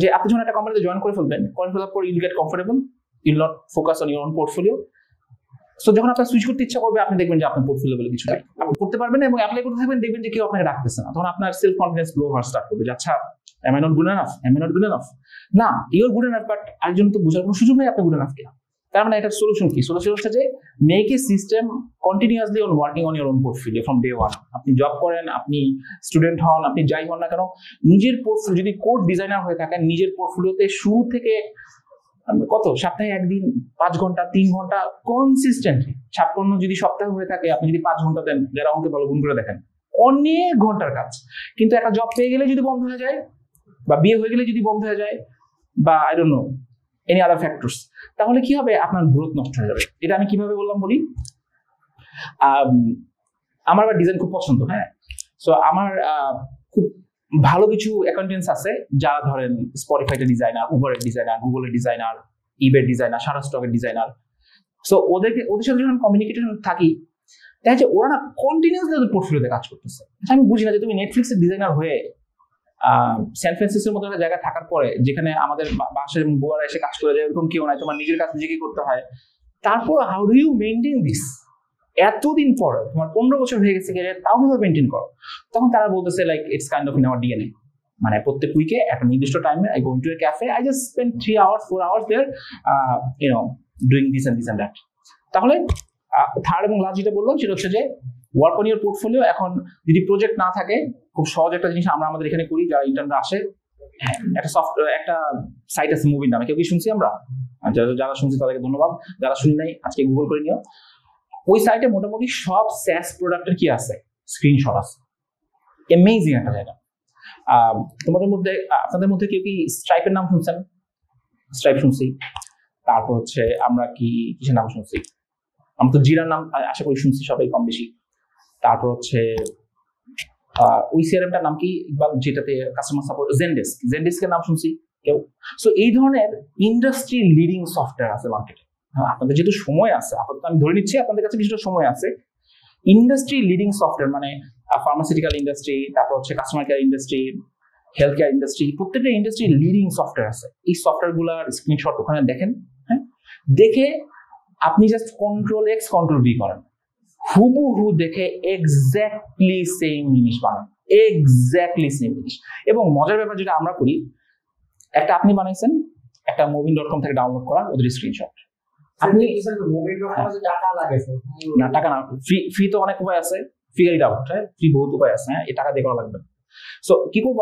যে আপনি যখন একটা কোম্পানিতে জয়েন করে ফেলবেন, করে ফেলার পর ইউল gate comfortable, Yule not focus on your own portfolio. So যখন আপনার সুইচ করতে ইচ্ছা করবে, আপনি দেখবেন যে আপনার পোর্টফোলিও বলে কিছু নাই, আপনি করতে পারবেন না এবং অ্যাপ্লাই করতে থাকবেন, দেখবেন যে কেউ আপনাকে ডাকতেছে না, তখন আপনার সেলফ কনফিডেন্স লো হওয়ার স্টার্ট করবে, যে আচ্ছা am I not good enough? Am I not good enough? না, ইউর গুড এনাফ, বাট আরেকজন তো বোঝার কোনো সুযোগ নেই আপনি গুড এনাফ কিনা। তার মানে এটার সলিউশন কি? সলিউশন হচ্ছে যে make a system continuously on working on your own portfolio from day one. আপনি জব করেন, আপনি স্টুডেন্ট হন, আপনি যাই হন না কেন, নিজের পোর্টফোলিও, যদি কোড ডিজাইনার হয়ে থাকেন, নিজের পোর্টফোলিওতে শুরু থেকে কত, সপ্তাহে 1 দিন 5 ঘন্টা 3 ঘন্টা কনসিস্টেন্টলি, 56 যদি সপ্তাহ হয়ে থাকে, আপনি যদি 5 ঘন্টা দেন, যারা অঙ্কে ভালো গুণ করে দেখেন, অনেক ঘন্টার কাজ। কিন্তু একটা জব পেয়ে গেলে যদি বন্ধ হয়ে যায়, বা বিয়ে হয়ে গেলে যদি বন্ধ হয়ে যায়, বা I don't know any other factors, তাহলে কি হবে? আপনার গ্রোথ নষ্ট হয়ে যাবে। এটা আমি কিভাবে বললাম বলি, আমার আবার ডিজাইন খুব পছন্দ, হ্যাঁ। সো আমার খুব ভালো কিছু অ্যাকাউন্টেন্টস আছে যারা ধরেন স্পটিফাইয়ের ডিজাইনার, উবারের ডিজাইনার, গুগলের ডিজাইনার, ইবের ডিজাইনার, সারা স্টকের ডিজাইনার। সো ওদের সাথে যখন কমিউনিকেশন থাকি, দেখা যায় ওরা না কন্টিনিউসলি ওদের পোর্টফোলিওতে কাজ করতেছে। আমি বুঝি না যে তুমি নেটফ্লিক্সের ডিজাইনার হয়ে স্যান ফ্রান্সিসকোর মতো একটা জায়গায় থাকার পরে, যেখানে আমাদের বাসার বুয়ারা এসে কাজ করে যায়, এরকম কেউ নাই, তোমার নিজের কাজ নিজেকে করতে হয়। তারপর how do you maintain this? এতদিন পরে তোমার 15 বছর হয়ে গেছে ক্যারিয়ার, তাও কিভাবে মেনটেন করো? তখন তারা বলতেছে like it's kind of in our DNA. মানে প্রত্যেক উইকে একটা নির্দিষ্ট টাইমে I go into a cafe, I just spend 3 hours 4 hours there, doing this and that. তাহলে থার্ড এবং লাস্ট যেটা বললাম সেটা হচ্ছে যে ওয়ার্ক অন ইউর পোর্টফোলিও। এখন যদি প্রজেক্ট না থাকে, খুব সহজ একটা জিনিস আমরা আমাদের এখানে করি, যারা ইন্টার্নরা আসে, একটা সাইট আছে মুভির নামে, কেউ কি শুনছি আমরা? যারা শুনছি তাদেরকে ধন্যবাদ, যারা শুনি নাই আজকে গুগল করে নিও। ওই সাইটে মোটামুটি সব SaaS প্রোডাক্টের কি আছে, স্ক্রিনশট আছে। অ্যামেজিং একটা জায়গা। তোমাদের মধ্যে, আপনাদের মধ্যে কেউ কি স্ট্রাইপের নাম শুনছেন? স্ট্রাইপ শুনছি। তারপর হচ্ছে আমরা কিসের নাম শুনছি? আমরা তো জিরার নাম আশা করি শুনছি সবাই কম বেশি। তারপর হচ্ছে ওই সিআরএমটার নাম কি ইকবাল, যেটাতে কাস্টমার সাপোর্ট, জেনডেস্কের নাম শুনছি কেউ? সো এই ধরনের ইন্ডাস্ট্রি লিডিং সফটওয়্যার আছে মার্কেটে। আপনাদের যেহেতু সময় আছে, আপাতত আমি ধরে নিচ্ছি আপনাদের কাছে কিছুটা সময় আছে, ইন্ডাস্ট্রি লিডিং সফটওয়্যার মানে ফার্মাসিউটিক্যাল ইন্ডাস্ট্রি, তারপর হচ্ছে customer care industry, health care industry, প্রত্যেকটা ইন্ডাস্ট্রি লিডিং সফটওয়্যার আছে। এই সফটওয়্যারগুলোর স্ক্রিনশট ওখানে দেখেন, হ্যাঁ, দেখে আপনি জাস্ট Ctrl+X Ctrl+V করেন, হুবহু দেখে এক্স্যাক্টলি সেম জিনিস বানান, এক্স্যাক্টলি সেম জিনিস। এবং মজার ব্যাপার যেটা আমরা করি, একটা আপনি বানাইছেন, একটা movin.com থেকে ডাউনলোড করা ওদের স্ক্রিনশট, আপনি টাকা লাগে না, টাকা না, ফ্রি তো অনেক উপায় আছে, ফিগার ইট আউট, হ্যাঁ, ফ্রি বহুত উপায় আছে, হ্যাঁ, এই টাকা দিয়ে করা লাগবে। সো কি করবো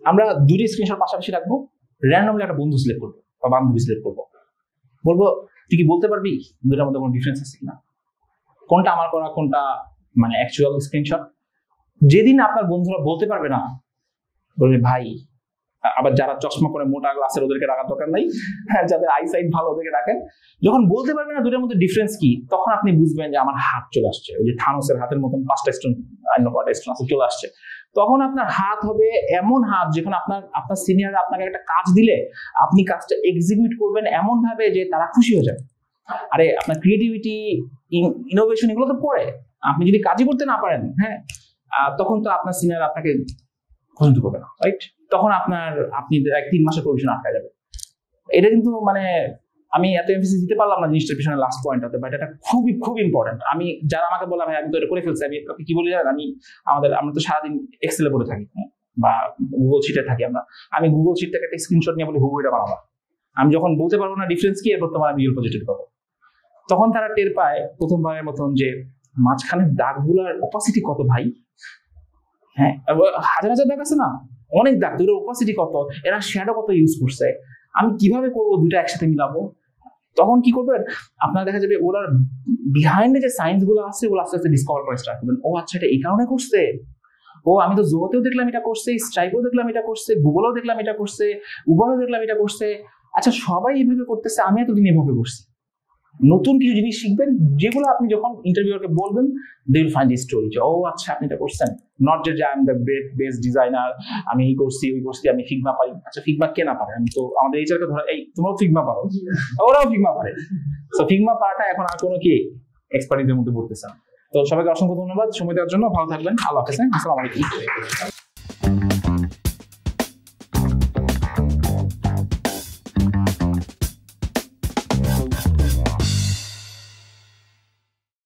আমরা দুটি স্ক্রিনশট পাশাপাশি রাখবো, র্যান্ডমলি একটা বন্ধু সিলেক্ট করবো বা বান্ধবী সিলেক্ট করবো, বলবো তুই কি বলতে পারবি দুটার মধ্যে কোনো ডিফারেন্স আছে কিনা, কোনটা আমার করা, কোনটা মানে অ্যাকচুয়াল স্ক্রিনশট। যেদিন আপনার বন্ধুরা বলতে পারবে না, বলবে ভাই, আবার যারা চশমা পরে মোটা গ্লাসের ওদেরকে রাখার দরকার নাই, হ্যাঁ, যাদের আইসাইট ভালো ওদেরকে রাখেন। যখন বলতে পারবে না দুটার মধ্যে ডিফারেন্স কি, তখন আপনি বুঝবেন যে আমার হাত চলে আসছে, ওই যে থানোসের হাতের মতন 5টা স্টোন চলে আসছে। তখন আপনার হাত হবে এমন হাত, যেখানে আপনার সিনিয়র আপনাকে একটা কাজ দিলে আপনি কাজটা এক্সিকিউট করবেন এমন ভাবে যে তারা খুশি হয়ে যাবে। আরে আপনার ক্রিয়েটিভিটি, ইনোভেশন এগুলো তো পরে, আপনি যদি কাজই করতে না পারেন, হ্যাঁ, তখন তো আপনার সিনিয়র আপনাকে পছন্দ করবে না, রাইট? তখন আপনি 3 মাসের প্রভিশন আটকা যাবে। এটা কিন্তু মানে আমি এত এমফেসিস দিতে পারলাম না জিনিসটার পিছনে লাস্ট পয়েন্টটাতে, বাট এটা খুবই খুব ইম্পর্টেন্ট। আমি যারা আমাকে বলে ভাই আমি তো এটা করে ফেলছি, আমি কি বলি জানেন, আমরা তো সারাদিন এক্সেলে পড়ে থাকি, বা গুগল শিটে থাকি আমি গুগল শিট থেকে একটা স্ক্রিনশট নিয়ে বলি হুবহু এটা বানাবো। আমি যখন বলতে পারবো না ডিফারেন্স কি, এরপর তোমার আমি রিয়েল প্রজেক্টে পাবো, তখন তারা টের পায় প্রথমবারের মতন যে মাঝখানে দাগগুলার অপাসিটি কত ভাই, হ্যাঁ, হাজার হাজার দাগ আছে না, অনেক দাগ, দুটোর অপাসিটি কত, এরা শ্যাডো কত ইউজ করছে, আমি কিভাবে করবো দুটো একসাথে মিলাবো। তখন কি করবেন, আপনার দেখা যাবে ওরা বিহাইন্ডে যে সায়েন্স গুলো আছে ওগুলো আস্তে আস্তে ডিসকভার করে স্টার্ট করবেন। ও আচ্ছা, এটা এই কারণে করছে, ও আমি তো জোহোতেও দেখলাম এটা করছে, স্ট্রাইপেও দেখলাম এটা করছে, গুগলেও দেখলাম এটা করছে, উবারও দেখলাম এটা করছে, আচ্ছা সবাই এইভাবে করতেছে, আমি এতদিন এভাবে করছি। নতুন কিছু জিনিস শিখবেন, যেগুলো আপনি যখন ইন্টারভিউয়ারকে বলবেন, they will find this story, ও আচ্ছা আপনি এটা করছেন, নট যে I am the best designer, আমি এই করছি ওই করছি, আমি ফিগমা পারি। আচ্ছা ফিগমা কে না পারে, আমি তো আমাদের এইচআরকে ধরে, এই তোমরাও ফিগমা পারো, ওরাও ফিগমা পারে। সো ফিগমা পারাটা এখন আর কোনো কি এক্সপার্টিজের মধ্যে পড়তেছে না। তো সবাইকে অসংখ্য ধন্যবাদ সময় দেওয়ার জন্য, ভালো থাকবেন, আল্লাহ হাফেজ, আসসালামু আলাইকুম।